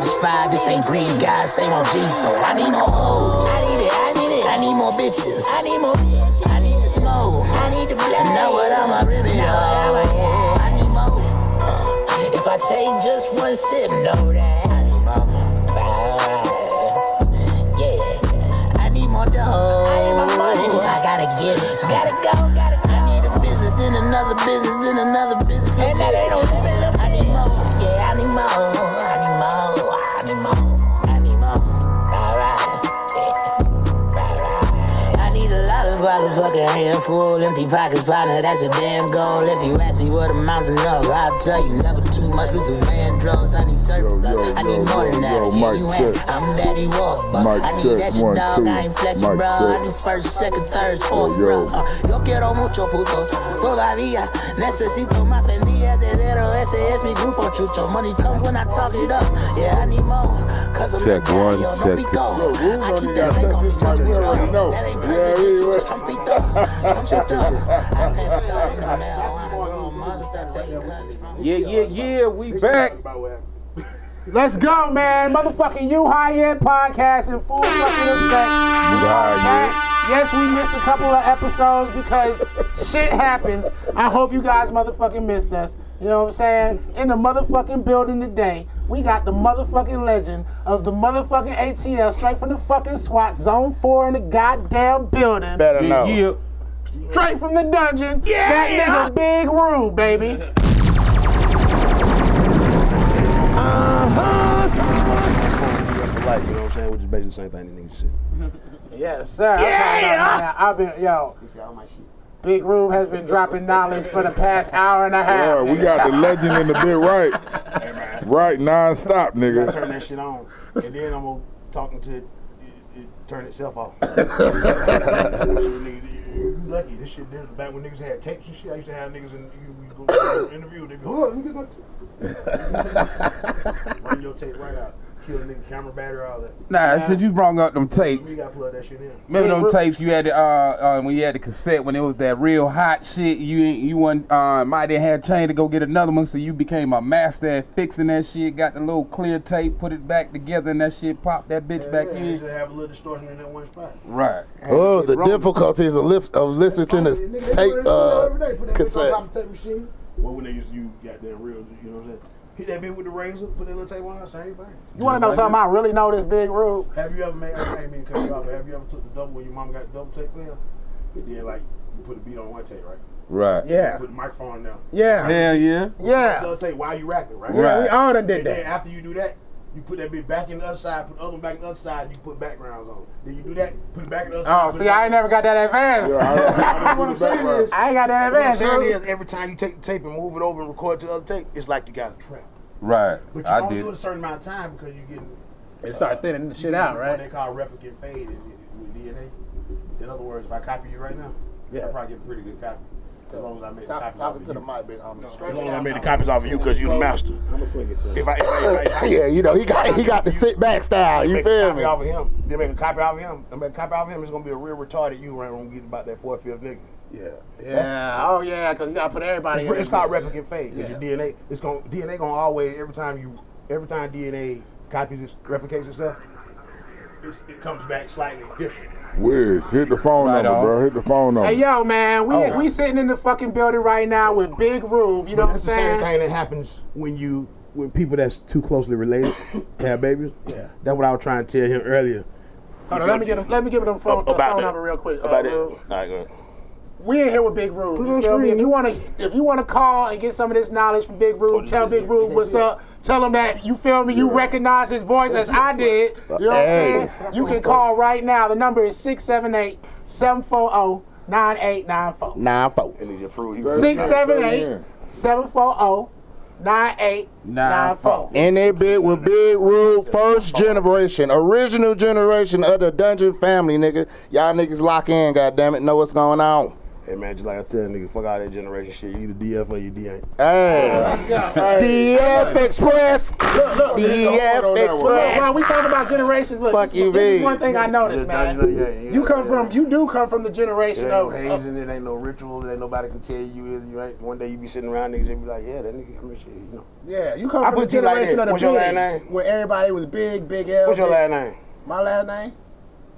satisfied. This ain't greed, God, same on G. So I need more hoes. I need more bitches. I need the smoke. I need the black. And know what I'ma rip it up. I need more. If I take just one sip, know that I need more. Yeah, I need more dough. I need my money. I gotta get it. Gotta go. I need a business, then another business, then another business. And that ain't no limit. I need more. Yeah, I need more. I need more. I need more. I need more. Alright. I need a lot of bottles, fucking handful, empty pockets, partner. That's a damn goal. If you ask me what amounts enough, I'll tell you never too much. Luther Vandross, I need surplus. I need more than that. Yeah, you ain't. I'm Daddy Walk, but I need extra dog. I ain't flexing, bro. I need first, second, third, fourth, bro. Yo quiero mucho puto. Todavía necesito más pendientes de cero. Ese es mi grupo chucho. Money comes when I talk it up. Yeah, I need more. Cause I'm check one, yo, check two. I keep that steak on me, smoking bro. That ain't presidential, it's Trumpito. I can't start it on that. Yeah, we back. Let's go, man. Motherfucking High Yet PotCast in full fucking effect. Yes, we missed a couple of episodes because shit happens. I hope you guys motherfucking missed us. You know what I'm saying? In the motherfucking building today, we got the motherfucking legend of the motherfucking ATL straight from the fucking SWAT Zone 4 in the goddamn building. Better know. Yeah. Straight from the dungeon. Yeah. That nigga Big Rube, baby. Like, you know what I'm saying? Which is basically the same thing the niggas say. Yes, sir. I've been, yo. You see all my shit. Big Rube has been dropping knowledge for the past hour and a half. Yeah, we got the legend in the bit right. Hey, right, non-stop, nigga. I turn that shit on, and then I'm gonna talk until it turn itself off. You lucky. This shit did back when niggas had tapes and shit. I used to have niggas in you go to an interview. They go, oh, you get my tape. Run your tape right out. Kill a nigga, camera battery, all that. Nah, since you brought up them tapes. We got to plug that shit in. Remember them tapes you had when you had the cassette when it was that real hot shit. You might didn't have chain to go get another one, so you became a master at fixing that shit. Got the little clear tape, put it back together, and that shit popped that bitch back in. You just have a little distortion in that one spot. Right. Oh, the difficulties of listening to the tape cassette. Tape machine. Well, when they used to use goddamn real, you know what I'm saying? Hit that bitch with the razor, put that little tape on, same thing. You want to know something I really know this Big Rube? Have you ever made, I ain't mean to cut you off, but have you ever took the double when your mama got the double tape player? And then, like, you put a beat on one tape, right? Right. Yeah. You put the microphone down. Yeah. Hell yeah. Yeah. So tape while you rapping, right? Yeah, we all done did and that. then after you do that, you put that bitch back in the other side, put the other one back in the other side, and you put backgrounds on. Then you do that, put it back in the other side. Oh, see, I ain't never got that advance. Yeah, what I'm saying is, I ain't got that advance, what I'm saying is, every time you take the tape and move it over and record to the other tape, it's like you got a trap. Right. But you don't do it a certain amount of time because you're getting... It start thinning the shit out, right? What they call replicant fade with DNA. In other words, if I copy you right now, I'll probably get a pretty good copy. As long as I made the copies off of you. the mic, big homie. As long as I made the copies off of you because you're the master. I'm going to swing it to him. Yeah, you know, he got the sit back style, you feel me? Off of him. Then make a copy off of him. Then make a copy off of him. It's going to be a real retarded you right when we get about that 4th, 5th nigga. Yeah. Oh, yeah, because you got to put everybody in. It's called replicant fade because your DNA, DNA going to always, every time DNA copies it, replicates itself, it comes back slightly different. Wiz, hit the phone number, bro. Hit the phone number. Hey, yo, man, we sitting in the fucking building right now with Big Rube. You know what I'm saying? That's the same thing that happens when people that's too closely related have babies. Yeah. That's what I was trying to tell him earlier. Hold on, let me give him the phone number real quick. About it. All right, go ahead. We in here with Big Rube. You feel me? If you wanna call and get some of this knowledge from Big Rube, tell Big Rube what's up. Tell him that you feel me. You recognize his voice as I did. You know what I'm saying? You can call right now. The number is 678-740-9894. 678-740-9894. In that bit with Big Rube, first generation, original generation of the Dungeon family, nigga. Y'all niggas lock in, goddammit, know what's going on. Hey man, just like I tell niggas, fuck all that generation shit. You either DF or you D ain't. Hey, DF Express. DF Express. Well, we talk about generations. Look, Fuck you, this is B. one thing I noticed, man. You do come from the generation It ain't no of hazing, it ain't no rituals, it ain't nobody can tell you ain't. One day you be sitting around niggas and be like, yeah, that nigga, I mean, shit, you know. yeah. You come I from the put you like generation that. of the What's your last bigs, name? where everybody was big L. What's your big. last name? My last name?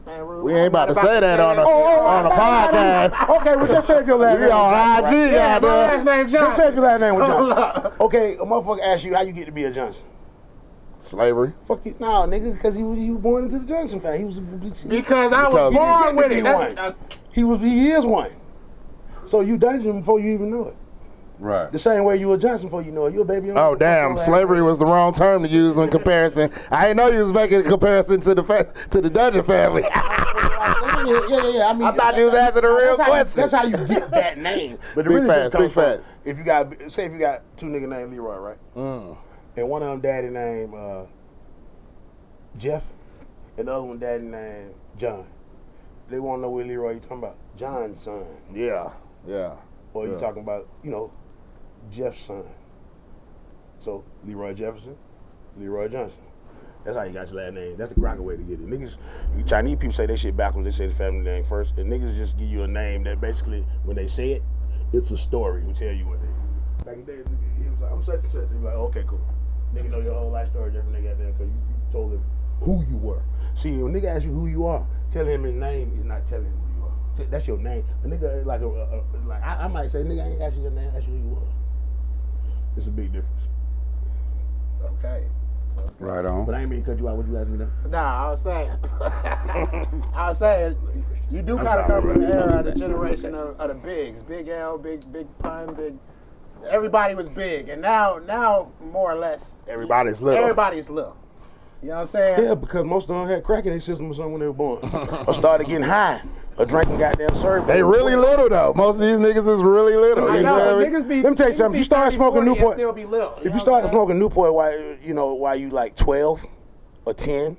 Man, Rude. We ain't about to say that on the podcast. Okay, well just say if your last We name on was Johnson, IG Yeah, out my there. last name Just Johnson. say if your last name was Johnson. Okay, a motherfucker ask you how you get to be a Johnson. Slavery. Fuck you, no, nigga, because he was born into the Johnson family. He was Because I was born with it. He is one. So you dungeon before you even know it. Right. The same way you a Johnson before you know it. You a baby. Oh damn! Slavery was the wrong term to use in comparison. I didn't know you was making a comparison to the Dungeon family. Yeah. I mean, I thought you was asking a real question. That's how you get that name. But it Big really facts, just comes big from facts. if you got two niggas named Leroy, right? And one of them daddy named Jeff, and the other one daddy named John. They want to know where Leroy you talking about? John's son. Yeah. Or you talking about, Jeff's son. So Leroy Jefferson, Leroy Johnson. That's how you got your last name. That's the Crocker way to get it. Niggas, Chinese people say that shit backwards. They say the family name first. And niggas just give you a name that basically, when they say it, it's a story. Who tell you what they do. Back in the day, he was like, I'm such and such. They be like, okay, cool. Nigga know your whole life story, every nigga out there, because you told him who you were. See, when a nigga asks you who you are, tell him his name is not telling him who you are. That's your name. A nigga, like I might say, nigga, I ain't ask you your name, I ask you who you are. It's a big difference. Okay. Right on. But I ain't mean to cut you out. What you ask me now? Nah, I was saying, you do kind of come from the era of the generation of the bigs. Big L, big pun, big. Everybody was big, and now more or less Everybody's little. everybody's little. You know what I'm saying? Yeah, because most of them had crack in their system or something when they were born. Or started getting high. Or drinking goddamn syrup. They really little though. Most of these niggas is really little. I You know, know what I niggas mean? be. Let me tell you something. If you start smoking Newport, still be little. if you start smoking Newport while you like 12 or 10,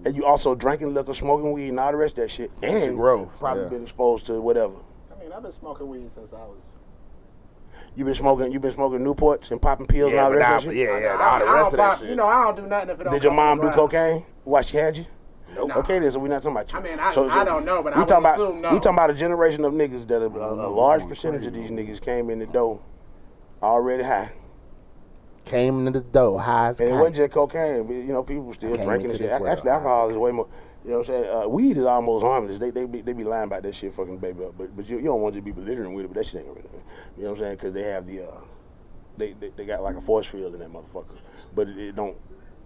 and you also drinking liquor, smoking weed, and all the rest of that shit, and growth, probably yeah. been exposed to whatever. I mean, I've been smoking weed since I was. You've been smoking Newports and popping pills and all the rest of that shit? all the rest of that shit. You know, I don't do nothing if it don't. Did your come mom from do the ground. cocaine while she had you? Nope. Okay, then, so we're not talking about you. I mean, I don't know, but I we would talking about, assume no. We talking about a generation of niggas that a large percentage of these niggas came in the door already high. Came into the door high as And it kite. wasn't just cocaine, but people still came drinking and into shit. this world Actually, alcohol is way more. You know what I'm saying? Weed is almost harmless. They be lying about that shit, fucking baby up. But you don't want to be belligerent with it. But that shit ain't really. You know what I'm saying? Because they have they got like a force field in that motherfucker. But it don't.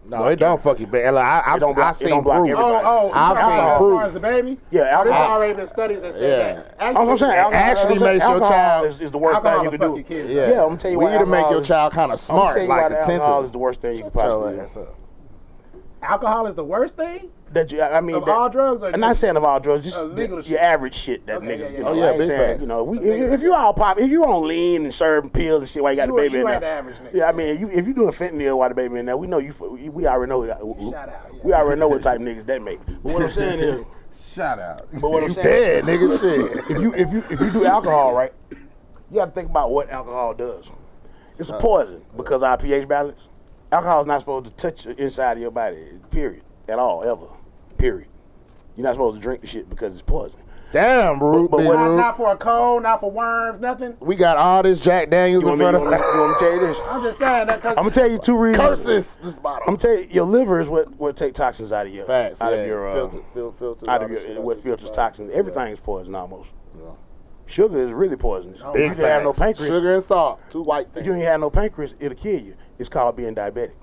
No, it don't fucking bad. Like, I've seen block proof. everybody. I've seen as proof. far as the baby? Yeah, There's alcohol. already been studies that say Yeah. that. That's what I'm saying. Actually makes your alcohol child- is the worst thing alcohol you will can fuck do. your kids Yeah, up. Yeah, I'm gonna tell you why weed to make alcohol your is- child kind of I'm gonna smart, tell you why like the alcohol attentive. is the worst thing you could Your possibly ass do. up. Alcohol is the worst thing? Of all drugs or I'm not just- saying of all drugs, just legal your shit? average shit that Okay, niggas. yeah, You yeah. know, Oh, yeah, I ain't big saying, facts. if you all pop, if you on lean and serving pills and shit while you got the baby in You there. ain't the average nigga. Yeah, I mean, if you doing fentanyl while the baby in there, we know you. We already know. Shout out, yeah. We already know what type of niggas that make. But what I'm saying is, Shout out. but what I'm You saying, dead, nigga. Shit. if you do alcohol right, you have to think about what alcohol does. It's a poison because our pH balance. Alcohol is not supposed to touch the inside of your body. Period. At all, ever. Period. You're not supposed to drink the shit because it's poison. Damn, Rude. But Big what- Rude. Not for a cold, not for worms, nothing. We got all this Jack Daniels You in want me front of to tell you this? I'm just saying that because I'm gonna tell you two reasons. curses. This bottle. I'm gonna tell you, your liver is what take toxins out of your Facts. out yeah. of your filters. out all of this your shit, what all filters this toxins. shit. Everything is poison almost. Yeah. Sugar is really poisonous. Big If you have no facts. pancreas, Sugar and salt. Two white if things. you ain't have no pancreas, it'll kill you. It's called being diabetic.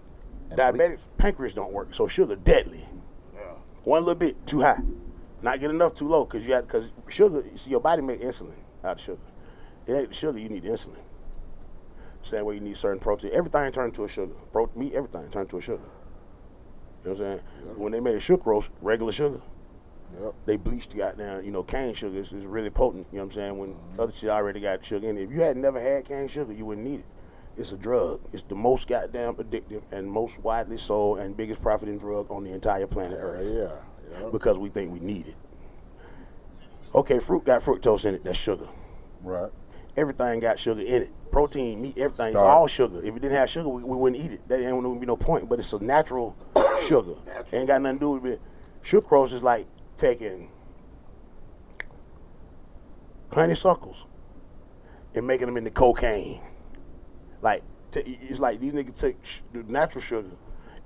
Diabetic pancreas don't work, so sugar deadly. Yeah. One little bit too high, not get enough too low because sugar. You see, your body make insulin out of sugar. It ain't the sugar, you need insulin. Same way you need certain protein. Everything turned to a sugar. Meat, everything turned to a sugar. You know what I'm saying? Yep. When they made sugar roast, regular sugar, Yep. they bleached goddamn, cane sugar is really potent. You know what I'm saying? When other shit already got sugar in it. If you had never had cane sugar, you wouldn't need it. It's a drug. It's the most goddamn addictive and most widely sold and biggest profiting drug on the entire planet Earth. Yeah. Because we think we need it. Okay, fruit got fructose in it. That's sugar. Right. Everything got sugar in it. Protein, meat, everything. It's Starch. all sugar. If it didn't have sugar, we wouldn't eat it. That ain't be no point. But it's a natural sugar. Ain't got nothing to do with it. Sucrose is like taking honeysuckles and making them into cocaine. Like, it's like these niggas take the natural sugar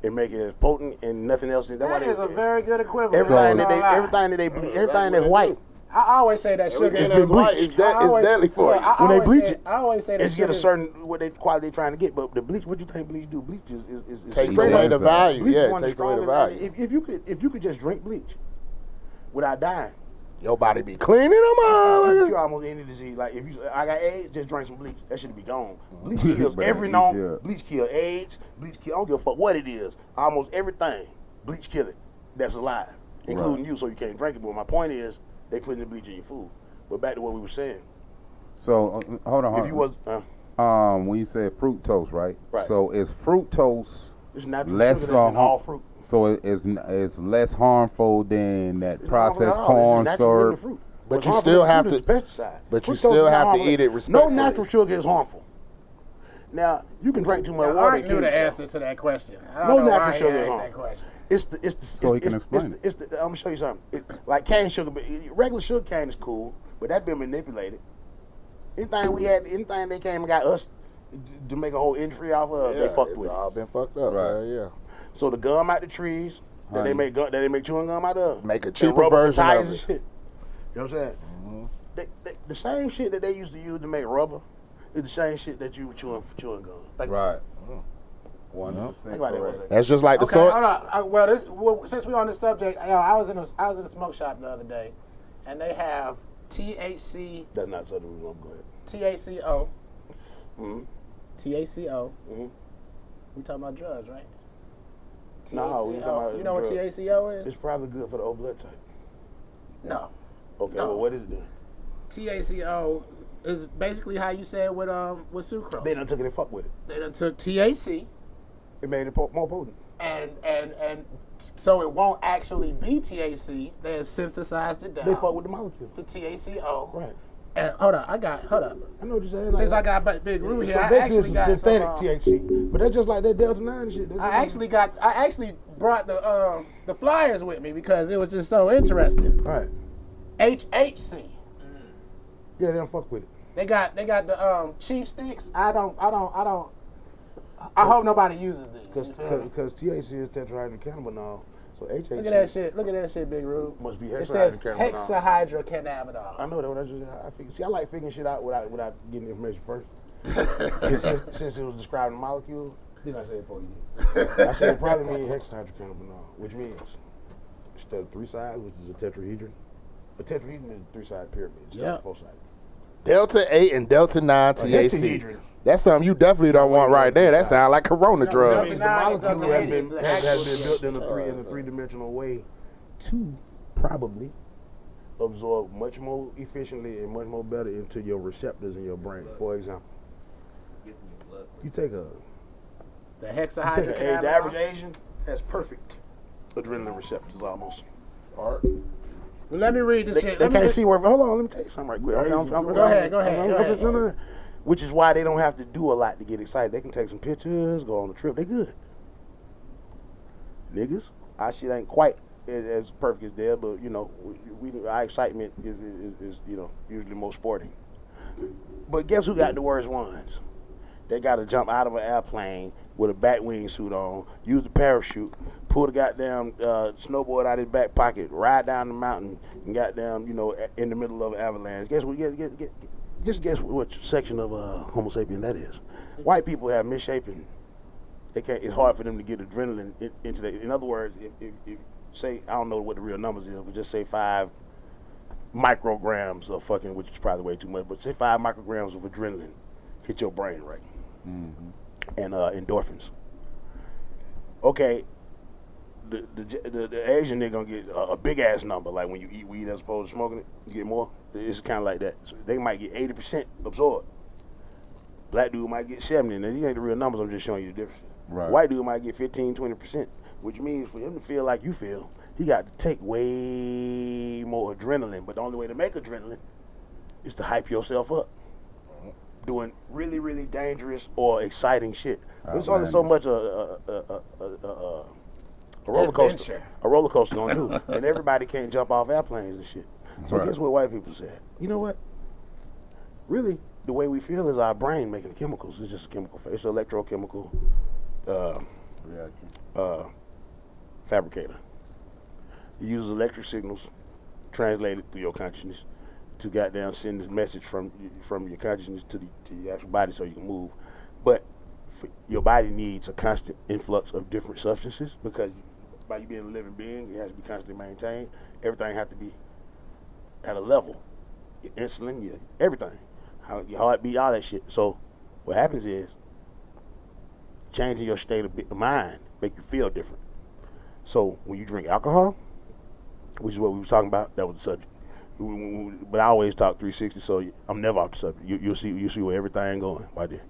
and make it as potent and nothing else. That is a very good equivalent. Everything that they bleach, everything that's white. I always say that sugar Everything is that's white is deadly for you. When they bleach it, I always say that it's get a sugar- certain what they quality they trying to get. But the bleach, what you think bleach do? Bleach is Takes straight away up- the value. Bleach is Yeah, it one of the takes away the strongest- value. If you could just drink bleach without dying, Your body be cleaning them all. you cure almost any disease. Like if I got AIDS, just drink some bleach. That should be gone. Bleach kills But every bleach, known. yeah. Bleach kill AIDS. Bleach kill. I don't give a fuck what it is. Almost everything. Bleach kill it. That's alive, including you. So you can't drink it. But my point is, they putting the bleach in your food. But back to what we were saying. So hold on. If you was when you said fructose, right? Right. So is fructose it's natural less sugar that's in all fruit. So it's less harmful than that It's not harmful at processed all. corn It's natural in the syrup. fruit. But What's you harmful still in the have fruit to- is pesticide. but you Fructose still is not have to harmful. eat it respectfully. No natural sugar is harmful. Now you can drink too much water. Art and knew kill the yourself. answer to that question. I No don't know natural why he sugar is asked that harmful. question. So he can explain it. I'm gonna show you something. Like cane sugar, but regular sugar cane is cool, but that been manipulated. Anything they came and got us to make a whole industry off of, they fucked it's with it. all been fucked up. Right. Yeah. So the gum out the trees that they make chewing gum out of, Make a and cheaper rubber for version tires of and it. shit. You know what I'm saying? The same shit that they used to use to make rubber is the same shit that you were chewing for chewing gum. Think Right. Mm. 100% Think about that one correct. second. That's just like the Okay, soy. hold on. Since we're on this subject, I was in a smoke shop the other day, and they have THC, That's not something we want to go ahead. THCO, Mm-hmm. THCO. Mm-hmm. We talking about drugs, right? No, we ain't talking about You know what drugs. THCO is? It's probably good for the old blood type. No. Okay, No. well, what is it then? THCO is basically how you said with sucrose. They done took it and fuck with it. They done took THC It made it more potent. and so it won't actually be THC. They have synthesized it down They fuck with the molecule. to THCO. Right. And hold up. I know what you're saying. Since I got Big Roo here, so I basically actually it's got synthetic some, THC. But that's just like that Delta 9 and shit. That's I actually brought the flyers with me because it was just so interesting. Right. HHC. Yeah, they don't fuck with it. They got the chief sticks. I hope nobody uses these. Because THC is tetrahydrocannabinol. So HHC Look at that shit, Big Roo. must be It says hexahydrocannabinol. hexahydrocannabinol. I know that. I figure. See, I like figuring shit out without getting the information first. since it was describing the molecule, didn't I say it for you? I said it probably means hexahydrocannabinol, which means instead of 3 sides, which is a tetrahedron. A tetrahedron is a 3-sided pyramid. Instead of 4-sided. Delta 8 and Delta 9 THC. hexahedron. That's something you definitely don't want right there. That sounds like Corona That drugs. means the Delta 9 molecule and Delta 8 is the has actual been built in shit. a three-dimensional way to probably absorb much more efficiently and much more better into your receptors in your brain. For example, you take The the hexahydrocannabinol. average Asian has perfect adrenaline receptors almost. Well, let me read this shit. They Let me can't read- see where. Hold on, let me tell you something right quick. Go ahead. No. Which is why they don't have to do a lot to get excited. They can take some pictures, go on a trip. They good. Niggas, our shit ain't quite as perfect as theirs, but you know, our excitement is usually more sporting. But guess who got the worst ones? They got to jump out of an airplane with a bat wing suit on, use the parachute, pull the goddamn snowboard out of his back pocket, ride down the mountain, and goddamn, in the middle of an avalanche. Guess what? Just guess what section of Homo sapien that is. White people have misshapen. It's hard for them to get adrenaline into that. In other words, if say, I don't know what the real numbers is, but just say 5 micrograms of fucking, which is probably way too much, but say 5 micrograms of adrenaline hit your brain, right? Mm-hmm. And endorphins. Okay, the Asian nigga gonna get a big ass number, like when you eat weed as opposed to smoking it, you get more. It's kind of like that. So they might get 80% absorbed. Black dude might get 70, and these ain't the real numbers. I'm just showing you the difference. Right. White dude might get 15, 20%, which means for him to feel like you feel, he got to take way more adrenaline. But the only way to make adrenaline is to hype yourself up. Doing really, really dangerous or exciting shit. It's only so much a roller coaster. A roller coaster gonna do. And everybody can't jump off airplanes and shit. So guess what white people said? You know what? Really, the way we feel is our brain making chemicals. It's just a chemical. It's an electrochemical fabricator. It uses electric signals translated through your consciousness to goddamn send this message from your consciousness to the actual body so you can move. But your body needs a constant influx of different substances because by you being a living being, it has to be constantly maintained. Everything has to be at a level. Your insulin, your everything, how your heartbeat, all that shit. So what happens is changing your state of mind make you feel different. So when you drink alcohol, which is what we were talking about, that was the subject. But I always talk 360, so I'm never off the subject. You'll see where everything going right there.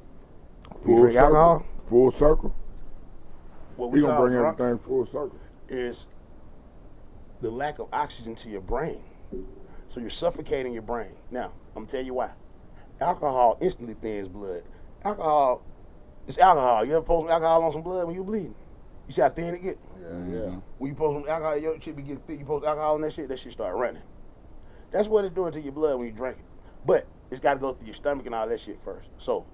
Full circle. Alcohol, full circle. What we gonna bring everything full circle. Is the lack of oxygen to your brain. So you're suffocating your brain. Now, I'm gonna tell you why. Alcohol instantly thins blood. Alcohol, it's alcohol. You ever pour some alcohol on some blood when you bleeding? You see how thin it get? Yeah. When you pour some alcohol, your shit be getting thick. You pour alcohol on that shit start running. That's what it's doing to your blood when you drink it. But it's got to go through your stomach and all that shit first. So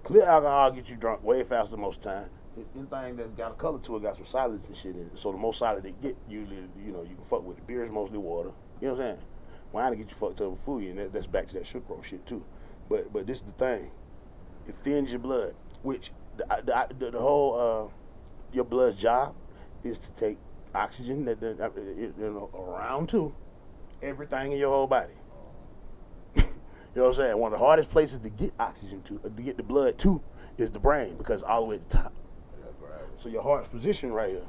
clear alcohol gets you drunk way faster most of the time. Anything that's got a color to it got some solids and shit in it. So the more solid it get, usually, you can fuck with it. Beer is mostly water. You know what I'm saying? Wine will get you fucked up with food, and that's back to that sucrose shit too. But this is the thing. It thins your blood, which the whole your blood's job is to take oxygen that around to everything in your whole body. You know what I'm saying? One of the hardest places to get oxygen to get the blood to, is the brain, because it's all the way at the top. So your heart's position right here,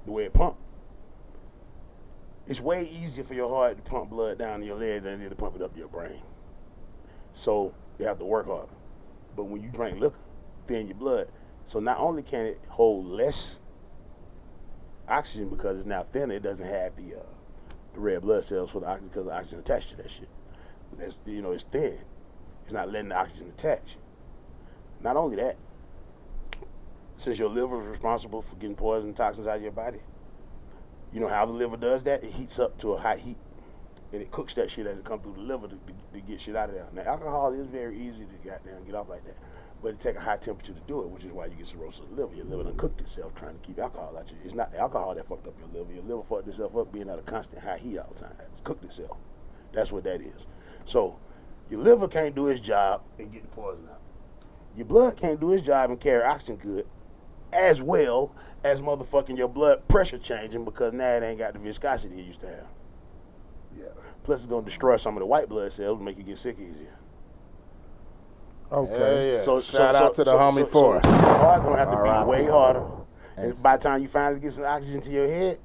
the way it pumps, it's way easier for your heart to pump blood down to your legs than it is to pump it up to your brain. So you have to work harder. But when you drink liquor, thin your blood. So not only can it hold less oxygen because it's now thinner, it doesn't have the red blood cells for the oxygen because the oxygen attached to that shit. It's thin. It's not letting the oxygen attach. Not only that, since your liver is responsible for getting poison and toxins out of your body, you know how the liver does that? It heats up to a hot heat, and it cooks that shit as it comes through the liver to get shit out of there. Now, alcohol is very easy to get off like that, but it takes a high temperature to do it, which is why you get cirrhosis of the liver. Your liver done cooked itself trying to keep alcohol out. It's not the alcohol that fucked up your liver. Your liver fucked itself up being at a constant high heat all the time. It's cooked itself. That's what that is. So your liver can't do its job and get the poison out. Your blood can't do its job and carry oxygen good, as well as motherfucking your blood pressure changing, because now it ain't got the viscosity it used to have. Yeah. Plus it's gonna destroy some of the white blood cells and make you get sick easier. Okay. Yeah. So shout out to the homie for it. So your heart gonna have to All right. beat way harder. And by the time you finally get some oxygen to your head,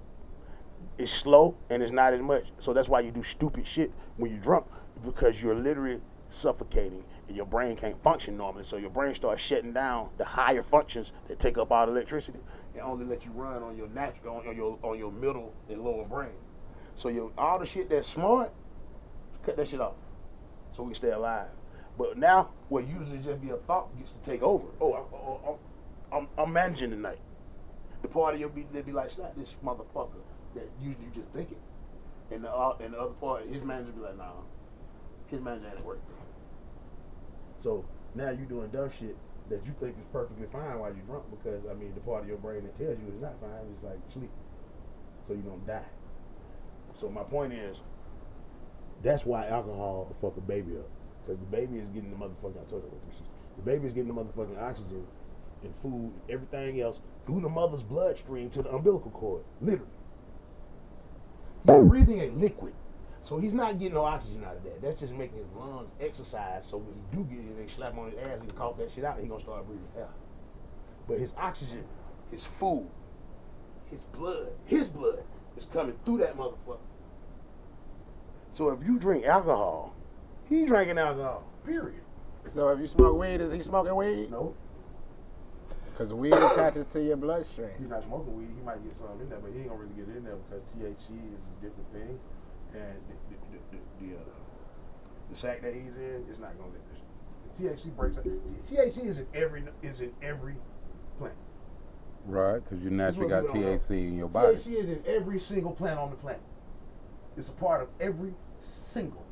it's slow and it's not as much. So that's why you do stupid shit when you're drunk, because you're literally suffocating and your brain can't function normally. So your brain starts shutting down the higher functions that take up all the electricity and only let you run on your natural, on your middle and lower brain. So all the shit that's smart, cut that shit off so we can stay alive. But now, what usually just be a thought gets to take over. I'm managing tonight. The part of your beat, they'd be like, slap this motherfucker that usually you just think it. And the other part, his manager be like, nah, his manager ain't at work. So now you doing dumb shit that you think is perfectly fine while you're drunk, because, the part of your brain that tells you it's not fine is like sleep. So you don't die. So my point is, that's why alcohol will fuck a baby up. Because the baby is getting the motherfucking, I told you what this is. The baby is getting the motherfucking oxygen and food, everything else, through the mother's bloodstream to the umbilical cord, literally. He's breathing a liquid. So he's not getting no oxygen out of that. That's just making his lungs exercise, so when he do get it, they slap him on his ass and he cough that shit out and he gonna start breathing air. But his oxygen, his food, his blood is coming through that motherfucker. So if you drink alcohol, he drinking alcohol, period. So if you smoke weed, is he smoking weed? No. Because weed attaches to your bloodstream. He's not smoking weed. He might get some in there, but he ain't gonna really get it in there because THC is a different thing, and the sack that he's in, it's not gonna let this. The THC breaks up. THC is in every plant. Right, because you naturally got That's what people don't THC in your body. THC is in every single plant on the planet. It's a part of every single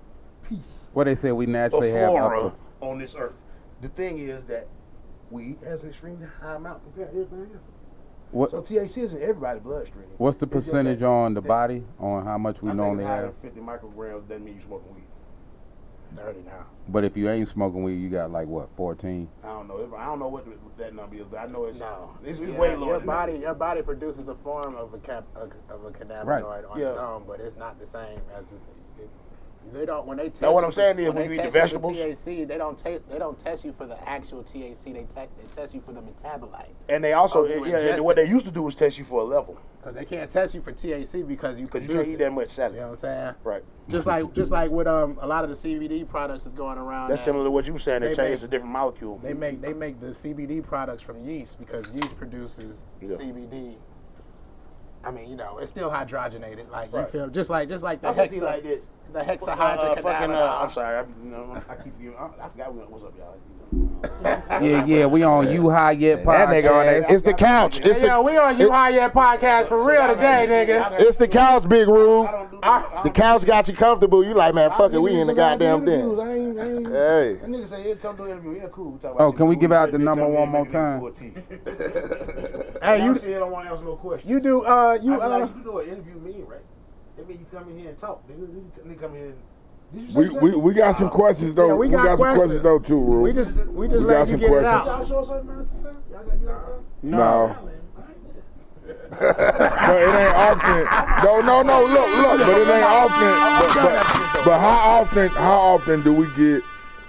piece What they say we of naturally have up flora to. on this earth. The thing is that weed has an extremely high amount compared to everything else. What, So THC is in everybody's bloodstream. what's the It's just percentage that- on the that- body on how much we I think normally higher have? than 50 micrograms doesn't mean you smoking weed. 30 now. But if you ain't smoking weed, you got like what, 14? I don't know. I don't know what that number is, but I know it's No, it's Yeah, way lower. Your than body, your body produces a form of a cannabinoid on Yeah. its own, but it's not the same as they don't when they test. Now, what I'm you saying for- is when they you eat the test you for vegetables- THC, they don't test you for the actual THC. They test you for the metabolites And they also, Oh, you and ingest what it. they used to do was test you for a level, because they can't test you for THC because you because you produce can't eat it. that much salad. You know what I'm saying? Right. Just like with a lot of the CBD products is going around. That's now. similar to what you were saying. They They change make- a different molecule. They make the CBD products from yeast because yeast produces Yeah. CBD. I mean, it's still hydrogenated. Like you Right. feel just like the I think he like this. the Fucking, hexahydrocannabinol. I'm sorry. I keep forgetting. I forgot what's up, y'all. Yeah, we on You High Yet That nigga on there. podcast. It's the couch. It's Hey, yo, we on You High Yet podcast for real today, nigga. It's the couch, Big Rube. I don't do that. The couch got you comfortable. You like, man, fuck it. We in the goddamn den. Hey. That nigga say, "Yeah, come do an interview." Yeah, cool. We talk about Oh, shit can we cool. give out They the number come in one more making time? niggas pull teeth. Hey, You you said I don't want to answer no question. you do You know what interview mean, right? That mean you come in here and talk, nigga. You come in. Did you say something? We got some questions though. Yeah, we got some questions. questions though too, Rube. we just We got let you some get it questions. Y'all out. show a certain amount of time? Y'all gotta get out there? No. But it ain't often. No. Look. But it ain't often. But how often do we get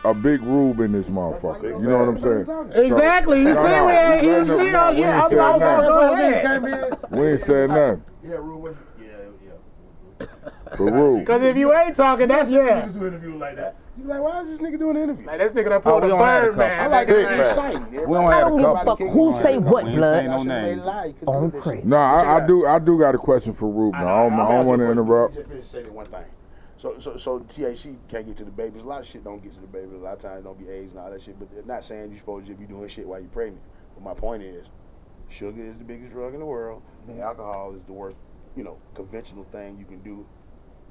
a big Rube in this motherfucker? You know what I'm saying? Exactly. You see, No, we ain't. we You ain't see, said nothing. yeah, I'm We ain't said also nothing. go ahead. We ain't said nothing. Yeah, Ruben. Yeah. But Rube. Because if you ain't talking, that's Niggas do interviews like that. You be like, why is this nigga doing an interview? Like this nigga done pulled we a don't have a bird man. couple. I like Big it. fact. Exciting. We don't have a give a couple. fuck who say what, We ain't blood. saying no names. On crack. No, I do got a question for Rube. Now I don't want to interrupt. Just finish saying one thing. So THC can't get to the babies. A lot of shit don't get to the babies. A lot of times it don't be AIDS and all that shit. But they're not saying you're supposed to be doing shit while you're pregnant. But my point is, sugar is the biggest drug in the world. And alcohol is the worst, conventional thing you can do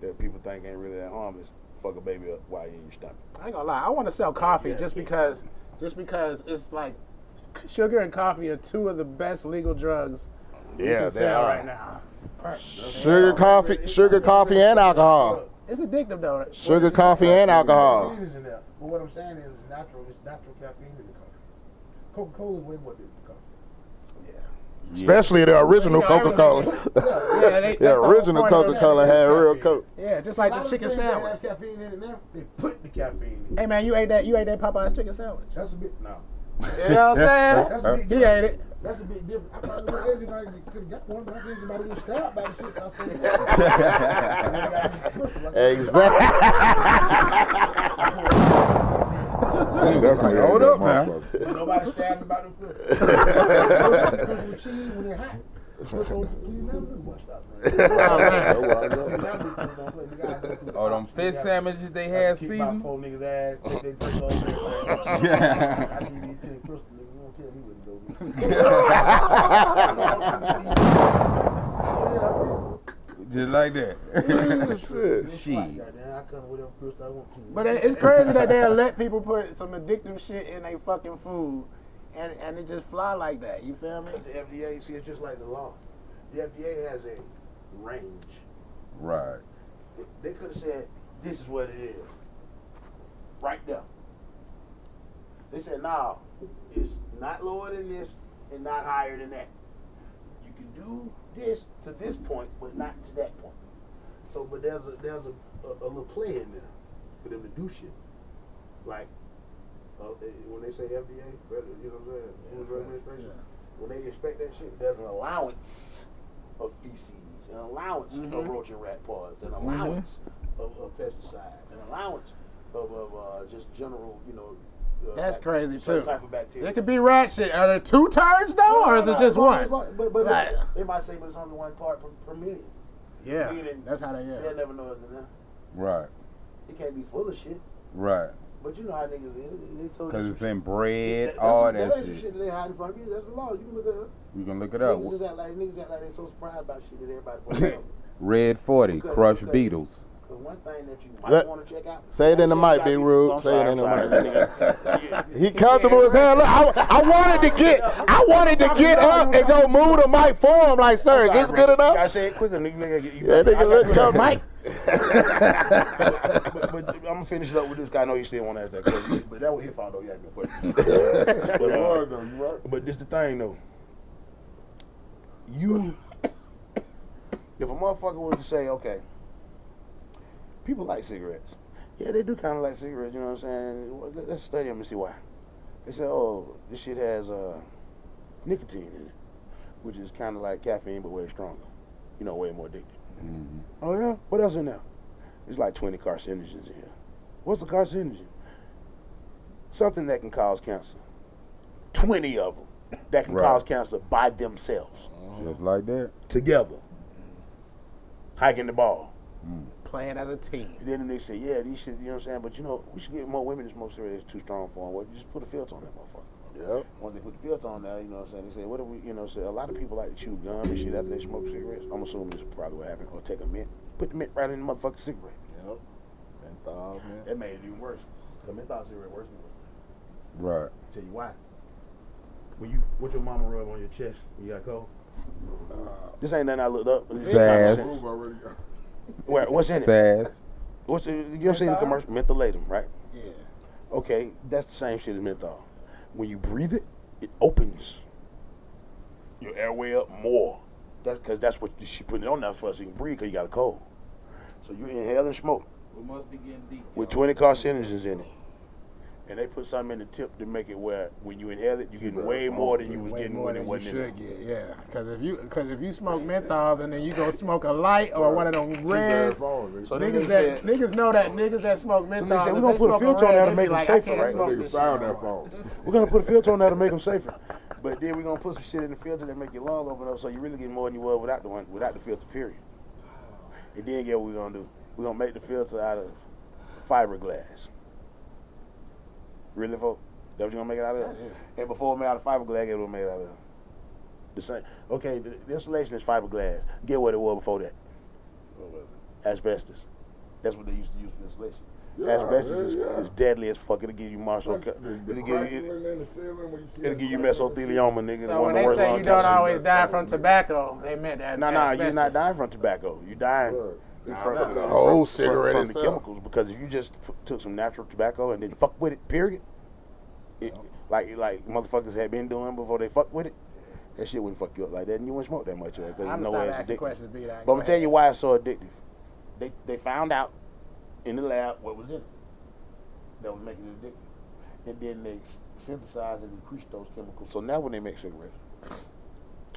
that people think ain't really that harmless. Fuck a baby up while you're in your stomach. I ain't gonna lie. I want to sell coffee just because it's like sugar and coffee are two of the best legal drugs you Yeah, can they sell are. right now. Sugar, coffee, and alcohol. It's addictive though. Sugar, coffee, and alcohol. Caffeine is in there. But what I'm saying is, it's natural caffeine in the coffee. Coca-Cola is way more than coffee. Especially the original Coca-Cola. Yeah, The that's the whole original point of it. Coca-Cola had real Coke. Yeah, just like A lot the of chicken things that sandwich. have caffeine in it now, they put the caffeine in. Hey man, you ate that Popeye's chicken sandwich. That's a bit no. You know what I'm saying? That's a big He difference. ate it. That's a big difference. I probably know everybody could have got one, but I seen somebody get stabbed by the shit. So I said, Exactly. Hold up, man. nobody stabbed about them foot. With cheese when they're hot. Oh, them fish sandwiches they have Kick seasoned? about 4 niggas' ass, take their drink over there. I need these 10 crystal niggas. You don't tell me where to go. Just like that. Shit. I come with whatever crystal I want to. But it's crazy that they'll let people put some addictive shit in their fucking food and it just fly like that. You feel me? The FDA, see, it's just like the law. The FDA has a range. Right. They could have said, this is what it is. Right there. They said, no, it's not lower than this and not higher than that. You can do this to this point, but not to that point. So, but there's a little play in there for them to do shit. Like, when they say FDA, you know what I'm saying? Food and Drug Administration. When they inspect that shit, there's an allowance of feces, an allowance of roach and rat paws, an allowance of pesticide, an allowance of just general, That's crazy certain too. type of bacteria. It could be rat shit. Are there 2 turds though, or is it just one? But Right. they might say, but it's only 1 part per million. Yeah, Meaning that's how they They'll never know it's in there. Right. It can't be full of shit. Right. But you know how niggas is. They told Because you it's in bread, that's all that that ain't shit. shit that they hiding from you. That's the law. You can look it up. You can look it up. Niggas act like they so surprised about shit that everybody wants to know. Red 40, Because- crushed because- Beatles. Because one thing that you might Let- want to check out. Say it in the mic, Big Rude. I'm Say sorry, it in the I'm mic. sorry. He comfortable as hell. Look, I wanted to get up and go move the mic for him. Like, sir, is this good You enough? gotta say it quicker, nigga. Yeah, nigga, look comfortable. Mike. but I'm gonna finish it up with this guy. I know he still want to ask that question, but that was his fault though. He asked me a question. But this the thing though. If a motherfucker was to say, okay, people like cigarettes. Yeah, they do kind of like cigarettes. You know what I'm saying? Well, let's study them and see why. They say, oh, this shit has nicotine in it, which is kind of like caffeine but way stronger. You know, way more addictive. Mm-hmm. Oh yeah? What else in there? There's like 20 carcinogens in here. What's a carcinogen? Something that can cause cancer. 20 of them that can cause cancer by themselves. Just like that. Together. Hiking the ball. Playing as a team. And then they say, yeah, these shit, you know what I'm saying? But you know, we should get more women to smoke cigarettes. It's too strong for them. Well, just put a filter on that motherfucker. Yep. Once they put the filter on there, you know what I'm saying? They say, what do we, you know, say a lot of people like to chew gum and shit after they smoke cigarettes. I'm assuming this is probably what happened. Or take a mint, put the mint right in the motherfucking cigarette. Yep. Menthol, man. That made it even worse. The menthol cigarette worse than it. Right. Tell you why. What your mama rub on your chest when you got cold? This ain't nothing I looked up. This is Sass. common sense. What's in it? Sass. You ever seen the commercial? Mentholatum, right? Yeah. Okay, that's the same shit as menthol. When you breathe it, it opens your airway up more. That's because that's what she put it on there for, so you can breathe because you got a cold. So you inhale and smoke We must be getting deep. with 20 carcinogens in it. And they put something in the tip to make it where when you inhale it, you're getting way more than you was Way getting more when than it you wasn't in should there. get, yeah. Because if you smoke menthols and then you go smoke a light or one of them reds, So niggas know that niggas that smoke menthols. said, if we gonna they put a smoke filter on red, there to they make be them like, safer, I can't right? smoke Niggas this shit found no that more. phone. We're gonna put a filter on there to make them safer. But then we're gonna put some shit in the filter that make your lungs open up so you really get more than you would without the filter, period. And then get what we're gonna do. We're gonna make the filter out of fiberglass. Really, folks? That what you gonna make it out of? And before we made out of fiberglass, get what we made out of? The same. Okay, the insulation is fiberglass. Get what it was before that. Asbestos. That's what they used to use for insulation. Asbestos is deadly as fuck. It'll give you it'll give you mesothelioma, nigga. So when they say you don't always die from tobacco, they meant that. No, you're not dying from tobacco. You're dying from the whole cigarette from the itself. chemicals. Because if you just took some natural tobacco and didn't fuck with it, period, like motherfuckers had been doing before they fucked with it, that shit wouldn't fuck you up like that, and you wouldn't smoke that much of it because you I'm know stop it's asking addictive. questions, B. But I'm gonna tell you why it's so addictive. They found out in the lab what was in it that was making it addictive, and then they synthesized and increased those chemicals. So now when they make cigarettes,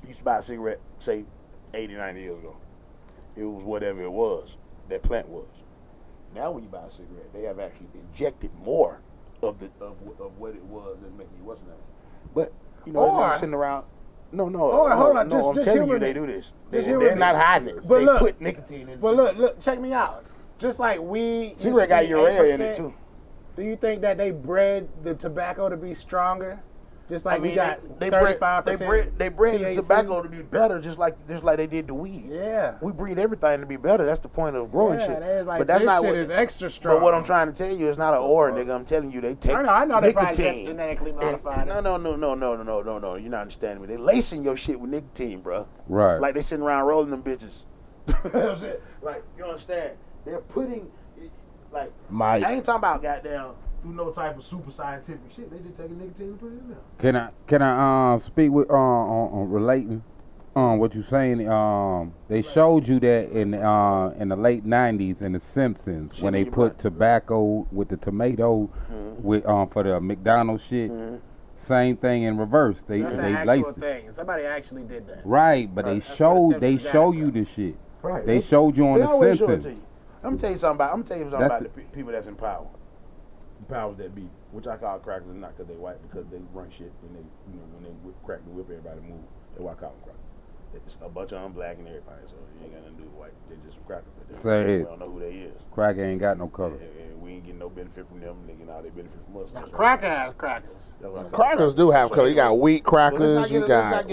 you used to buy a cigarette, say 80, 90 years ago. It was whatever it was, that plant was. Now when you buy a cigarette, they have actually injected more of what it was that's making you what's name. But you know, Or- they're not sitting around. No, hold on, no, just I'm telling humor you, they me. do this. Just They're humor me. not hiding it. But They look- put nicotine in. But look, check me out. Just like weed, cigarette got urea in it too. Do you think that they bred the tobacco to be stronger? Just like we got they 35%. They bred the THC? tobacco to be better, just like they did the weed. Yeah. We breed everything to be better. That's the point of growing Yeah, shit. that is like, but that's this not shit what, is extra strong. But what I'm trying to tell you is not an or, nigga. I'm telling you, they take I know they probably nicotine. genetically modified it. No. You're not understanding me. They lacing your shit with nicotine, bro. Right. Like they sitting around rolling them bitches. You know what I'm saying? Like, you understand? They're putting, like, Mike. I ain't talking about goddamn through no type of super scientific shit. They just taking nicotine and putting it in there. Can I speak with on relating what you saying? They showed you that in the late '90s in The Simpsons when they put tobacco with the tomato with for the McDonald's shit. Same thing in reverse. They That's an they actual laced it. thing. Somebody actually did that. Right, but they That's show what The they Simpsons show got you from. the shit. Right. They showed you on They The always show it to Simpsons. you. I'm gonna tell you something about That's the people that's in power. The powers that be, which I call crackers, not because they white, because they run shit and they, when they crack the whip, everybody move. That's why I call them crackers. It's a bunch of them black and everybody, so you ain't got nothing to do with white. They're just some crackers. Say we it. don't know who they is. Crack ain't got no color. And we ain't getting no benefit from them. Nigga, now they benefit from us. That's Cracker ass crackers. Crackers do have color. You got wheat crackers, you got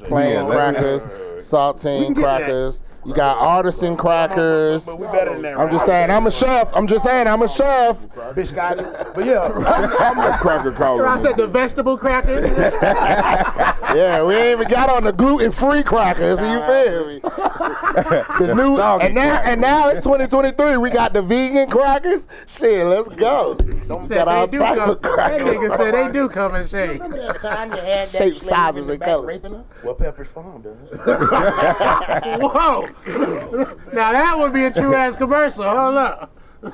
plain crackers, saltine crackers, you got artisan crackers. But we better than that. I'm just saying, I'm a chef. Biscotti. But yeah, I'm a cracker caller. I said the vegetable crackers. Yeah, we ain't even got on the gluten-free crackers. You feel me? The new and now it's 2023. We got the vegan crackers. Shit, let's go. Said they do come. That nigga said they do come in shapes. Remember that time you had that Shape, slave sizes, in the and back colors. raping her? well, Pepper's Farm does. Whoa. Now that would be a true ass commercial. Hold up. On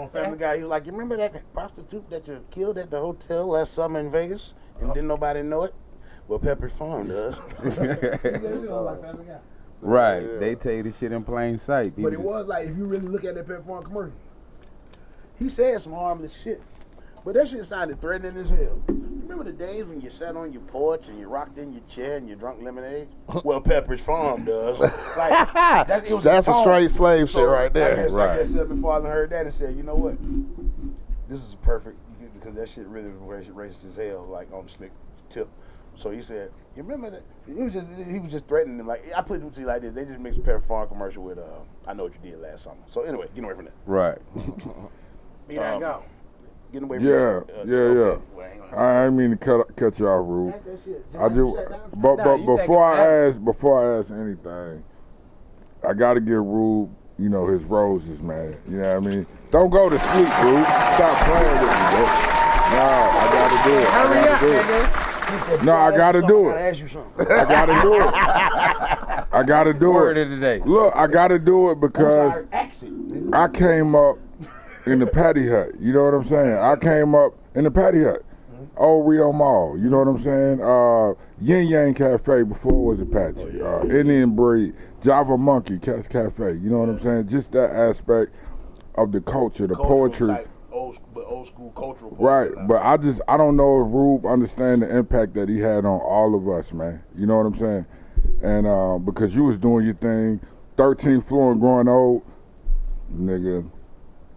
Family Guy, he was like, you remember that prostitute that you killed at the hotel last summer in Vegas and didn't nobody know it? Well, Pepper's Farm does. Right. They tell you this shit in plain sight. But it was like, if you really look at that Pepper Farm commercial, he said some harmless shit. But that shit sounded threatening as hell. Remember the days when you sat on your porch and you rocked in your chair and you drunk lemonade? Well, Pepper's Farm does. Like, That's a straight slave shit right there. I guess my father heard that and said, you know what? This is perfect, because that shit really was racist as hell, like on the slick tip. So he said, you remember that? He was just threatening them. Like, I put it to you like this. They just mixed Pepper Farm commercial with I Know What You Did Last Summer. So anyway, get away from that. Right. Go. Getting away from Yeah, that. yeah. Okay. Well, hang on. I ain't mean to cut you off, Rube. I just, but you before I ask anything, I gotta give Rube, his roses, man. You know what I mean? Don't go to sleep, Rube. Stop playing with me, bro. No, I gotta do it. Hurry up, nigga. No, I gotta do I gotta it. ask you something. I gotta do it. I gotta do Word it. of the day. Look, I gotta do it because Accent. I came up in the patty hut. You know what I'm saying? I came up in the patty hut. Old Rio Mall. You know what I'm saying? Yin Yang Cafe before it was Apache. Indian Breed. Java Monkey Cafe. You know what I'm saying? Just that aspect of the culture, the poetry. Type, old school cultural poetry. Right, but I don't know if Rube understand the impact that he had on all of us, man. You know what I'm saying? And because you was doing your thing, 13th floor and growing old, nigga,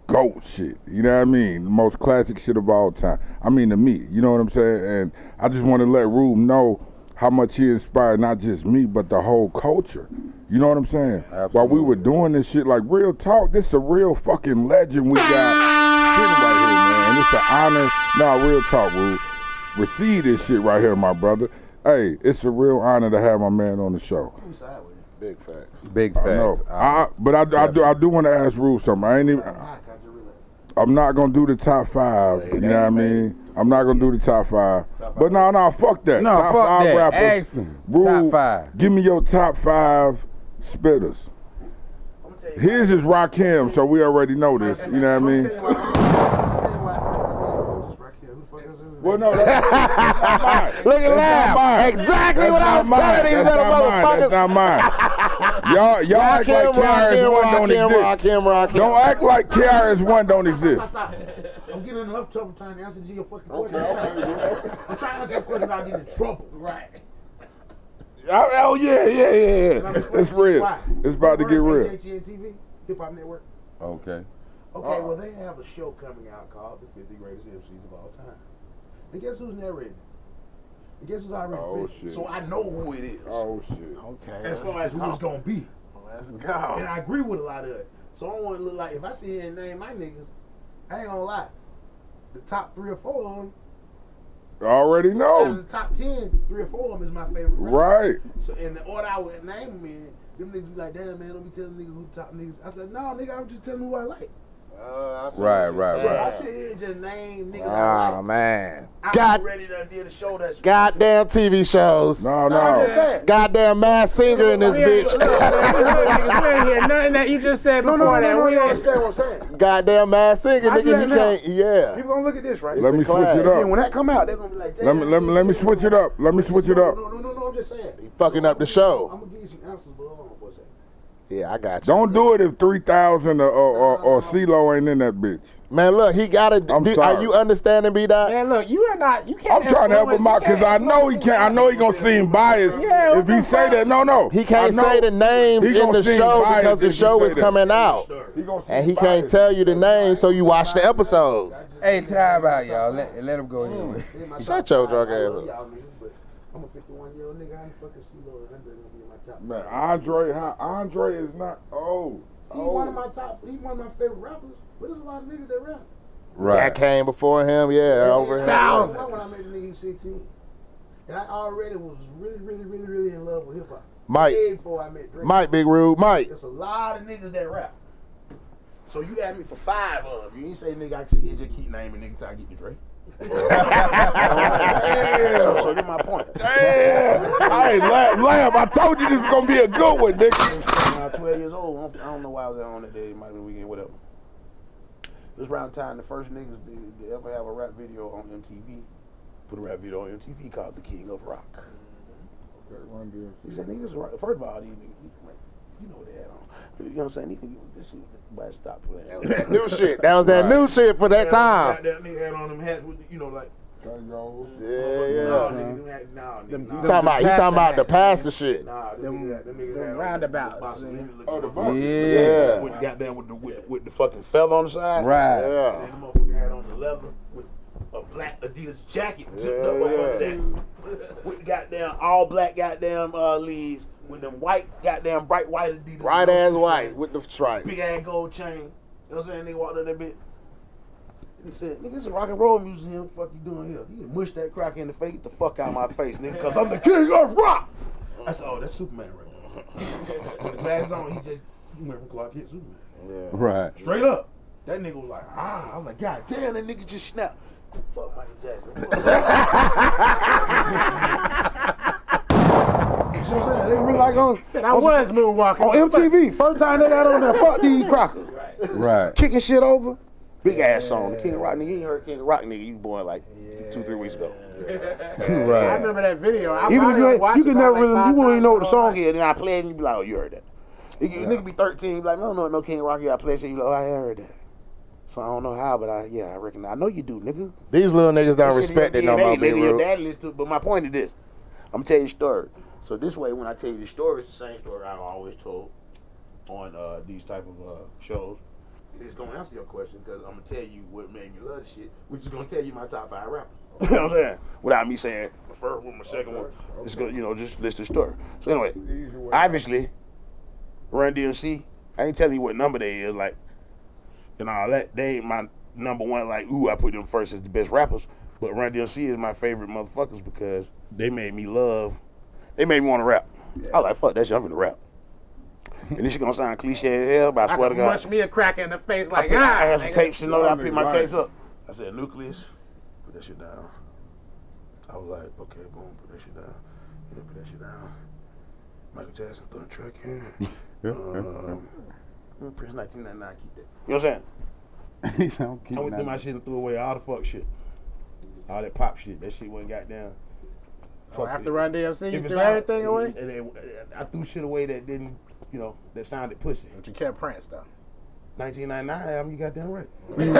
GOAT shit. You know what I mean? The most classic shit of all time. I mean to me, you know what I'm saying? And I just want to let Rube know how much he inspired not just me, but the whole culture. You know what I'm saying? Absolutely. While we were doing this shit, like real talk, this is a real fucking legend we got sitting right here, man. And it's an honor. Nah, real talk, Rube. Receive this shit right here, my brother. Hey, it's a real honor to have my man on the show. Big facts. Big I facts. know. But I do want to ask Rube something. I'm not gonna do the top 5. You know what I mean? I'm not gonna do the top 5. But no, fuck that. No, top fuck 5 that. rappers. Ask him. Rube, Top 5. Give me your top 5 spitters. His is Rakim, so we already know this. You know what I mean? Well, no, that's not mine. Look at That's not mine. that. Exactly That's what I not was mine. telling these That's little not mine. That's motherfuckers. not mine. Y'all act like KRS-One don't exist. Don't act like KRS-One don't exist. I'm getting enough trouble trying to answer to your fucking question. I'm trying to answer a question without getting in trouble. Right. Oh, yeah. It's real. It's about to get real. HHN TV, Hip Hop Network. Okay. Okay, well, they have a show coming out called The 50 Greatest MCs of All Time. And guess who's narrating it? And guess who's already finished? Shit. So I know who it is. Oh, shit. Okay. As far as who it's going to be. Let's go. And I agree with a lot of it. So I don't want to look like, if I sit here and name my niggas, I ain't going to lie. The top 3 or 4 of them, I already out of know. the top 10, 3 or 4 of them is my favorite rapper. Right. So in the order I would name them in, them niggas be like, damn, man, don't be telling niggas who the top niggas. I was like, no, nigga, I'm just telling who I like. Right. So if I sit here and just name niggas I Oh, like, man. I'm ready to do the show that's Goddamn TV shows. No. I'm just saying. Goddamn Mass Singer in this bitch. We ain't hear nothing that you just said before that. You We ain't. understand what I'm saying? Goddamn Mass Singer, I do nigga. that You now. can't. Yeah. People gonna look at this, right? Let me switch it And up. when that come out, they're gonna be like, damn. Let me switch it up. Let me switch it up. No, I'm just saying. Fucking up the show. I'm gonna give you some answers, but hold on for a second. Yeah, I got you. Don't do it if 3,000 or CeeLo ain't in that bitch. Man, look, he got it. I'm sorry. Are you understanding, B-Dot? Man, look, you can't. I'm trying to help him out because I know he can't. I know he gonna seem biased Yeah, if he say that. No. He can't I know say the names he in gonna the seem show biased because the if he show say is that. coming out. And he can't tell you the name, so you watch the episodes. Hey, time out, y'all. Let him go ahead. Shut your drunk ass up. Y'all niggas, but I'm a 51-year-old nigga. I fucking CeeLo and Andre gonna be in my top. Man, Andre is not. He's one of my top. He's one of my favorite rappers. But there's a lot of niggas that rap. That came before him, over him. When I met the nigga, he was 16, and I already was really in love with hip hop. Mike. Before I met Drake. Mike, Big Rude, Mike. There's a lot of niggas that rap. So you asked me for 5 of them. You ain't say nigga I can sit here and just keep naming niggas till I get to Drake. So that's my point. Damn. Hey, Lamb, I told you this was gonna be a good one, nigga. When I was 12 years old, I don't know why I was on that day. It might have been weekend, whatever. It was around the time the first niggas to ever have a rap video on MTV. Put a rap video on MTV called The King of Rock. He said, niggas, first of all, these niggas, you know what they had on. You know what I'm saying? These niggas, this shit, everybody stop playing. That was that new shit. That was that new shit for that time. That nigga had on them hats with, like. No, He talking about the pastor shit. Nah, them niggas had roundabouts. The Yeah. with goddamn with the fucking feather on the side. Right. And then the motherfucker had on the leather with a black Adidas jacket zipped up under that. With goddamn all black goddamn leaves with them white goddamn bright white Adidas. Bright ass white with the stripes. Big ass gold chain. You know what I'm saying? Nigga walked up that bitch. He said, nigga, this is a rock and roll museum. What the fuck you doing here? He mushed that crack in the face. Get the fuck out of my face, nigga, because I'm the king of rock. I said, oh, that's Superman right there. With the glasses on, he remember Clark hit Superman. Yeah. Right. Straight up. That nigga was like, I was like, God damn, that nigga just snapped. Fuck Michael Jackson. You know what I'm saying? They really like on. Said I was moonwalking on MTV. First time they got on there, fuck these crackers. Right. Kicking shit over. Big ass song. The King of Rock nigga. You ain't heard King of Rock nigga. You born like 2-3 weeks ago. Right. I remember that video. Even if you can never really, you wouldn't even know what the song is. is. Then I play it and you be like, oh, you heard that. Nigga be 13, you be like, no King of Rock. I play shit. You be like, oh, I heard that. So I don't know how, but I reckon I know you do, nigga. These little niggas don't respect it no more, Big Your Rude. dad listens to it, but my point is this. I'm gonna tell you a story. So this way, when I tell you the story, it's the same story I always told on these type of shows. It's gonna answer your question because I'm gonna tell you what made me love the shit, which is gonna tell you my top 5 rappers. You know what I'm saying? Without me saying my first one, my second one. It's gonna, just list the story. So anyway, obviously, Run DMC. I ain't telling you what number they is, like, and all that. They ain't my number one. Like, ooh, I put them first as the best rappers. But Run DMC is my favorite motherfuckers because they made me want to rap. I was like, fuck that shit, I'm finna rap. And this shit gonna sound cliche as hell, but I swear to God. Mush me a crack in the face like, I had some tapes, I picked my tapes up. I said, Nucleus, put that shit down. I was like, okay, boom, put that shit down. Yeah, put that shit down. Michael Jackson, throw the track in. Prince 1999, keep that. You know what I'm saying? I went through my shit and threw away all the fuck shit. All that pop shit. That shit wasn't goddamn. After Run DMC, you threw everything away? I threw shit away that didn't, that sounded pussy. But you kept Prince, though. 1999 album, you goddamn right. This is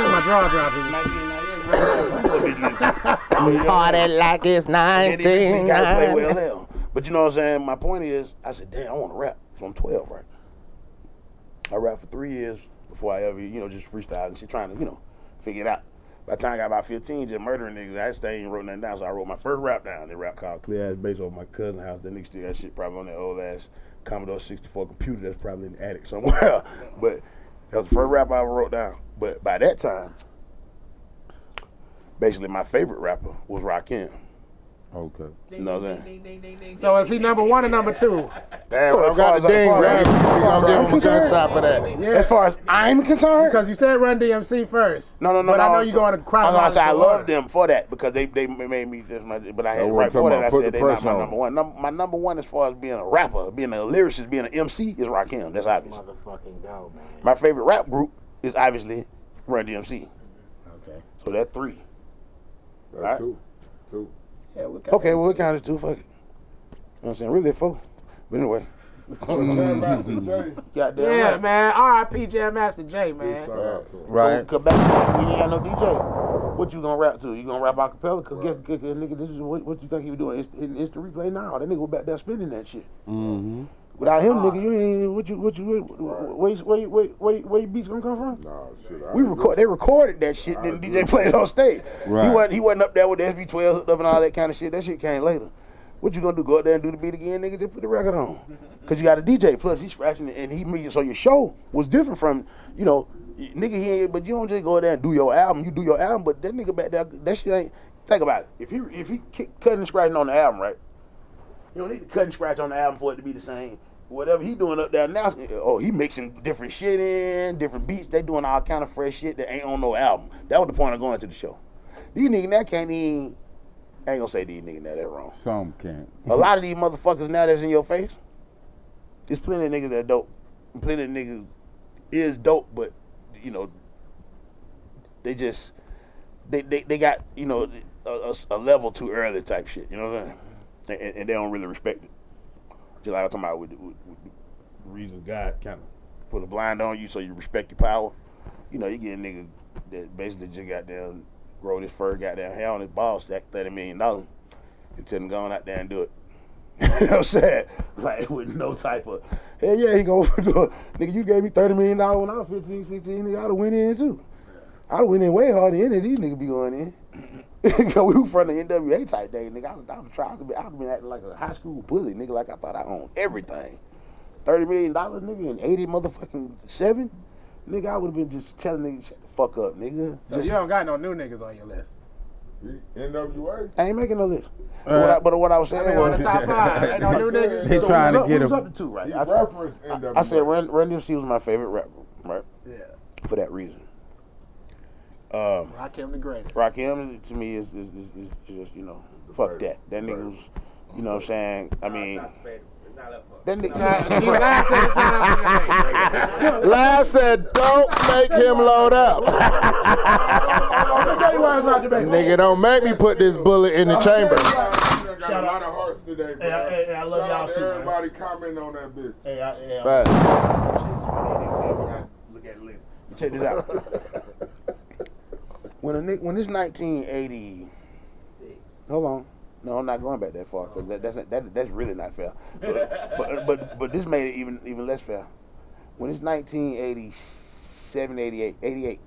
my draw dropping. 1998. Party like it's 1999. But you know what I'm saying? My point is, I said, damn, I want to rap. So I'm 12, right? I rapped for 3 years before I ever, just freestyle and shit, trying to, figure it out. By the time I got about 15, just murdering niggas, I just ain't wrote nothing down. So I wrote my first rap down. That rap called Clear Ass Bass over my cousin's house. That nigga still got shit probably on that old ass Commodore 64 computer that's probably in the attic somewhere. But that was the first rap I ever wrote down. But by that time, basically my favorite rapper was Rakim. Okay. You know what I'm saying? So is he number 1 or number 2? Damn, I got the ding, bro. We gonna give him a good shot for that. Yeah. As far as I'm concerned, Because you said Run DMC first. No. But I know you're going to chronological I order. love them for that because they made me just my. But I had right before that I said they're not my number one. My number one as far as being a rapper, being a lyricist, being an MC is Rakim. That's obvious. Motherfucking go, man. My favorite rap group is obviously Run DMC. Okay. So that's 3. That's two. Yeah, we Okay, well, we counted 2. Fuck it. You know what I'm saying? Really 4. But anyway. Jam Master J. Goddamn Yeah, right. man. R.I.P. Jam Master J, man. Right. Come back, we ain't got no DJ. What you gonna rap to? You gonna rap acapella? Cause get nigga, this is what you think he was doing? It's the replay now. That nigga was back there spinning that shit. Mm-hmm. Without him, nigga, you ain't where your beats gonna come from? Nah, shit. They recorded that shit, then the DJ played it on stage. Right. He wasn't up there with the SB12 hooked up and all that kind of shit. That shit came later. What you gonna do? Go out there and do the beat again, nigga? Just put the record on. Cause you got a DJ. Plus he's scratching it, and he made it so your show was different from, you know, nigga here. But you don't just go out there and do your album. You do your album, but that nigga back there, that shit ain't. Think about it. If he cutting and scratching on the album, right? You don't need to cut and scratch on the album for it to be the same. Whatever he doing up there now, he mixing different shit in, different beats. They doing all kind of fresh shit that ain't on no album. That was the point of going to the show. These niggas now can't even. I ain't gonna say these niggas now, that wrong. Some can't. A lot of these motherfuckers now that's in your face, there's plenty of niggas that dope. Plenty of niggas is dope, but, you know, they just, they got, you know, a level too early type shit, you know what I'm saying? And they don't really respect it. Just like I'm talking about with the reason God kind of put a blind on you so you respect your power. You know, you get a nigga that basically just got down, grow this fur, got down hair on his balls, stack $30 million, and tell him go on out there and do it. You know what I'm saying? Like, with no type of, hell yeah, he go do it. Nigga, you gave me $30 million when I was 15, 16, nigga, I'd have went in too. I'd have went in way harder than any of these niggas be going in. We were from the NWA type day, nigga. I would been acting like a high school bully, nigga, like I thought I owned everything. $30 million, nigga, and 80 motherfucking 7? Nigga, I would have been just telling niggas, shut the fuck up, nigga. So you don't got no new niggas on your list? NWA? I ain't making no list. But what I was saying on was, the top 5, ain't no new niggas? They trying to get him. him. Up to 2, right? He referenced NWA. I said Run DMC was my favorite rapper, right? Yeah. For that reason. Rakim the greatest. Rakim to me is just, you know, fuck that. That nigga was, you know what I'm saying? I mean, that nigga. Lab said, don't make him load up. I'll tell you why it's not debatable. Nigga, don't make me put this bullet in the chamber. Got a lot of hearts today, bro. Hey, I love Shout y'all out to too, everybody commenting on that bitch. Facts. Look at it later. Check this out. When it's 1980, hold on. No, I'm not going back that far because that's really not fair. But this made it even less fair. When it's 1987, 88,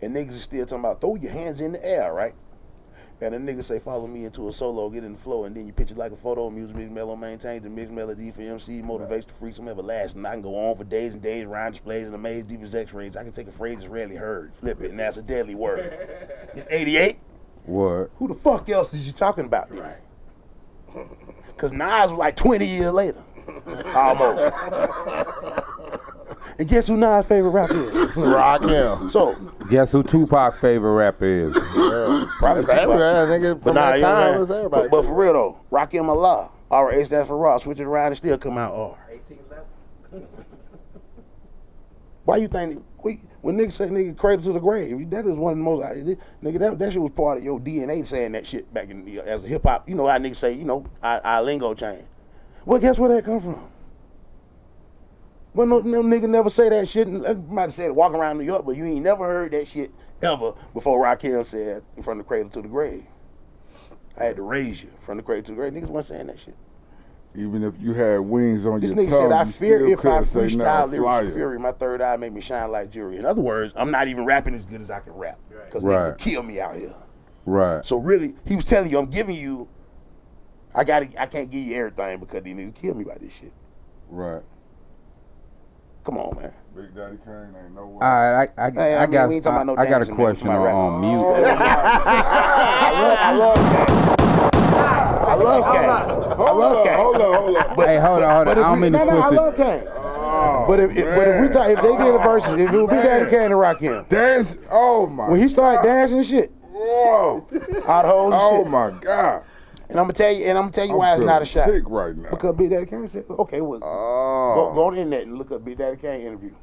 and niggas is still talking about throw your hands in the air, right? And a nigga say follow me into a solo, get in the flow, and then you picture like a photo, music mix mellow, maintains the mixed melody for MC, motivates the free, some everlasting. I can go on for days and days, rhyme displays and amaze deep as X-rays. I can take a phrase that's rarely heard, flip it, and that's a deadly word. In 88. What? Who the fuck else is you talking about then? Right. Cause Nas was like 20 years later. Almost. And guess who Nas' favorite rapper is? Rakim. So Guess who Tupac's favorite rapper is? probably Nigga, from that time, it was everybody. But for real though, Rakim Allah. R.A. stands for Raw. Switch it around and still come out R. 1811. Why you think when niggas say nigga cradle to the grave, that is one of the most nigga that shit was part of your DNA saying that shit back in as a hip hop. You know how niggas say, you know, our lingo change. Well, guess where that come from? Well, no nigga never say that shit. I might have said it walking around New York, but you ain't never heard that shit ever before Rakim said from the cradle to the grave. I had to raise you from the cradle to the grave. Niggas wasn't saying that shit. Even if you had wings on This your nigga tongue, said, I you fear still if I couldn't say freestyle nothing. lyrics Flyer. with fury, my third eye make me shine like jewelry. In other words, I'm not even rapping as good as I can rap. Because niggas will kill me out here. Right. So really, he was telling you, I'm giving you, I can't give you everything because these niggas kill me by this shit. Right. Come on, man. Big Daddy Kane ain't no way. All right, I got we ain't talking about no I got a dancing, man. question We talking about on mute. I love Kane. Hold up. Hey, hold on. I don't mean to I switch love it. Kane. But if we talk, if they did a versus, if it was Big Daddy Kane and Rakim, Dance. Oh my. when he started dancing and shit, Whoa. I'd hold Oh shit. my God. And I'm gonna tell you why it's not a shot. Sick right now. Because Big Daddy Kane said, okay, well, go on the internet and look up Big Daddy Kane interview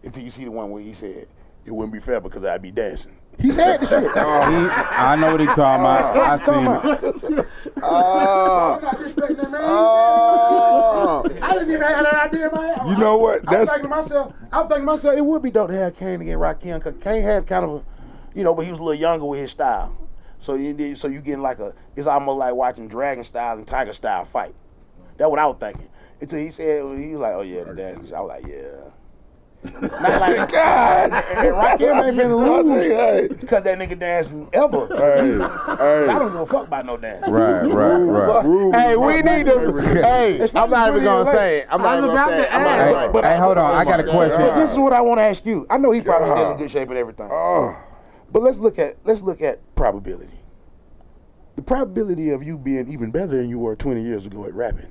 until you see the one where he said it wouldn't be fair because I'd be dancing. He said the shit. I know what he talking about. I seen it. I'm not disrespecting that man. I didn't even have that idea in my head. You know what? I'm thinking to myself, it would be dope to have Kane against Rakim, because Kane had kind of a, but he was a little younger with his style. So you getting like it's almost like watching Dragon style and Tiger style fight. That's what I was thinking. Until he said, he was like, oh yeah, the dance. I was like, yeah. Not like God. And Rakim ain't finna lose because that nigga dancing ever. Hey. I don't give a fuck about no dance. Right. Hey, we need to. Hey, I'm not even gonna say it. I'm not even gonna say it. Hey, hold on. I got a question. This is what I want to ask you. I know he's probably still in good shape and everything. But let's look at probability. The probability of you being even better than you were 20 years ago at rapping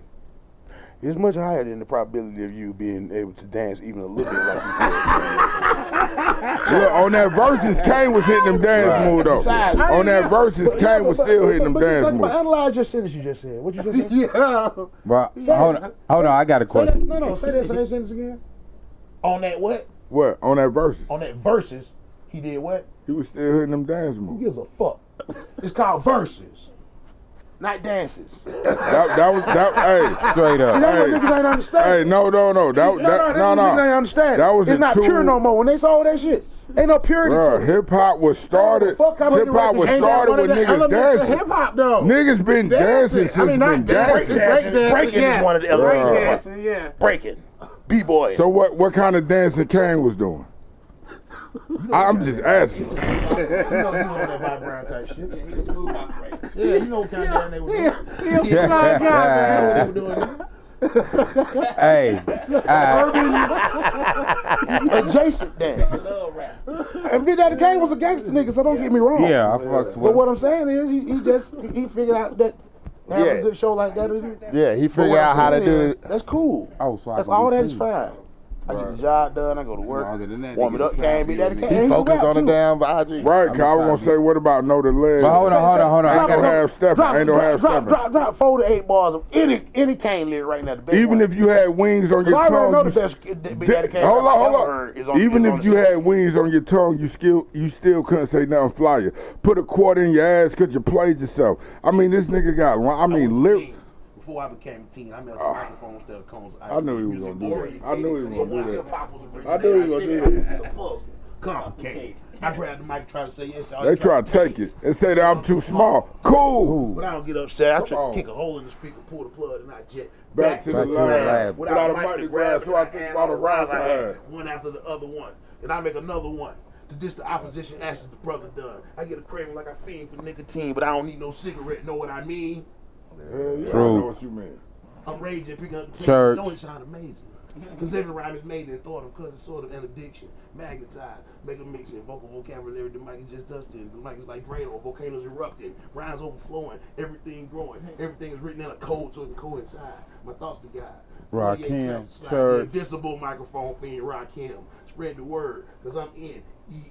is much higher than the probability of you being able to dance even a little bit like you did. Look, on that versus, Kane was hitting them dance moves though. On that versus, Kane was still hitting them dance moves. Analyze your sentence you just said. What you just said? Yeah. Bro, hold on. I got a question. Say that same sentence again. On that what? What? On that versus? On that versus, he did what? He was still hitting them dance Who moves. gives a fuck? It's called verses, not dances. That was hey. Straight up. See, that's what niggas ain't understand. Hey, no. Niggas ain't understand. That was it's not pure no more. When they saw that shit, ain't no purity to it. Hip hop was started. Hip hop was started with niggas dancing. Hip hop though. Niggas been dancing since been dancing. Breaking is one of the elements. Breakdancing, yeah. Breaking, b-boy. So what kind of dancing Kane was doing? I'm just asking. You know that background type shit. Yeah, you know what kind of dance they were doing. Hey. Adjacent dance. And Big Daddy Kane was a gangster nigga, so don't get me wrong. Yeah, I fucks with. But what I'm saying is, he figured out that having a good show like that. Yeah, he figured out how to do it. That's cool. Oh, so I That's can all be that is seen. fine. I get the job done. I go to work. Other than that, Warm it they up. get Can't be Daddy Kane. Focus on the damn IG. Right, cause I was gonna say, what about know the legs? But hold on. Ain't no half stepping. Ain't no half stepping. Drop 4 to 8 bars of any Kane lyric right now. The best Even one. if you had wings on your I already know tongue, the best Big Daddy Kane hold I've ever on. heard is on Even is if on you the had wings on your tongue, you still couldn't say nothing flyer. Put a quarter in your ass because you played yourself. I mean, this nigga got. Lyric. Before I became a teen, I melted microphones instead of cones. I knew he was gonna do that. I knew he was gonna do that. I knew he was gonna do that. Complicated. I grabbed the mic and tried to say yes, y'all. They try to take it and say that I'm too small. Cool. But I don't get upset. I try to kick a hole in the speaker, pull the plug, and I jet Back to the lab. without a mic to to grab, grab. so I think about a rise I had. One after the other one, and I make another one. To diss the opposition, asks the brother done. I get a craving like I fiend for nicotine, but I don't need no cigarette. Know what I mean? True. I know what you mean. I'm raging, picking up the Church. Don't it sound amazing? Because every rhyme is made and thought of, because it's sort of an addiction. Magnetized, make a mixing, vocal vocabulary, the mic is just dusting. The mic is like Drano, volcanoes erupting, rhymes overflowing, everything growing. Everything is written in a code so it can coincide. My thoughts to God. Rakim, The church. invisible microphone fiend, Rakim. Spread the word, because I'm in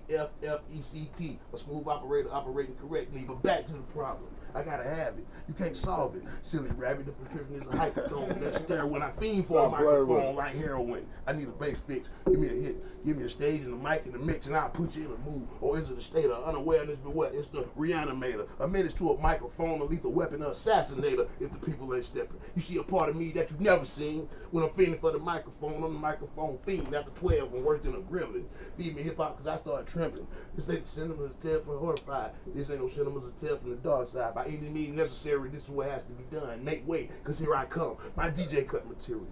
EFFECT, a smooth operator operating correctly. But back to the problem. I gotta have it. You can't solve it. Silly rabbit, the prescription is a hypertone. That stare when I fiend for a microphone like heroin. I need a bass fix. Give me a hit. Give me a stage and a mic and a mix, and I'll put you in a mood. Or is it a state of unawareness? But what? It's the reanimator. A menace to a microphone, a lethal weapon, an assassinator if the people ain't stepping. You see a part of me that you never seen when I'm fiending for the microphone. I'm the microphone fiend after 12 and worse than a gremlin. Feed me hip hop because I started trembling. This ain't the cinema's a tale from horrified. This ain't no cinema's a tale from the dark side. By any means necessary, this is what has to be done. Make way, because here I come. My DJ cut material.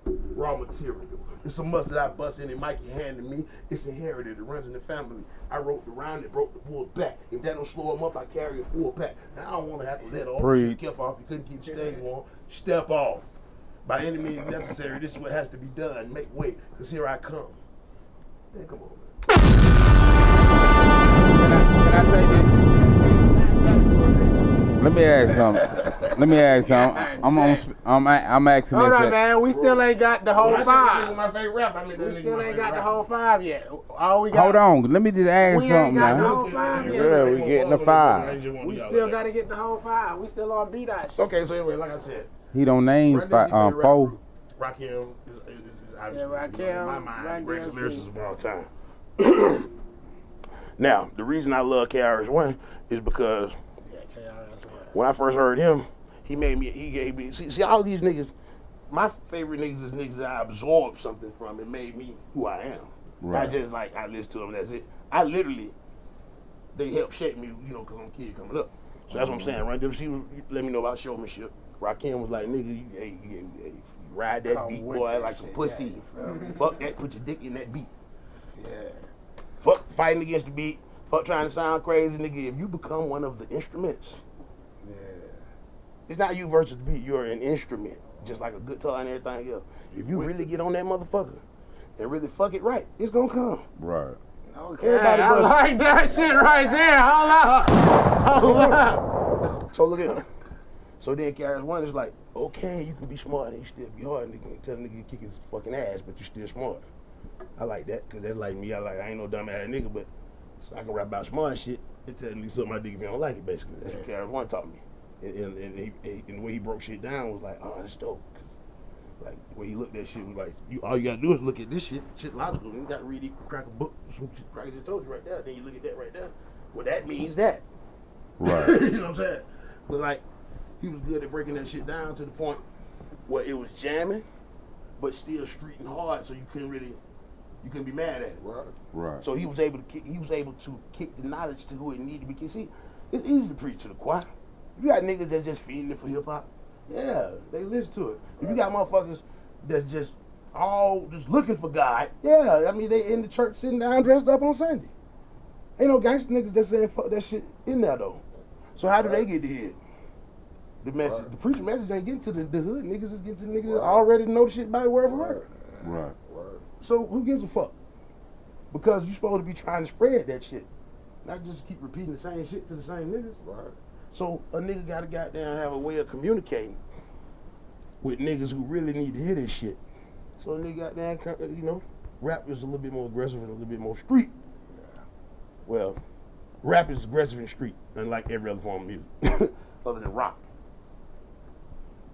Raw material. It's a must that I bust any mic you handed me. It's inherited. It runs in the family. I wrote around it, broke the bull back. If that don't slow him up, I carry a full pack. Now I don't want to have to let off. You kept off. You couldn't keep the stage on. Step off. By any means necessary, this is what has to be done. Make way, because here I come. Man, come on, man. Can I take it? Let me ask something. I'm asking Hold this. on, man. We still ain't got the whole 5. My favorite rap. We still ain't got the whole 5 yet. All we got. Hold on. Let me just ask We ain't something got the now. whole 5 yet. Yeah, we getting the 5. We still got to get the whole 5. We still on B-Dot shit. Okay, so anyway, like I said, He don't name four. Rakim is obviously Rakim, my mind, Run greatest DMC. lyricist of all time. Now, the reason I love KRS-One is because when I first heard him, he gave me, see all these niggas, my favorite niggas is niggas that I absorbed something from. It made me who I am. Right. Not just like I listen to them, that's it. I literally, they helped shape me, because I'm a kid coming up. So that's what I'm saying. Run DMC let me know about showmanship. Rakim was like, nigga, you ride that beat, boy, like some pussy. Fuck that, put your dick in that beat. Yeah. Fuck fighting against the beat. Fuck trying to sound crazy, nigga. If you become one of the instruments, it's not you versus the beat. You're an instrument, just like a guitar and everything else. If you really get on that motherfucker and really fuck it right, it's gonna come. Right. Okay, I like that shit right there. Hold up. So look at him. So then KRS-One is like, okay, you can be smart and you still be hard. Nigga, tell a nigga you kick his fucking ass, but you still smart. I like that, because that's like me. I ain't no dumb ass nigga, but so I can rap about smart shit and tell nigga something I dig if you don't like it, basically. That's what KRS-One taught me. And the way he broke shit down was like, oh, that's dope. Like, the way he looked at shit was like, all you gotta do is look at this shit. Shit logical. You gotta read it, crack a book, some shit Cracker just told you right there. Then you look at that right there. Well, that means that. Right. You know what I'm saying? But like, he was good at breaking that shit down to the point where it was jamming, but still street and hard, so you couldn't be mad at it. Right. So he was able to kick the knowledge to who it needed to be. See, it's easy to preach to the choir. If you got niggas that's just feeding it for hip hop, yeah, they listen to it. If you got motherfuckers that's just looking for God, yeah, I mean they in the church sitting down dressed up on Sunday. Ain't no gangster niggas that's saying fuck that shit in there though. So how do they get the hit? The message, the preacher message ain't getting to the hood. Niggas is getting to niggas that already know the shit by word for word. Right. So who gives a fuck? Because you supposed to be trying to spread that shit, not just keep repeating the same shit to the same niggas. Right. So a nigga gotta goddamn have a way of communicating with niggas who really need to hear this shit. So a nigga goddamn, rap is a little bit more aggressive and a little bit more street. Yeah. Well, rap is aggressive and street, unlike every other form of music, other than rock.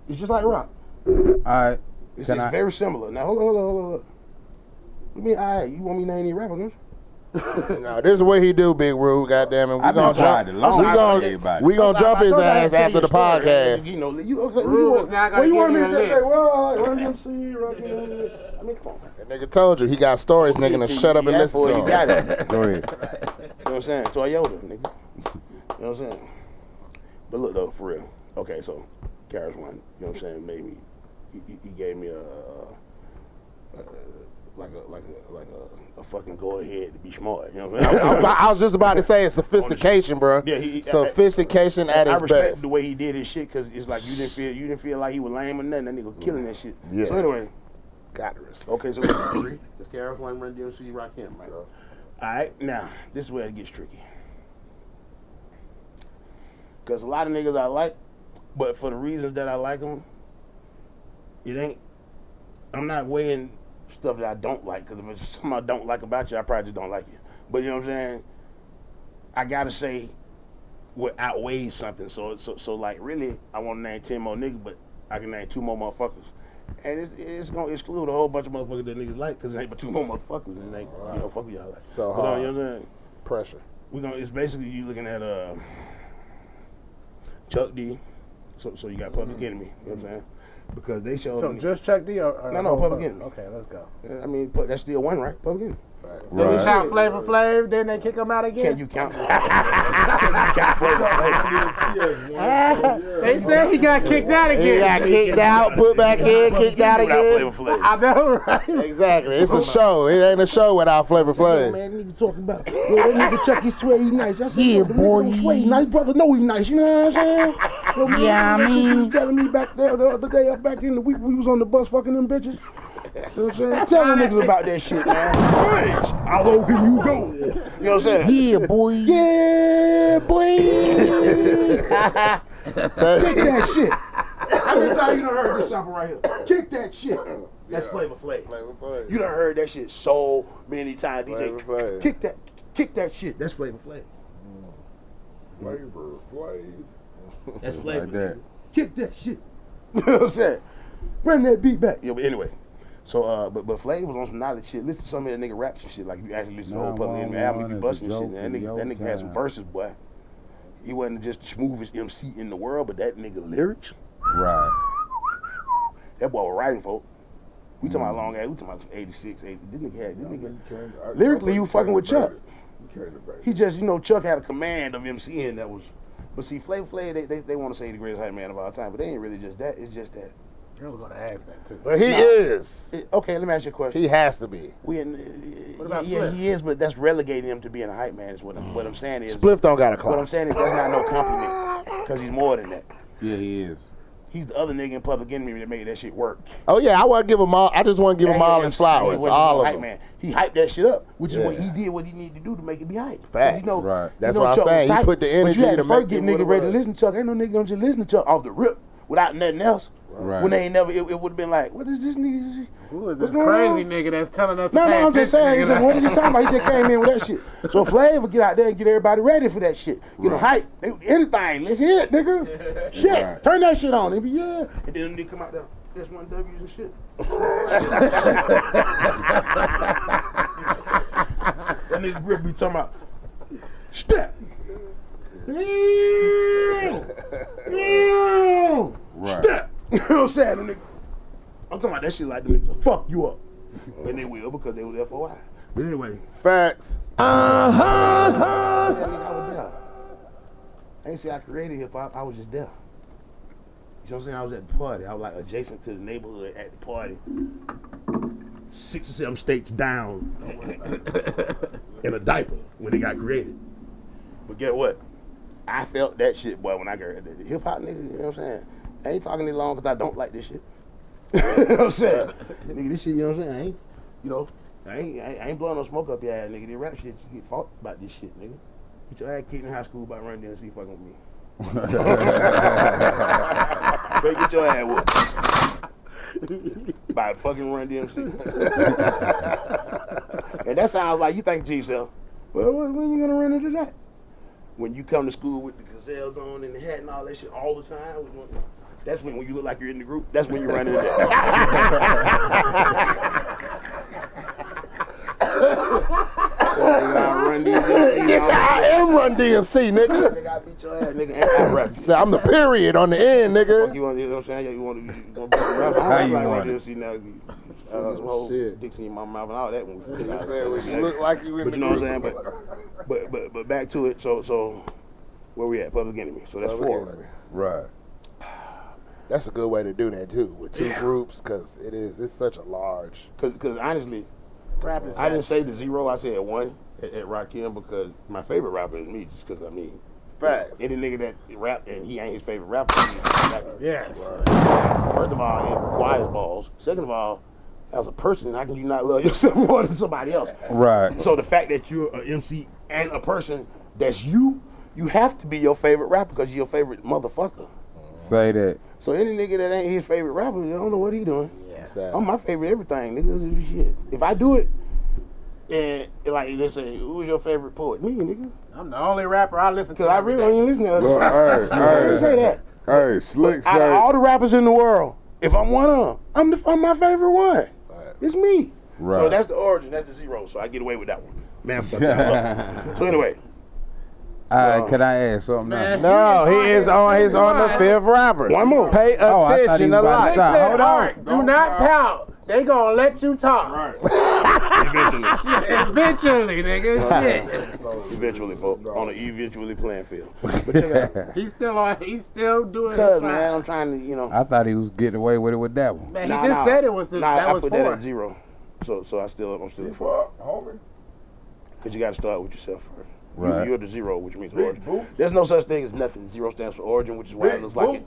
It's just like rock. Alright. It's very similar. Now, hold on. You mean, you want me to name any rapper, don't you? No, this is what he do, Big Rube. Goddamn it, we gonna jump his ass after the podcast. Rube is not gonna give you a list. Run DMC, I mean, come on. That nigga told you he got stories, nigga, to shut up and listen to him. Got it. Go ahead. You know what I'm saying? Toyota, nigga. You know what I'm saying? But look though, for real. Okay, so KRS-One, you know what I'm saying, made me. He gave me a fucking go ahead to be smart. You know what I'm saying? I was just about to say it's sophistication, bro. Yeah, sophistication at its best. I respect the way he did his shit because it's like you didn't feel like he was lame or nothing. That nigga killing that shit. Yeah. So anyway, got to respect. Okay, so that's 3. That's KRS-One, Run DMC, Rakim, right? All right, now this is where it gets tricky. Because a lot of niggas I like, but for the reasons that I like them, I'm not weighing stuff that I don't like, because if it's something I don't like about you, I probably just don't like you. But you know what I'm saying? I gotta say what outweighs something. So like really, I want to name 10 more niggas, but I can name 2 more motherfuckers. And it's gonna exclude a whole bunch of motherfuckers that niggas like, because it ain't but 2 more motherfuckers, and they fuck with y'all like. So hard. You know what I'm saying? Pressure. It's basically you looking at Chuck D. So you got Public Enemy. You know what I'm saying? Because they showed. So just Chuck D or no, Public Enemy. Okay, let's go. I mean, that's still one, right? Public Enemy. So you count Flavor Flav, then they kick him out again? Can you count? Can you count Flavor Flav? They said he got kicked out again. He got kicked out, put back in, kicked out again. I know, right? Exactly. It's a show. It ain't a show without Flavor Flav. Man, nigga talking about, that nigga Chuck, he swear he nice. I said, yeah, boy, he swear he nice. Brother know he nice. You know what I'm saying? Yeah, I mean. You was telling me back there the other day, back in the week, we was on the bus fucking them bitches. You know what I'm saying? Tell them niggas about that shit, man. How low can you go? You know what I'm saying? Yeah, boy. Yeah, boy. Kick that shit. How many times you done heard this sample right here? Kick that shit. That's Flavor Flav. You done heard that shit so many times, DJ. Kick that shit. That's Flavor Flav. Flavor Flav. That's Flavor. Like that. Kick that shit. You know what I'm saying? Run that beat back. Yeah, but anyway. So, but Flav was on some knowledge shit. Listen to some of that nigga raps and shit. Like, if you actually listen to the whole Public Enemy album, you be busting shit. That nigga had some verses, boy. He wasn't just the smoothest MC in the world, but that nigga lyrics. Right. That boy was writing, folk. We talking about long ass. We talking about some 86, 80. This nigga. Lyrically, you fucking with Chuck. He just, Chuck had a command of MCing that was. But see, Flav, they want to say he the greatest hype man of all time, but they ain't really just that. It's just that. I was gonna ask that too. But he is. Okay, let me ask you a question. He has to be. What about Spliff? He is, but that's relegating him to being a hype man. Is what I'm saying is. Spliff don't got a What clock. I'm saying is that's not no compliment, because he's more than that. Yeah, he is. He's the other nigga in Public Enemy that made that shit work. Oh yeah, I want to give him all. I just want to give him all his flowers, all of them. Man. He hyped that shit up, which is what he did. What he needed to do to make it be hyped. Facts. Right. That's what I'm saying. He put the energy but you had to to first make get it nigga what ready it to was. listen to Chuck. Ain't no nigga gonna just listen to Chuck off the rip without nothing else. Right. When they ain't never, it would have been like, what is this nigga? Who is What's this going crazy on? nigga that's telling us to No, pay I'm just attention, saying. nigga? What is he talking about? He just came in with that shit. So Flav would get out there and get everybody ready for that shit. Get them hype. Anything. Let's hear it, nigga. Shit. Right. Turn that shit on. They be, yeah. And then they come out there. S1Ws and shit. That nigga Grip be talking about step. Step. You know what I'm saying? Them niggas, I'm talking about that shit like them niggas will fuck you up. And they will because they were there for a while. But anyway. Facts. That nigga, I was there. I ain't say I created hip hop, I was just there. You know what I'm saying? I was at the party. I was like adjacent to the neighborhood at the party. 6 or 7 states down in a diaper when it got created. But get what? I felt that shit, boy, when I got the hip hop nigga, you know what I'm saying? I ain't talking this long because I don't like this shit. You know what I'm saying? Nigga, this shit, you know what I'm saying? I ain't blowing no smoke up your ass, nigga. This rap shit, you get fought about this shit, nigga. Get your ass kicked in high school by Run DMC fucking with me. Straight get your ass whooped. By fucking Run DMC. And that sounds like you think to yourself, well, when you gonna run into that? When you come to school with the gazelles on and the hat and all that shit all the time, that's when you look like you're in the group, that's when you run into that. I am Run DMC, nigga. Nigga, I beat your ass, nigga, and I rap. So I'm the period on the end, nigga. You want, you know what I'm saying? You want to rap. How you like want it? DMC now. Some whole shit. dicks in my mouth and all that. When we You look like you in but the you know what group. I'm saying? But back to it. So where we at? Public Enemy. So that's 4. Right. That's a good way to do that too, with 2 groups, because it's such a large. Because honestly, Rapping I didn't say the 0. I said 1 at Rakim because my favorite rapper is me. Just because Facts. any nigga that rap and he ain't his favorite rapper. Yes. First of all, it requires balls. Second of all, as a person, how can you not love yourself more than somebody else? Right. So the fact that you're an MC and a person that's you have to be your favorite rapper because you're your favorite motherfucker. Say that. So any nigga that ain't his favorite rapper, I don't know what he doing. Exactly. I'm my favorite everything, nigga. Shit. If I do it, and like they say, who's your favorite poet? Me, nigga. I'm the only rapper I listen to. Cause I every really day. ain't listening to us. Look, I didn't say that. Hey, Slick Out of say, all the rappers in the world, if I'm one of them, I'm my favorite one. It's me. Right. So that's the origin. That's the 0. So I get away with that one. Man, fuck that. So anyway, Can I ask something now? No, he is on the 5th rapper. One more. Pay Oh, I thought he attention was a about to lot. stop. Said, Hold Art, on. do not pout. They gonna let you talk. Eventually. Eventually, nigga. Shit. Eventually, folks. On an eventually playing field. But check it out. He's still doing Because, it. man, I'm trying to, I thought he was getting away with it with that one. Man, he just said it was that I was put 4. that at 0. So I'm still at 4. Because you got to start with yourself first. Right. You're the 0, which means origin. There's no such thing as nothing. 0 stands for origin, which is why it looks like it.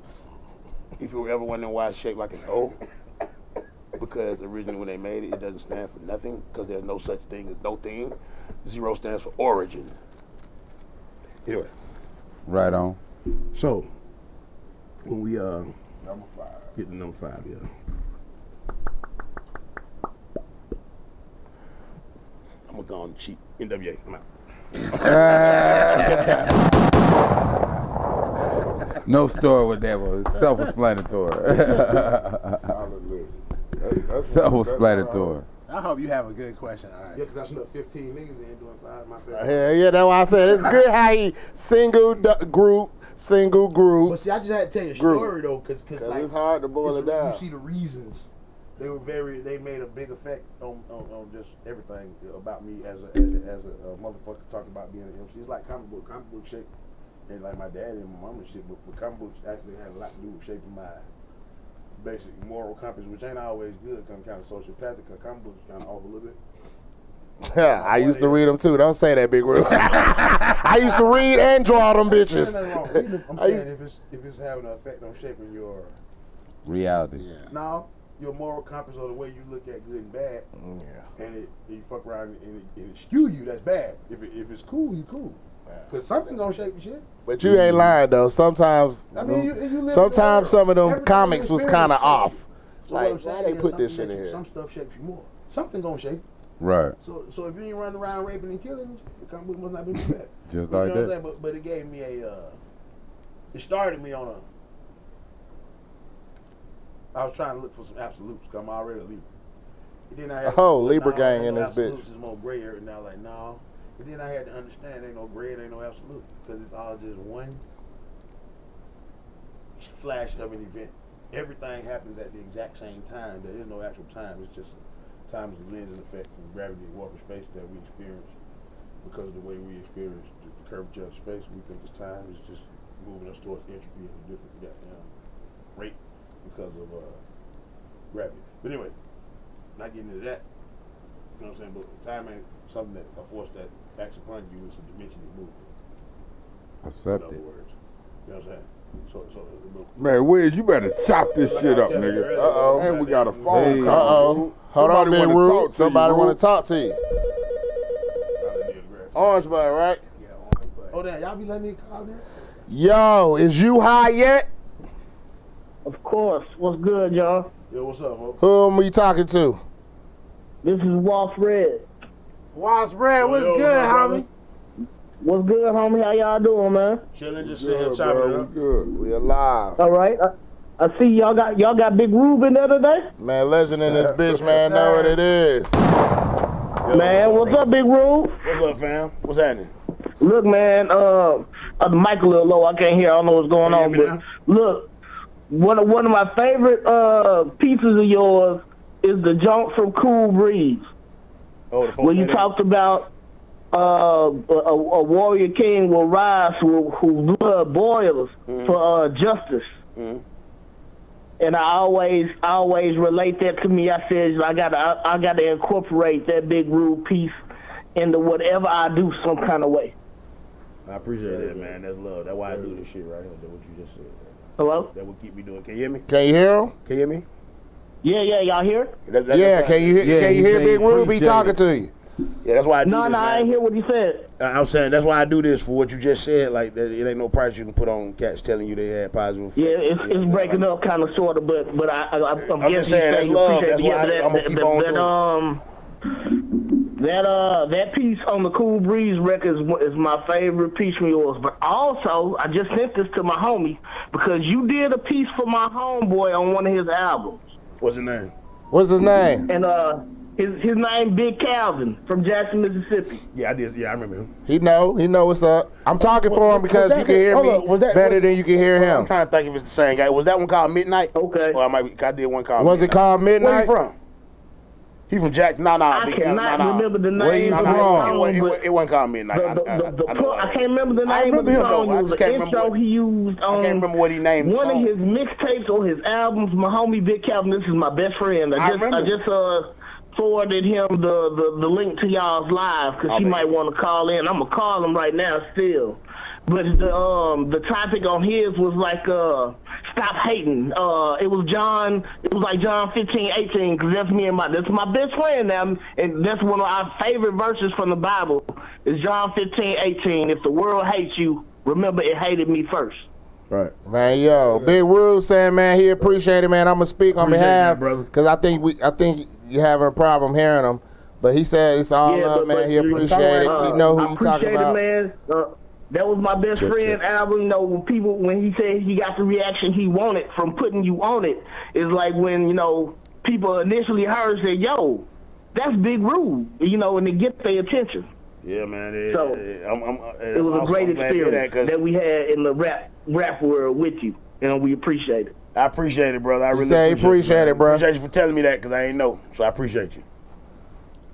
If you were ever wondering why it's shaped like an O, because originally when they made it, it doesn't stand for nothing, because there's no such thing as no thing. 0 stands for origin. Anyway. Right on. So, when we get to number 5, yeah. I'm gonna go on cheap. NWA, I'm out. No story with that one. Self-explanatory. solid list. That's Self-explanatory. I hope you have a good question. All right. Yeah, because I snuck 15 niggas in doing 5 my favorite. Yeah, that's why I said it's good how he single group. But see, I just had to tell you a story though, because like it's hard to boil it down. You see the reasons. They made a big effect on just everything about me as a motherfucker talking about being an MC. It's like comic book shape, and like my dad and my mom and shit. But comic books actually had a lot to do with shaping my basic moral compass, which ain't always good. Kind of sociopathic. Cause comic books kind of off a little bit. Yeah, I used to read them too. Don't say that, Big Roo. I used to read and draw them bitches. I'm saying if it's having an effect on shaping your reality. Yeah. No. Your moral compass or the way you look at good and bad, Yeah. and you fuck around and it skew you, that's bad. If it's cool, you cool. Because something gonna shape your shit. But you ain't lying though. Sometimes, I mean, you live sometimes some of them everybody comics was kind of off. So Like, what I'm saying why they is put this something shit in makes here? Some stuff shapes you more. Something gonna shape you. Right. So if you ain't running around raping and killing, the comic book must not be bad. Just But like you know what I'm that. saying? But it gave me it started me on I was trying to look for some absolutes, because I'm already a Libra. And then I had Libra gang in this absolutes bitch. is more gray area, and I was like, no. And then I had to understand ain't no gray, it ain't no absolute, because it's all just one flash of an event. Everything happens at the exact same time. There is no actual time. It's just time is the lens and effect from gravity, warp, space that we experience. Because of the way we experience the curvature of space, we think it's time. It's just moving us towards entropy at a different rate because of gravity. But anyway, not getting into that. You know what I'm saying? But time ain't something that a force that acts upon you. It's a dimension of movement. In Accept other it. words, you know what I'm saying? Man, Wiz, you better chop this shit up, nigga. Uh-oh. And we got a phone Hey. call. Hold on, Big wanna Roo. talk to you, Somebody Roo. want to talk to you. Orange bud, right? Oh, damn, y'all be letting me call there? Yo, is you high yet? Of course. What's good, y'all? Yo, what's up, folks? Who am we talking to? This is Walt Fred. What's Brad? What's Yo, good, what's up, brother? homie? What's good, homie? How y'all doing, man? Chilling, just sitting here Good, chopping it bro. up. We good. We alive. All right. I see y'all got Big Rube in there today. Man, legend in this bitch, man. Know what it is. Yo, Man, what's up, Big Rube? What's up, fam? What's happening? Look, man. The mic a little low. I can't hear. I don't know what's going Can on. you hear me But look, one of my favorite pieces of yours is the jump from Cool Breeze, Oh, the phone. where you talked about a warrior king will rise whose blood boils for justice. Mm-hmm. And I always relate that to me. I said I gotta incorporate that Big Rube piece into whatever I do some kind of way. I appreciate that, man. That's love. That's why I do this shit right here. That's what you just said. Hello? That will keep me doing. Can you hear me? Can you hear him? Can you hear me? Yeah, y'all hear? Yeah, can you Yeah, he hear say Big he Rube? He appreciate talking it. to you. Yeah, that's why I do No, this, I man. ain't hear what he said. I'm saying that's why I do this, for what you just said. Like, that, it ain't no price you can put on cats telling you they had positive effects. Yeah, it's breaking up kind of sort of, but I'm I'm just guessing saying, that's you love. appreciate That's why yeah, I'm gonna keep on that piece on the Cool Breeze record is my favorite piece from yours. But also, I just sent this to my homie because you did a piece for my homeboy on one of his albums, What's his name? What's his name? and his name Big Calvin from Jackson, Mississippi. Yeah, I did. Yeah, I remember him. He know what's up. I'm talking for him because was you that can hear hold me up, was that- better than you can hear I'm him. trying to think if it's the same guy. Was that one called Midnight? Okay. Or I did one called Was it Midnight. called Where Midnight? he from? He from Jackson. No, I Big cannot Calvin, remember the Where name you of the from? song, but It wasn't called Midnight. I can't remember the I name of remember the him, though. song. I It was just the can't remember intro what- he used I on can't remember what he named the one of song. his mixtapes or his albums. My homie Big Calvin, this is my best friend. I I remember. just forwarded him the link to y'all's live because he Okay. might want to call in. I'm gonna call him right now still. But the topic on his was like stop hating. It was like John 15:18 because that's my best friend now, and that's one of our favorite verses from the Bible. Is John 15:18. If the world hates you, remember it hated me first. Right. Man, yo, Big Rube saying, man, he appreciate it, man. I'm gonna speak on Appreciate behalf, that, brother. because I think you having a problem hearing him. But he said it's all love, man. He appreciate it. He know who I you talking appreciate about. it, man. That was my best friend album. You know, when he said he got the reaction he wanted from putting you on it, it's like when, you know, people initially heard said, "Yo, that's Big Rude," you know, and to get their attention. Yeah, man. It was a great experience that we had in the rap world with you, and we appreciate it. I appreciate it, brother. I really appreciate it, bro. Appreciate you for telling me that because I ain't know, so I appreciate you.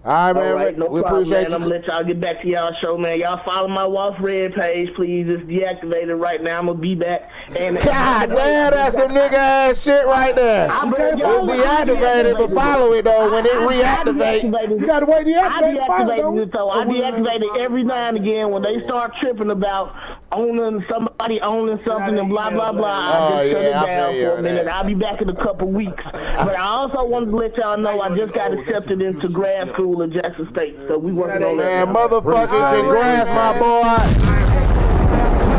All right, man. All right, no we problem, appreciate man. I'm gonna let y'all get back to y'all show, man. Y'all follow my Waltz Red page, please. It's deactivated right now. I'm gonna be back. And God damn, that's some nigga ass shit right there. It's deactivated, but follow it though. When it reactivates, You gotta wait to I deactivate deactivate it, so I deactivate it every now and again when they start tripping about somebody owning something and blah blah blah. I just shut it down for a minute. I'll be back in a couple weeks. But I also wanted to let y'all know I just got accepted into grad school at Jackson State, so we working on that. man, motherfucking congrats, my boy.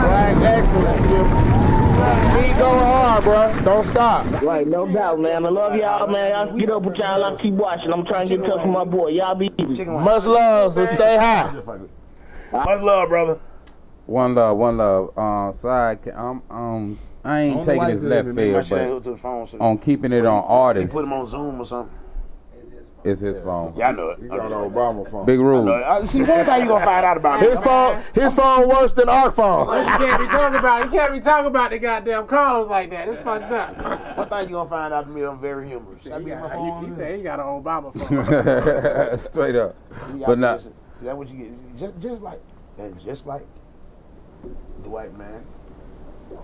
Right, excellent. Keep going hard, bro. Don't stop. Right, no doubt, man. I love y'all, man. I'll get up with y'all. I'll keep watching. I'm trying to get in touch with my boy. Y'all be easy. Much love, so stay high. Much love, brother. One love. Sorry, I ain't taking this left field, but on keeping it on artists. Put him on Zoom or something. It's his phone. Yeah, I know it. He got an Obama phone. Big Rude. See, one thing you gonna find out about me. His phone worse than our phone. You can't be talking about the goddamn callers like that. It's fucked up. One thing you gonna find out about me, I'm very humorous. He said he got an Obama phone. Straight up. But not. Is that what you get? Just like the white man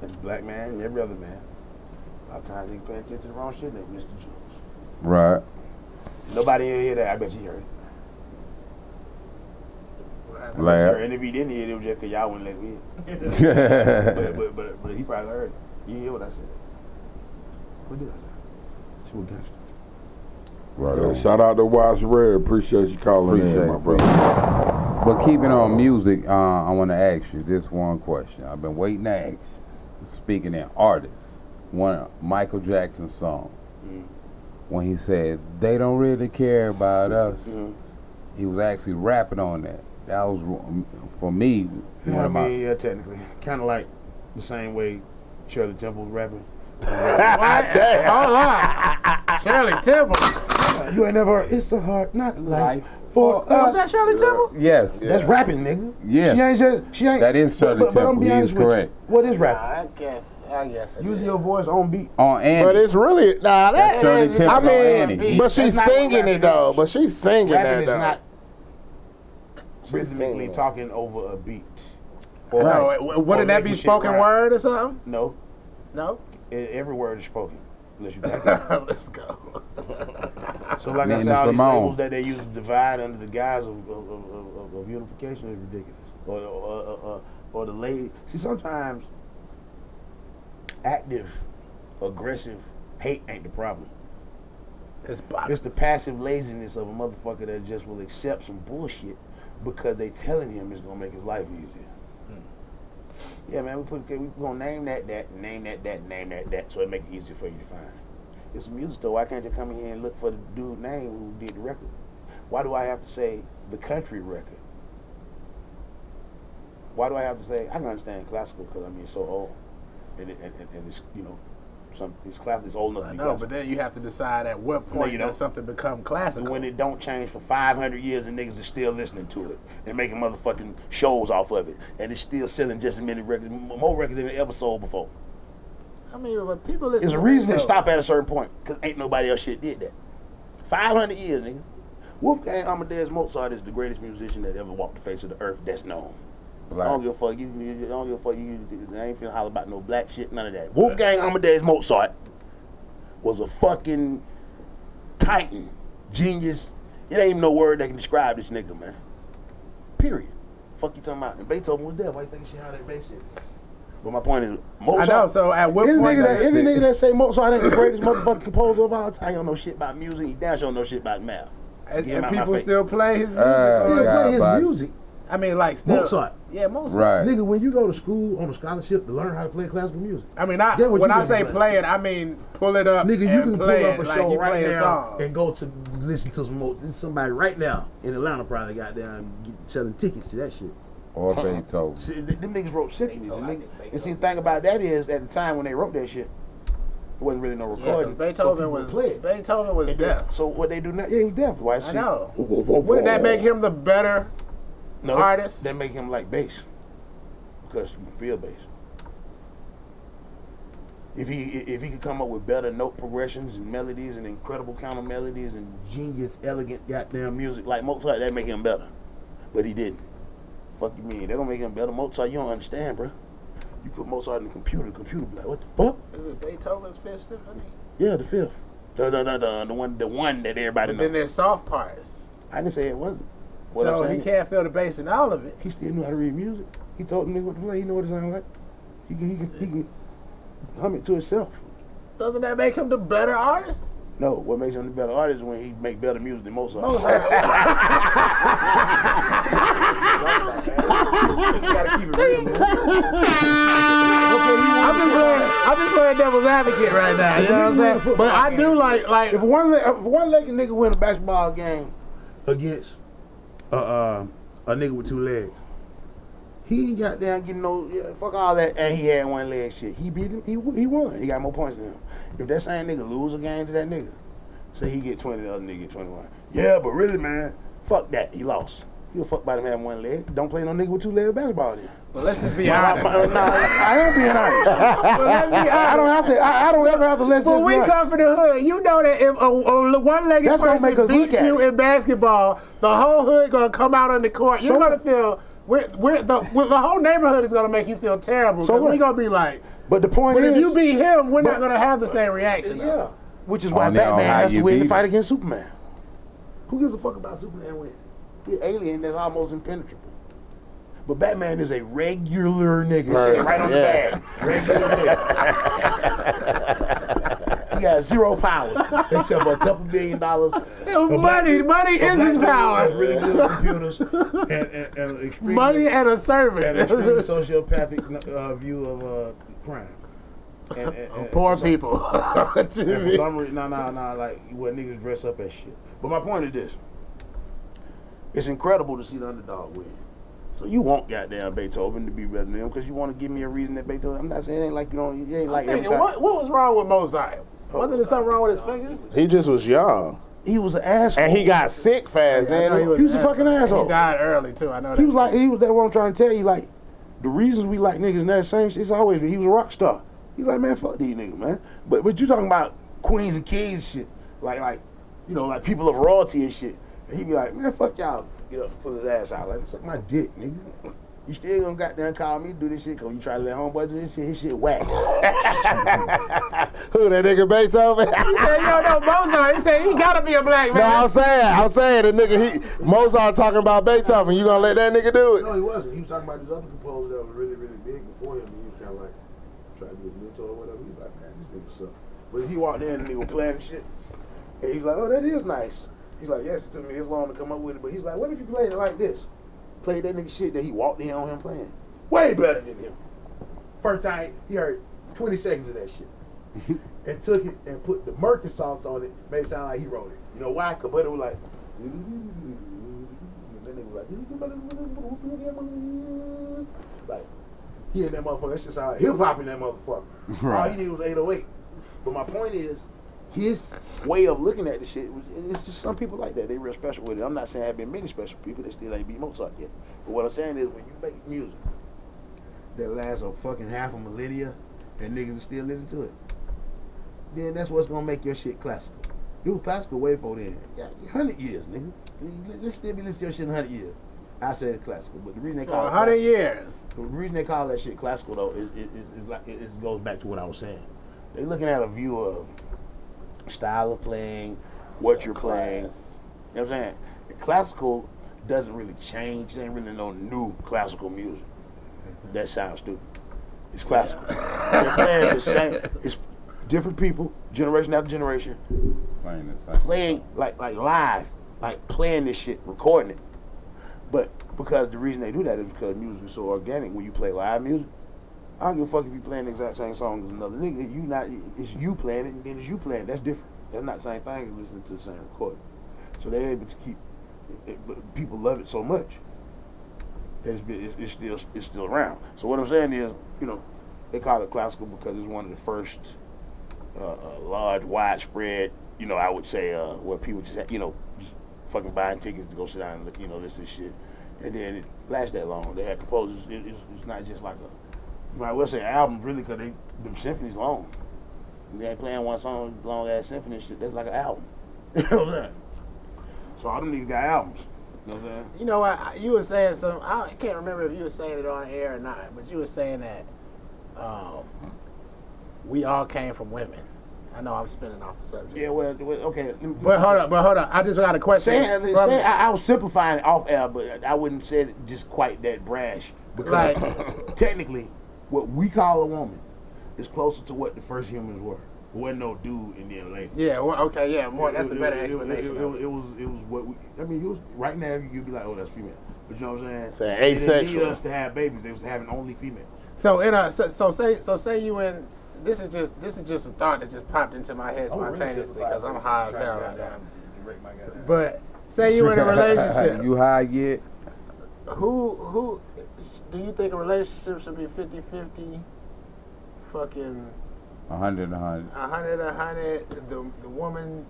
and the black man and every other man. A lot of times they pay attention to the wrong shit. They miss the jokes. Right. Nobody in here that I bet you heard it. And if he didn't hear it, it was just because y'all wouldn't let me in. but he probably heard it. You hear what I said? What did I say? See what gangster. Right. Shout out to Watch Red. Appreciate you calling in, my brother. But keeping on music, I want to ask you this one question. I've been waiting to ask you. Speaking in artists, one Michael Jackson song. When he said, they don't really care about us, he was actually rapping on that. That was, for me, one of my... Yeah, technically. Kind of like the same way Shirley Temple was rapping. Hold on. Shirley Temple. You ain't never heard, it's a hard knock life for us. Was that Shirley Temple? Yes. That's rapping, nigga. Yeah. She ain't. That is Shirley Temple. But I'm be honest with correct. you. What is rapping? I guess. Using your voice on beat. On Andy. But it's really That's Shirley Temple on Andy. but she's singing it though. But she's singing rapping that is though. not rhythmically talking over a beat. Right. Wouldn't that be spoken word or something? No. No. Every word is spoken. Unless you back up. Let's go. So like I said, all these labels that they use to divide under the guise of unification is ridiculous. Or the lady. See, sometimes active, aggressive hate ain't the problem. It's the passive laziness of a motherfucker that just will accept some bullshit because they telling him it's gonna make his life easier. Yeah, man, we gonna name that, name that, so it make it easier for you to find. It's a music store. Why can't you come in here and look for the dude name who did the record? Why do I have to say the country record? Why do I have to say, I can understand classical because I mean it's so old. And it's, you know, it's classical, it's old enough to be classical. But then you have to decide at what point does something become classical. When it don't change for 500 years and niggas are still listening to it and making motherfucking shows off of it. And it's still selling just as many records, more records than it ever sold before. I mean, but people listen. There's a reason to stop at a certain point because ain't nobody else shit did that. 500 years, nigga. Wolfgang Amadeus Mozart is the greatest musician that ever walked the face of the earth that's known. Black. I don't give a fuck. I ain't finna holler about no black shit, none of that. Wolfgang Amadeus Mozart was a fucking titan, genius. It ain't even no word that can describe this nigga, man. Period. Fuck you talking about? And Beethoven was there. Why you think she had that bass shit? But my point is, Mozart. I know. So at what point? Any nigga that say Mozart ain't the greatest motherfucking composer of all time, he don't know shit about music. He damn sure don't know shit about math. And people still play his music. Still play his music. I mean, like still, Mozart. Yeah, Mozart. Right. Nigga, when you go to school on a scholarship to learn how to play classical music. I mean, when I say play it, I mean pull it up. Nigga, you can pull up a show like right now and go to listen to somebody right now in Atlanta probably got down selling tickets to that shit. Or Beethoven. See, them niggas wrote symphonies. And see, the thing about that is, at the time when they wrote that shit, wasn't really no recording. Beethoven was deaf. So what they do now? Yeah, he was deaf. Why? I know. Wouldn't that make him the better artist? That make him like bass because you can feel bass. If he could come up with better note progressions and melodies and incredible counter melodies and genius, elegant goddamn music like Mozart, that make him better. But he didn't. Fuck you mean? That don't make him better. Mozart, you don't understand, bro. You put Mozart in the computer be like, what the fuck? Is it Beethoven's Fifth Symphony? Yeah, the fifth. The one that everybody knows. Then there's soft parts. I didn't say it wasn't. So he can't feel the bass in all of it. He still knew how to read music. He told me what to play. He know what it sounds like. He can hum it to himself. Doesn't that make him the better artist? No, what makes him the better artist is when he make better music than Mozart. You gotta keep it real, man. I'm just playing devil's advocate right now. You know what I'm saying? But I do like if one-legged nigga win a basketball game against a nigga with two legs, he ain't got down getting fuck all that, and he had one leg shit. He beat him. He won. He got more points than him. If that same nigga lose a game to that nigga, say he get 20, the other nigga get 21. Yeah, but really, man, fuck that. He lost. He'll fuck by him having one leg. Don't play no nigga with two leg basketball then. But let's just be honest. I am being honest. I don't ever have to let Well, we come from the hood. You know that if a one-legged person beats you in basketball, the whole hood gonna come out on the court. You're gonna feel the whole neighborhood is gonna make you feel terrible. So we gonna be like. But the point is, if you beat him, we're not gonna have the same reaction. Yeah, which is why Batman has to win the fight against Superman. Who gives a fuck about Superman winning? He's an alien that's almost impenetrable. But Batman is a regular nigga. Say it right on the bag. Regular nigga. He got zero powers except for a couple $1 billion. Money is his power. Has really good with computers and extreme money and a servant. And an extremely sociopathic view of crime. And poor people. And for some reason, like what niggas dress up as shit. But my point is this: it's incredible to see the underdog win. So you want goddamn Beethoven to be better than him because you want to give me a reason that Beethoven. I'm not saying it ain't like it ain't like every time. What was wrong with Mozart? Wasn't there something wrong with his fingers? He just was young. He was an asshole. And he got sick fast, man. He was a fucking asshole. He died early too. I know that. He was that what I'm trying to tell you. Like the reasons we like niggas and that same shit, it's always he was a rock star. He's like, man, fuck these niggas, man. But you talking about queens and kings and shit, like like people of royalty and shit. And he be like, man, fuck y'all. Get up, pull his ass out. Like, suck my dick, nigga. You still gonna goddamn call me to do this shit because you try to let homeboy do this shit? His shit whack. Who, that nigga Beethoven? He said, no, Mozart. He said, he gotta be a black man. No, I'm saying the nigga, Mozart talking about Beethoven. You gonna let that nigga do it? No, he wasn't. He was talking about this other composer that was really, really big before him. And he was kind of like, trying to be a mentor or whatever. He was like, man, this nigga suck. But he walked in and he was playing shit. And he's like, oh, that is nice. He's like, yes, it took me this long to come up with it. But he's like, what if you played it like this? Played that nigga shit that he walked in on him playing. Way better than him. First time he heard 20 seconds of that shit. And took it and put the Merkin sauce on it. Made it sound like he wrote it. You know why? Because Buddy was like, and that nigga was like, he in that motherfucker. That shit sound like hip hop in that motherfucker. Right. All he needed was 808. But my point is, his way of looking at the shit, it's just some people like that. They real special with it. I'm not saying there have been many special people that still ain't beat Mozart yet. But what I'm saying is when you make music that lasts a fucking half a millennia and niggas will still listen to it, then that's what's gonna make your shit classical. It was classical way before then. 100 years, nigga. Let's still be listening to your shit in 100 years. I said it's classical, but the reason they call it 100 years. The reason they call that shit classical though is like it goes back to what I was saying. They're looking at a view of style of playing, what you're playing. You know what I'm saying? The classical doesn't really change. There ain't really no new classical music. That sounds stupid. It's classical. They're playing the same. It's different people, generation after generation, playing like live, like playing this shit, recording it. But because the reason they do that is because music is so organic. When you play live music, I don't give a fuck if you playing the exact same song as another nigga. It's you playing it and then it's you playing it. That's different. That's not the same thing as listening to the same recording. So they're able to keep it, but people love it so much that it's still around. So what I'm saying is, they call it classical because it's one of the first large, widespread, I would say, where people just, just fucking buying tickets to go sit down and, listen to shit. And then it lasts that long. They had composers. It's not just like I will say albums, really, because them symphonies long. They ain't playing one song, long-ass symphony shit. That's like an album. You know what I'm saying? So all them niggas got albums. You know what I'm saying? You know what? You were saying something. I can't remember if you were saying it on air or not, but you were saying that we all came from women. I know I'm spinning off the subject. Yeah, well, okay. But hold up. I just got a question. I was simplifying it off air, but I wouldn't say it just quite that brash. Because technically, what we call a woman is closer to what the first humans were. There wasn't no dude and then lady. Yeah, well, okay, yeah, more. That's a better explanation. It was what we. I mean, it was, right now you'd be like, oh, that's female. But you know what I'm saying? Saying They asexual. didn't need us to have babies. They was having only females. So say you in. This is just a thought that just popped into my head spontaneously because I'm high as hell right now. But say you in a relationship. You high yet? Who do you think a relationship should be 50-50? Fucking 100. 100. The woman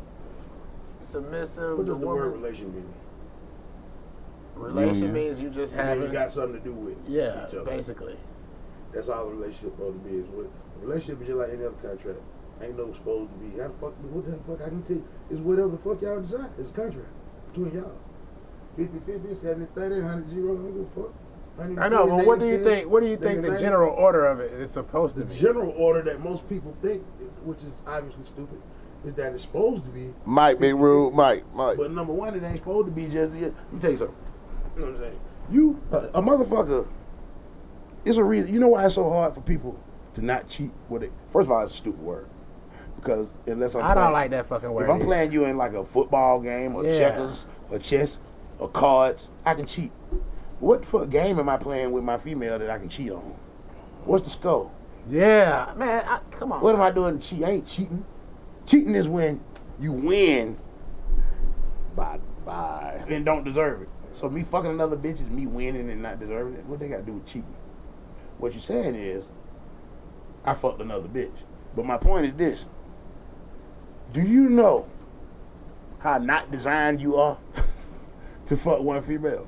submissive. What The does the word woman relation mean? relation means you just You having. got something to do with Yeah, each other. basically. That's all a relationship supposed to be. A relationship is just like any other contract. Ain't no supposed to be. How the fuck? What the fuck I can tell you? It's whatever the fuck y'all decide. It's a contract between y'all. 50-50, 70-30, 100-0. I don't give a fuck. I know, but what do you think? What do you think the general order of it is supposed to The be? general order that most people think, which is obviously stupid, is that it's supposed to be. Mike, big rude, Mike. But number one, it ain't supposed to be just. Let me tell you something. You know what I'm saying? You, a motherfucker. It's a reason. You know why it's so hard for people to not cheat with it? First of all, it's a stupid word. Because unless I don't like that fucking word. If I'm playing you in like a football game or checkers or chess or cards, I can cheat. What the fuck game am I playing with my female that I can cheat on? What's the score? Yeah, man, come on. What am I doing to cheat? I ain't cheating. Cheating is when you win by and don't deserve it. So me fucking another bitch is me winning and not deserving it. What they got to do with cheating? What you're saying is, I fucked another bitch. But my point is this. Do you know how not designed you are to fuck one female?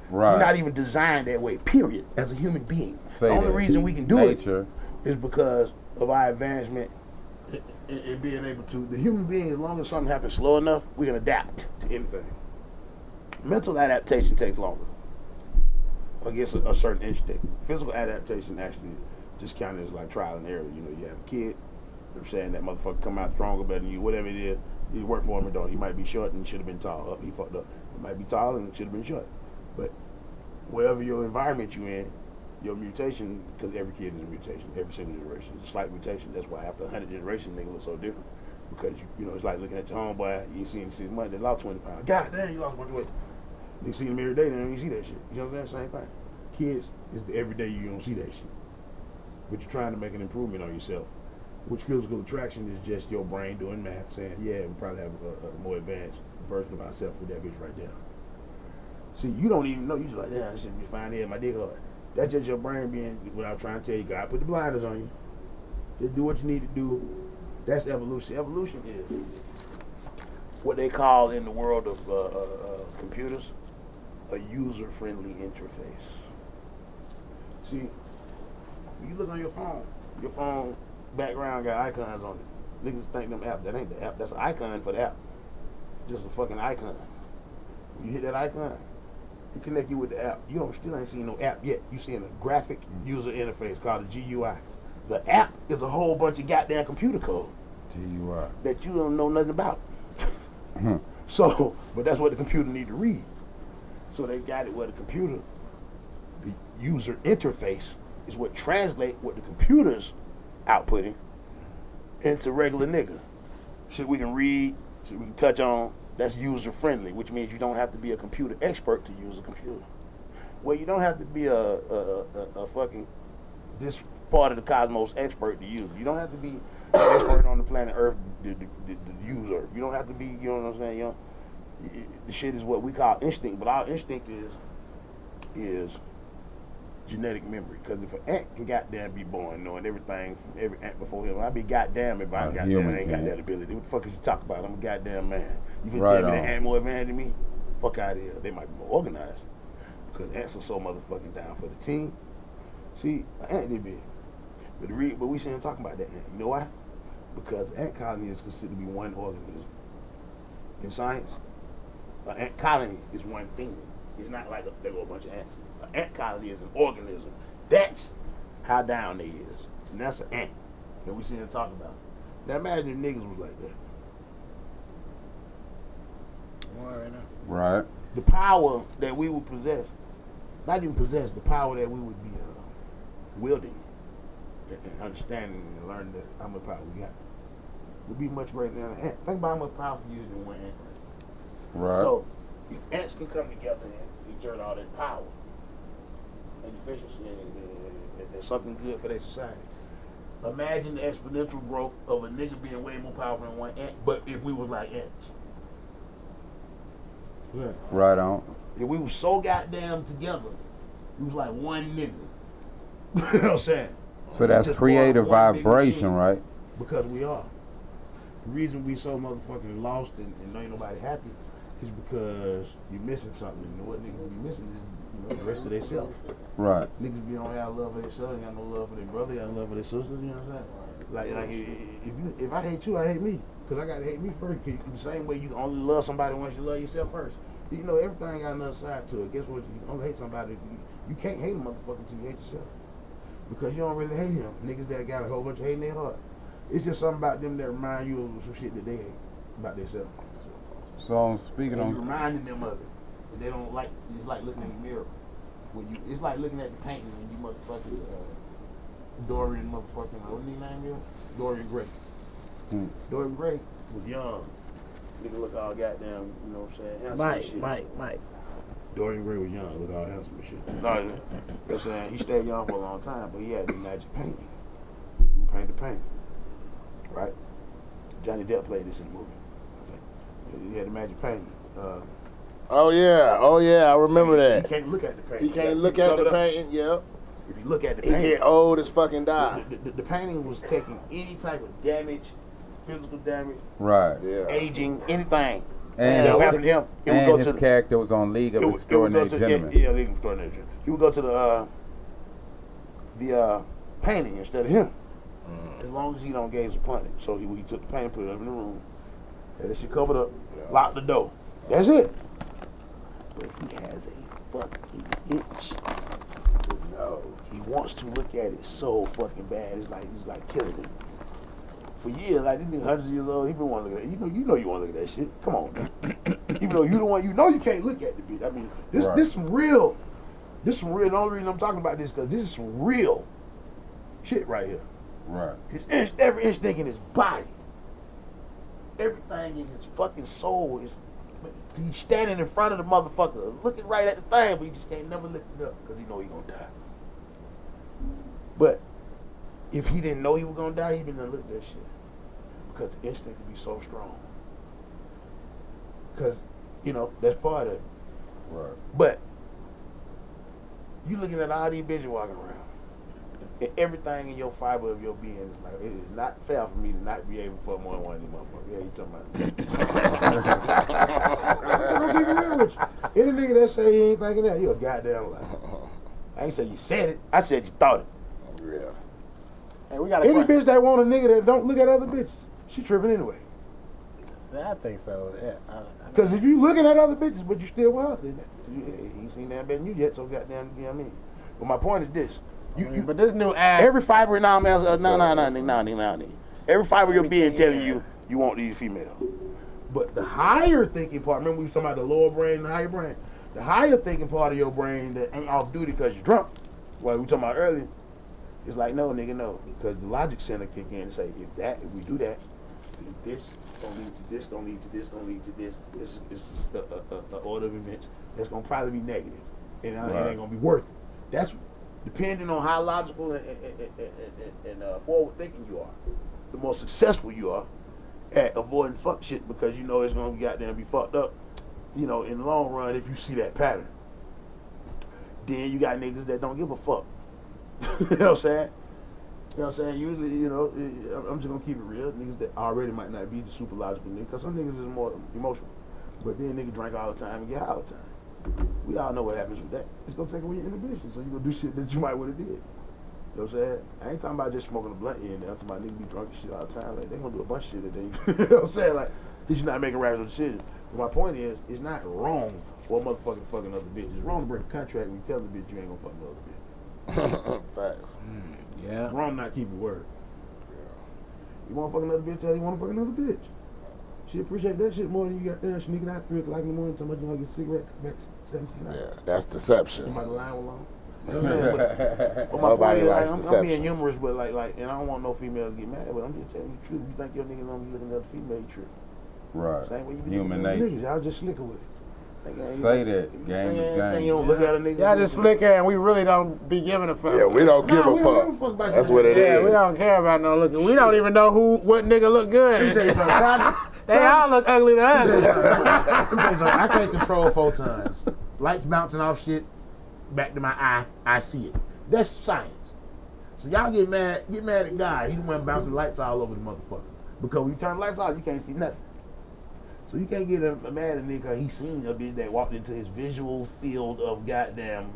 Right. You're not even designed that way, period, as a human being. Say the only that. reason we can do Nature. it is because of our advancement in being able to. The human being, as long as something happens slow enough, we can adapt to anything. Mental adaptation takes longer against a certain instinct. Physical adaptation actually just kind of is like trial and error. You know, you have a kid, you know what I'm saying, that motherfucker come out stronger, better than you, whatever it is. You work for him or don't. He might be short and should have been tall. He fucked up. He might be tall and should have been short. But wherever your environment you in, your mutation, because every kid is a mutation, every single generation. It's a slight mutation. That's why after 100 generations, nigga look so different. Because, you know, it's like looking at your homeboy, you see him 6 months, they lost 20 pounds. God damn, you lost a bunch of weight. You see him every day, then you see that shit. You know what I'm saying? Same thing. Kids, is the everyday you don't see that shit. But you're trying to make an improvement on yourself. Which physical attraction is just your brain doing math, saying, yeah, we probably have a more advanced version of ourselves with that bitch right there. See, you don't even know. You just like, damn, this should be fine here, my dick hard. That's just your brain being, without trying to tell you, God, put the blinders on you. Just do what you need to do. That's evolution. Evolution is what they call in the world of computers a user-friendly interface. See, when you look on your phone background got icons on it. Niggas think them app. That ain't the app. That's an icon for the app. Just a fucking icon. When you hit that icon, it connect you with the app. You still ain't seen no app yet. You seeing a graphic user interface called a GUI. The app is a whole bunch of goddamn computer code. GUI. That you don't know nothing about. So, but that's what the computer need to read. So they got it where the computer, the user interface, is what translate what the computer's outputting into regular nigga. Shit we can read, shit we can touch on, that's user friendly, which means you don't have to be a computer expert to use a computer. Well, you don't have to be a fucking this part of the cosmos expert to use it. You don't have to be an expert on the planet Earth to use Earth. You don't have to be, you know what I'm saying? You know, the shit is what we call instinct, but our instinct is genetic memory. Because if an ant can goddamn be born knowing everything from every ant before him, I'd be goddamn if I ain't got that ability. What the fuck is you talking about? I'm a goddamn man. You finna tell me that ant more advanced than me? Fuck out of here. They might be more organized. Because ants are so motherfucking down for the team. See, an ant they big. But we shouldn't talk about that ant. You know why? Because ant colony is considered to be one organism. In science, an ant colony is one thing. It's not like there go a bunch of ants. An ant colony is an organism. That's how down they is. And that's an ant that we shouldn't talk about. Now imagine if niggas was like that. Right. The power that we would possess, not even possess, the power that we would be wielding and understanding and learning that how much power we got would be much greater than an ant. Think about how much power you use in one ant. Right. So if ants can come together and exert all that power and efficiency and something good for their society. Imagine the exponential growth of a nigga being way more powerful than one ant, but if we was like ants. Yeah. Right on. If we was so goddamn together, we was like one nigga. You know what I'm saying? So that's creative vibration, right? Because we are. The reason we so motherfucking lost and ain't nobody happy is because you missing something. And what niggas be missing is the rest of they self. Right. Niggas be don't have love for themselves, they got no love for their brother, they got no love for their sisters, you know what I'm saying? Like if I hate you, I hate me. Because I got to hate me first. The same way you can only love somebody once you love yourself first. You know, everything got another side to it. Guess what? You only hate somebody. You can't hate a motherfucker until you hate yourself. Because you don't really hate him. Niggas that got a whole bunch of hate in their heart. It's just something about them that remind you of some shit that they hate about themselves. So speaking on, you reminding them of it. But they don't like. It's like looking in the mirror. It's like looking at the painting when you motherfucking Dorian motherfucking what his name is? Dorian Gray. Dorian Gray was young. Nigga look all goddamn, you know what I'm saying? Handsome Mike. Dorian Gray was young, look all handsome and shit. No, you know what I'm saying? He stayed young for a long time, but he had the magic painting. He would paint the painting. Right? Johnny Depp played this in the movie, I think. He had the magic painting. Oh yeah, I remember that. He can't look at the painting. He can't look at the painting, yep. If you look at the painting, he get old as fucking die. The painting was taking any type of damage, physical damage, right? Yeah. Aging, anything. And that happened to him. It would go his to the character was on League of Extraordinary Gentlemen. Yeah, League of Extraordinary Gentlemen. He would go to the painting instead of him. As long as he don't gaze upon it. So he took the painting, put it up in the room, had that shit covered up, locked the door. That's it. But he has a fucking itch. No, he wants to look at it so fucking bad. It's like killing him. For years, like this nigga 100 years old, he been wanting to look at it. You know you want to look at that shit. Come on, man. Even though you the one, you know you can't look at the bitch. I mean, this some real. The only reason I'm talking about this because this is some real shit right here. Right. Every instinct in his body, everything in his fucking soul is. He's standing in front of the motherfucker, looking right at the thing, but he just can't never lift it up because he know he gonna die. But if he didn't know he was gonna die, he been gonna look at that shit because the instinct would be so strong. Because that's part of it. Right. But you looking at all these bitches walking around, and everything in your fiber of your being is like, it is not fair for me to not be able to fuck more than one of these motherfuckers. Yeah, you talking about? I'm keep it real with you. Any nigga that say he ain't thinking that, you a goddamn lie. I ain't say you said it. I said you thought it. Yeah. Hey, we got Any bitch that want a nigga that don't look at other bitches, she tripping anyway. I think so. Yeah. Because if you looking at other bitches, but you still with her, he ain't seen that better than you yet. So goddamn, you know what I mean. But my point is this. But this new ass. Every fiber in our every fiber of your being telling you want these females. But the higher thinking part, remember we were talking about the lower brain and the higher brain? The higher thinking part of your brain that ain't off duty because you're drunk, what we were talking about earlier, it's like, no, nigga, no. Because the logic center kick in and say, if we do that, if this gonna lead to this, gonna lead to this, gonna lead to this, this is an order of events that's gonna probably be negative. And it ain't gonna be worth it. That's depending on how logical and forward thinking you are, the more successful you are at avoiding fuck shit because you know it's gonna goddamn be fucked up, in the long run if you see that pattern. Then you got niggas that don't give a fuck. You know what I'm saying? You know what I'm saying? Usually, you know, I'm just gonna keep it real. Niggas that already might not be the super logical niggas, because some niggas is more emotional. But then niggas drink all the time and get high all the time. We all know what happens with that. It's gonna take away your inhibition, so you gonna do shit that you might would have did. You know what I'm saying? I ain't talking about just smoking a blunt here and there. I'm talking about niggas be drunk and shit all the time. Like, they gonna do a bunch of shit that they, you know what I'm saying? Like, cause you're not making rational decisions. But my point is, it's not wrong for a motherfucker to fuck another bitch. It's wrong to break a contract when you tell the bitch you ain't gonna fuck another bitch. Facts. Yeah. It's wrong not keep your word. You wanna fuck another bitch, tell you wanna fuck another bitch. She appreciate that shit more than you got there sneaking out 3 o'clock in the morning talking about you want to get a cigarette back 17 hours. Yeah, that's deception. Somebody line was long. You know what I'm saying? But my Nobody point likes is, I'm deception. being humorous, but like, and I don't want no female to get mad, but I'm just telling you the truth. You think your nigga don't be looking at the female, you trip. Right. Same way you be Human looking at nature. niggas. Y'all just slicker with it. Say that. Game is game. You don't look at a nigga. Y'all just slicker and we really don't be giving a fuck. Yeah, we don't give a we don't give a fuck. fuck about That's you. what it Yeah, is. we don't care about no looking. We don't even know what nigga look good. Let me tell you something. They all look ugly to Let me us. tell you something. I can't control photons. Lights bouncing off shit back to my eye. I see it. That's science. So y'all get mad at God. He the one bouncing lights all over the motherfucker. Because when you turn the lights off, you can't see nothing. So you can't get mad at nigga because he seen a bitch that walked into his visual field of goddamn,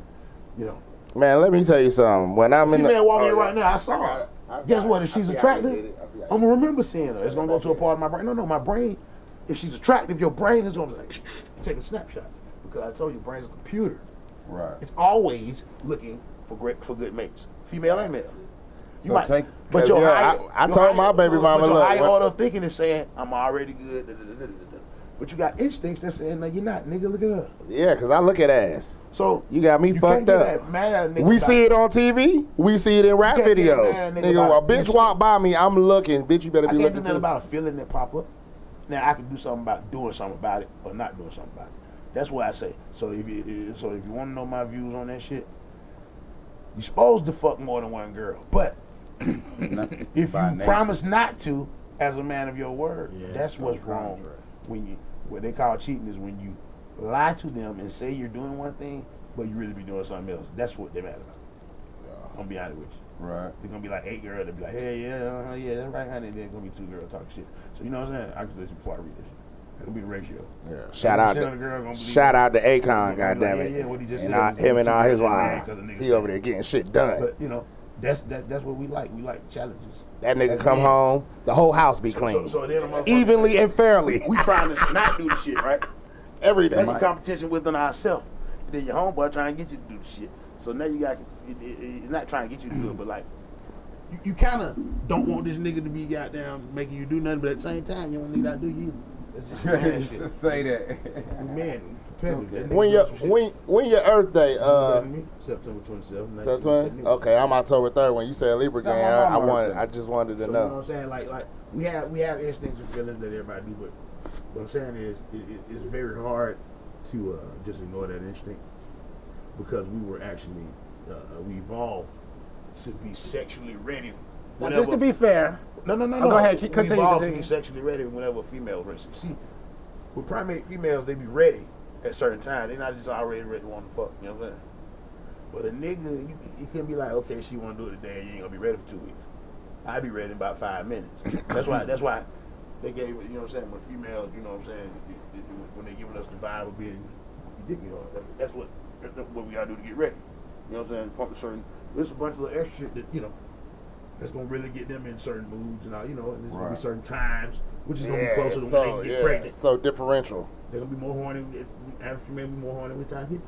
you know. Man, let me tell you something. When I'm in the Female walking in right now, I saw her. Guess what? If she's attractive, I'm gonna remember seeing her. It's gonna go to a part of my brain. No, my brain. If she's attractive, your brain is gonna be like, take a snapshot. Because I told you, brain's a computer. Right. It's always looking for good mates, female and male. You So might, take- but your yeah, high, I your told high- my baby mama, but your look, higher what- order of thinking is saying, I'm already good. Da, da, da, da, da, da. But you got instincts that saying, no, you're not, nigga. Look at her. Yeah, because I look at ass. So You got me you fucked can't get up. that mad at a nigga We about- see it on TV. We see it in rap You can't get videos. mad at a nigga Nigga, a about bitch instinct. walk by me, I'm looking. Bitch, you better I be can't do looking nothing too. about a feeling that pop up. Now I can do something about doing something about it or not doing something about it. That's what I say. So if you want to know my views on that shit, you're supposed to fuck more than one girl. But if By you nature. promise not to, as a man of your word, that's what's wrong. When what they call cheating is when you lie to them and say you're doing one thing, but you really be doing something else. That's what they mad about. I'm gonna be honest with you. Right. There's gonna be like 8 girls that be like, hey, yeah, that's right, honey. There's gonna be 2 girls talking shit. So you know what I'm saying? I can listen before I read this shit. That's gonna be the ratio. Yeah. Shout out 80% of the girl gonna believe to Akon, Like, goddammit. yeah, what he just And said was him and all his mad wives. 'cause the nigga He said over it. there getting shit done. But you know, that's what we like. We like challenges. That nigga As come men. home, the whole house be clean. So then a motherfucker Evenly say, and fairly. we trying to not do the shit, right? Every day. That's a competition within ourselves. Then your homeboy trying to get you to do the shit. So now you got, it's not trying to get you to do it, but like, you kind of don't want this nigga to be goddamn making you do nothing, but at the same time, you don't need to do you either. That's just man shit. Just say that. We man, competitive. When your Earth Day? September 27th. September. Okay, I'm October 3rd. When you said Libra gang, I just wanted to So you know what know. I'm saying? Like we have instincts and feelings that everybody do, but what I'm saying is it's very hard to just ignore that instinct because we were actually we evolved to be sexually ready. Now, just to be fair, No. go ahead, We continue, evolved to continue. be sexually ready whenever a female is ready. See, with primate females, they be ready at certain times. They're not just already ready to want to fuck. You know what I'm saying? But a nigga, you couldn't be like, okay, she want to do it today. You ain't gonna be ready for 2 weeks. I'd be ready in about 5 minutes. That's why they gave, you know what I'm saying, when females, you know what I'm saying, when they giving us the vibe of being ridiculous, that's what we gotta do to get ready. You know what I'm saying? Pump a certain, there's a bunch of little extra shit that, you know, that's gonna really get them in certain moods and all, you know, and there's gonna be certain times, which is gonna be closer to when they can get pregnant. So differential. They're gonna be more horny, average female be more horny when time hit.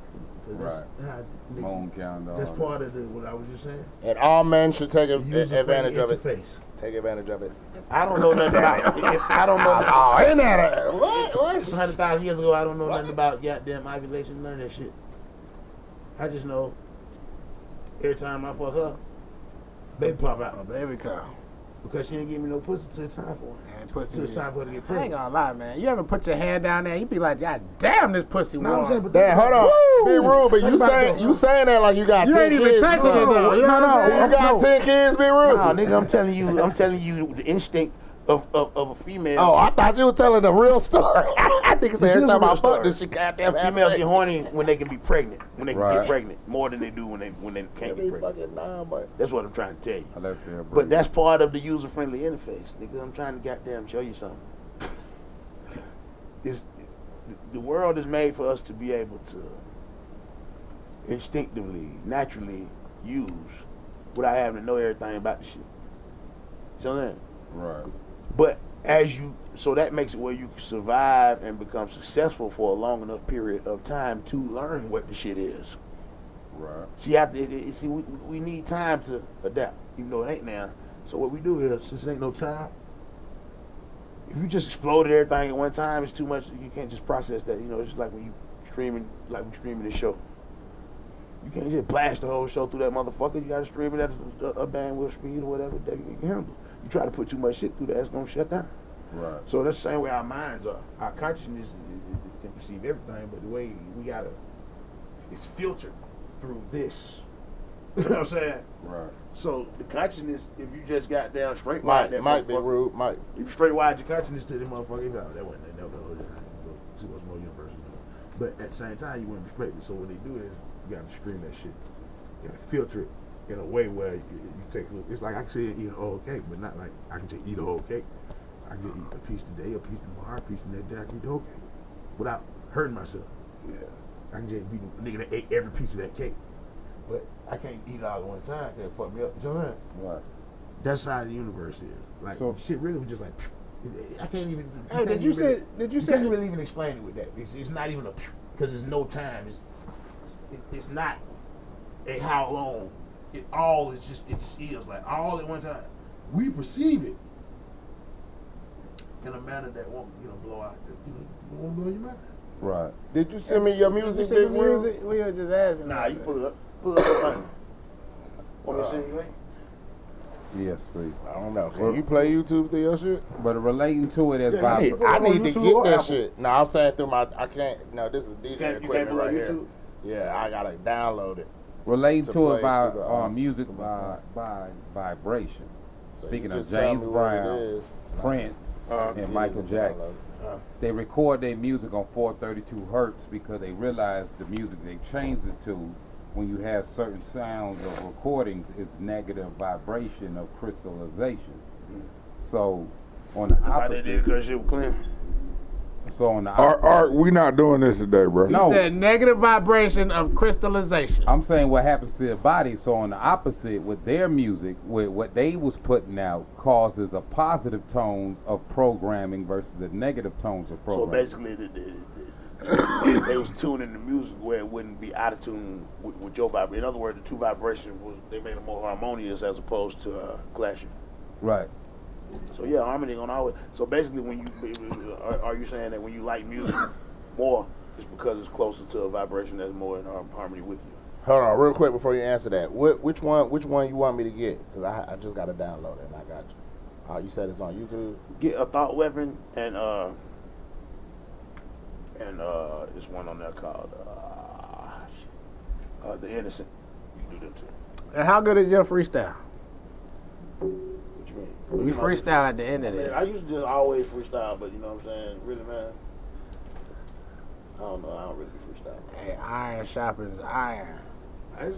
That's how, Moon countdown. that's part of what I was just saying. And all men should take User-friendly advantage of it. interface. Take advantage of it. I don't know nothing about it. I don't know. Oh, ain't that what? 100,000 years ago, I don't know nothing about goddamn ovulation, none of that shit. I just know every time I fuck her, baby pop out. baby come. Because she ain't give me no pussy till it's time for it. And pussy. Till it's time for her to get I ain't pregnant. gonna lie, man. You ever put your hand down there? You be like, God damn, this pussy No, I'm warm. saying, but Damn, hold on. Be rude, but you about saying that. you saying that like you got You 10 ain't even kids. touching it though. You know what I'm saying? You got 10 kids, be rude. Nah, nigga, I'm telling you, the instinct of a female. Oh, I thought you were telling a real story. I think every time I fuck this shit, goddamn. Females get horny when they can be pregnant, when they can Right. get pregnant, more than they do when they can't get pregnant. That's what I'm trying to tell you. Unless they're But that's part of the user-friendly interface, nigga. I'm trying to goddamn show you something. The world is made for us to be able to instinctively, naturally use without having to know everything about the shit. You know what I'm saying? right. But so that makes it where you can survive and become successful for a long enough period of time to learn what the shit is. Right. See, we need time to adapt, even though it ain't now. So what we do is, since it ain't no time, if you just exploded everything at one time, it's too much. You can't just process that. You know, it's just like when you streaming, like we streaming this show. You can't just blast the whole show through that motherfucker. You gotta stream it at a bandwidth speed or whatever that you can handle. You try to put too much shit through that, it's gonna shut down. Right. So that's the same way our minds are. Our consciousness can perceive everything, but the way it's filtered through this. You know what I'm saying? Right. So the consciousness, if you just got down straight wide, that Might be motherfucker- rude, might. If you straight wide your consciousness to the motherfucker, that wasn't that. See what's more universal. But at the same time, you wouldn't respect it. So what they do is you gotta stream that shit. You gotta filter it in a way where you take. It's like I can say eat a whole cake, but not like I can just eat a whole cake. I can just eat a piece today, a piece tomorrow, a piece the next day. I can eat the whole cake without hurting myself. Yeah. I can just be the nigga that ate every piece of that cake, but I can't eat it all at one time. It can't fuck me up. You know what I'm saying? Right. That's how the universe is. Like So- shit really was just like. I can't even. Hey, did you say? Did you You say? can't really even explain it with that. It's not even a because there's no time. It's not a how long. It just is like all at one time. We perceive it in a manner that won't blow out. Won't blow your mind. Right. Did you send me your Did you music? say the Big Will? music? We were just asking. Nah, you pull it up. Pull it up. Want me to send you link? Yes, please. I don't know. Can you play YouTube through your shit? But relating to it as Yeah, Bob. you need- I need to YouTube get or that Apple? shit. No, I'm saying through my. I can't. No, this is DJ You can't equipment pull up right here. YouTube? Yeah, I gotta download it. Relating to to play it by through the, music by vibration. So Speaking you of just tell James me what it Brown, is. Prince, and Yeah, Michael you Jackson, download they record their music on 432 hertz because they realize the music they change it to, when you have certain sounds of recordings, is negative vibration of crystallization. So on the I did it opposite, because shit was clean. so on the opposite, Art, we not doing this today, bro. No. He said negative vibration of crystallization. I'm saying what happens to the body. So on the opposite, with their music, with what they was putting out, causes a positive tones of programming versus the negative tones of So programming. basically, they was tuning the music where it wouldn't be out of tune with your vibration. In other words, the two vibrations they made it more harmonious as opposed to clashing. Right. So yeah, harmony gonna always. So basically, when you are you saying that when you like music more, it's because it's closer to a vibration that's more in harmony with you? Hold on, real quick before you answer that. Which one you want me to get? Because I just got to download it and I got you. Oh, you said it's on YouTube? Get a Thought Weapon and this one on there called The Innocent. You can do them too. And how good is your freestyle? What you mean? We freestyle at the end of Man, this. I used to just always freestyle, but you know what I'm saying? Really, man. I don't know. I don't really freestyle. Hey, iron sharpens iron. I've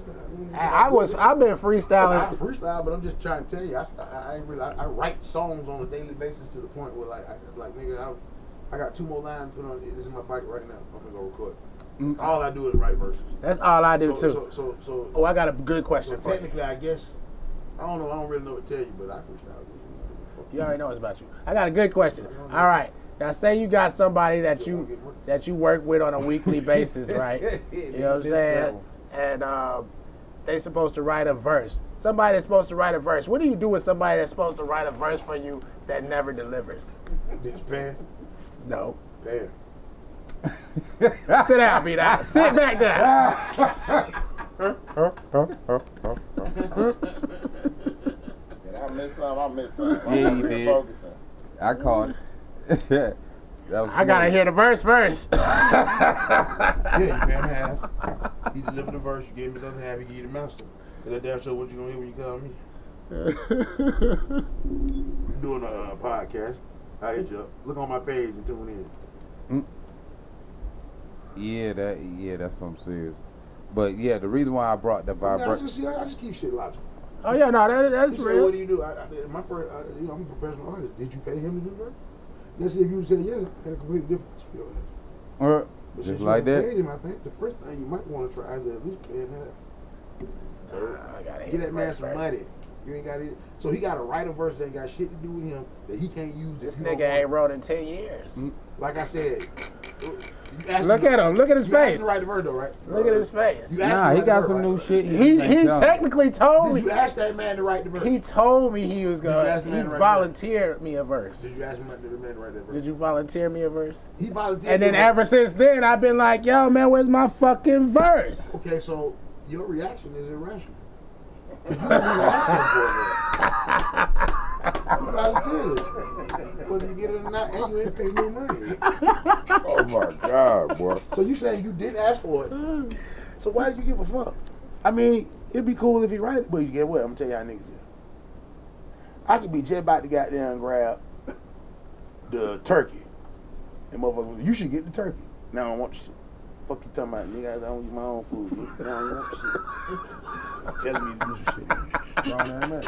been freestyling. I freestyle, but I'm just trying to tell you, I write songs on a daily basis to the point where nigga, I got 2 more lines put on. This is my bike right now. I'm gonna go record. All I do is write verses. That's all I do too. So Oh, I got a good question for you. technically, I guess I don't know. I don't really know what to tell you, but I freestyle. You already know it's about you. I got a good question. All right. Now, say you got somebody that you work with on a weekly basis, right? You know what I'm saying? And they supposed to write a verse. Somebody that's supposed to write a verse. What do you do with somebody that's supposed to write a verse for you that never delivers? Did you pay? No. Pay. Sit down, B-Dot. Sit back down. Did I miss something? I missed something. Yeah, I'm you over here did. focusing. I caught it. I gotta hear the verse first. Yeah, you pay him half. He delivered the verse. You gave me the other half. He gave you the master. And that damn show, what you gonna hear when you call me? Doing a podcast. I hit you up. Look on my page and tune in. Yeah, that's something serious. But yeah, the reason why I brought the vibration. I just keep shit logical. Oh yeah, no, that's He said, real. what do you do? My first, I'm a professional artist. Did you pay him to do that? Let's see if you said yes. I had a completely different feel. But Just like you that. paid him, I think the first thing you might want to try is at least pay him half. Get that man some money. You ain't got it. So he got to write a verse that ain't got shit to do with him that he can't use. This nigga ain't wrote in 10 years. Like I said, Look at him. Look at his you asked him face. to write the verse though, right? Look at his face. Nah, he got some new shit. He technically told Did me. you ask that man to write the verse? He told me he was Did you ask going the man to. to He write volunteered me a verse. Did you ask him to the man to write that verse? Did you volunteer me a verse? He volunteered. And then the verse. ever since then, I've been like, yo, man, where's my fucking verse? Okay, so your reaction is irrational. You didn't even ask him for it. You volunteered it. Whether you get it or not, and you ain't paying no money. Oh my God, boy. So you saying you didn't ask for it? So why did you give a fuck? I mean, it'd be cool if he write it, but you get what? I'm gonna tell you how niggas is. I could be just about to goddamn grab the turkey, and motherfucker, you should get the turkey. Now I don't want the shit. Fuck you talking about, nigga? I don't eat my own food. Nigga. Now I don't want the shit. Telling me to do some shit. Wrong ass man.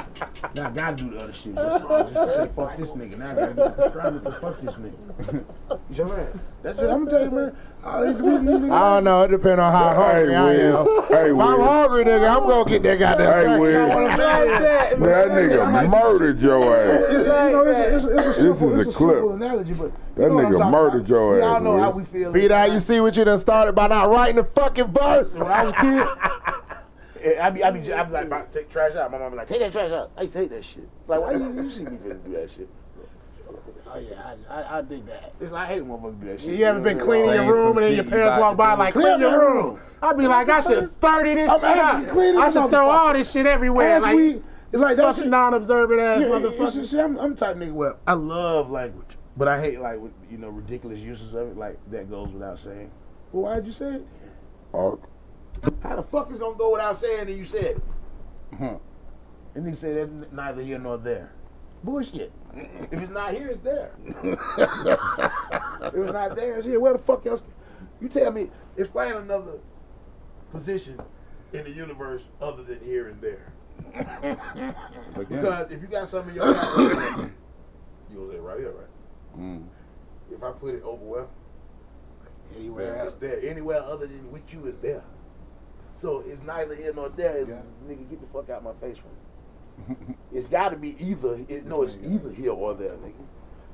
Now I gotta do the other shit. Just to say fuck this nigga. Now I gotta get prescribed to fuck this nigga. You know what I'm saying? That's it. I'm gonna tell you, man. I don't know. It depends on how hungry I am. Hey, If I'm hungry, nigga, I'm gonna get that goddamn Hey, turkey. Wiz. That That nigga murdered your ass. You know, it's a simple, is a it's clip. simple analogy, but That you know what I'm nigga talking murdered about. your We ass, all know how Wiz. we feel. Pete, how you see what you done started by not writing the fucking verse? When I was a kid, I be like, about to take trash out. My mom be like, take that trash out. I take that shit. Like, why you see me finna do that shit? Oh yeah, I dig that. It's like, I hate motherfuckers do that shit. You ever been cleaning your Saying room some and then shit your you parents about walk to by do. like, Clean clean your your room? room. I'd be like, I should 30 this I'm shit actually up. cleaning I this should throw motherfucker. all this shit everywhere. As Like, we, it's like that fucking shit. non-observant ass Yeah, motherfucker. see, I'm the type of nigga where I love language, but I hate like ridiculous uses of it. Like that goes without saying. Well, why'd you say it? Oh, How the fuck is gonna go without saying that you said it? And he said that neither here nor there. Bullshit. If it's not here, it's there. If it's not there, it's here. Where the fuck else? You tell me, explain another position in the universe other than here and there. Because if you got something in your house, you gonna say right here, right? If I put it over where? Anywhere It's else. there. Anywhere other than with you is there. So it's neither here nor there. It's, nigga, get the fuck out of my face from it. It's got to be either. It's either here or there, nigga. You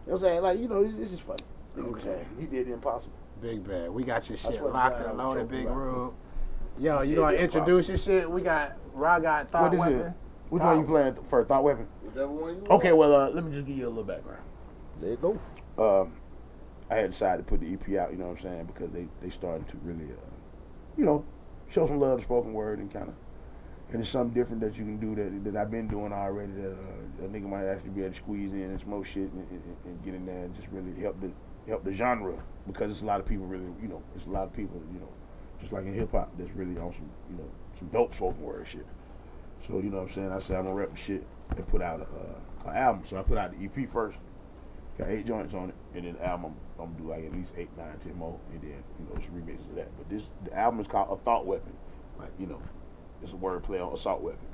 know what I'm saying? Like, this is funny. Okay. He did the impossible. Big bad. We got your shit swear to locked God, and I was loaded, joking big about it. room. Yo, you Yeah, gonna yeah, introduce your shit? We got Thought What is Weapon. it? Which one you playing first? Thought Weapon? Whichever one you want. Okay, well, let me just give you a little background. There you go. I had decided to put the EP out, you know what I'm saying, because they started to really, show some love to spoken word and kind of, and it's something different that you can do that I've been doing already that a nigga might actually be able to squeeze in and smoke shit and get in there and just really help the genre, because it's a lot of people really, it's a lot of people, just like in hip hop, that's really on some dope spoken word shit. So, you know what I'm saying, I said I'm gonna rep the shit and put out an album. So I put out the EP first. Got 8 joints on it, and then the album I'm gonna do like at least 8, 9, 10 more, and then some remixes of that. But the album is called A Thought Weapon, like it's a word play on assault weapon.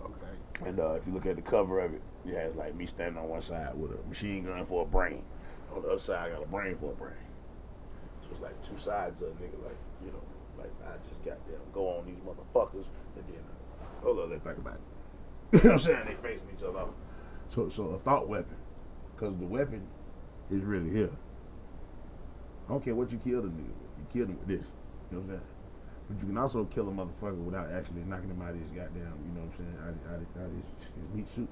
Okay. And if you look at the cover of it, it has like me standing on one side with a machine gun for a brain. On the other side, I got a brain for a brain. So it's like two sides of a nigga, like like I just got them go on these motherfuckers, and then hold on, let's think about it. You know what I'm saying? They facing each other. So a thought weapon. Because the weapon is really here. I don't care what you kill the nigga with. You kill him with this. You know what I'm saying? But you can also kill a motherfucker without actually knocking him out of his goddamn, you know what I'm saying, out of his meat suit.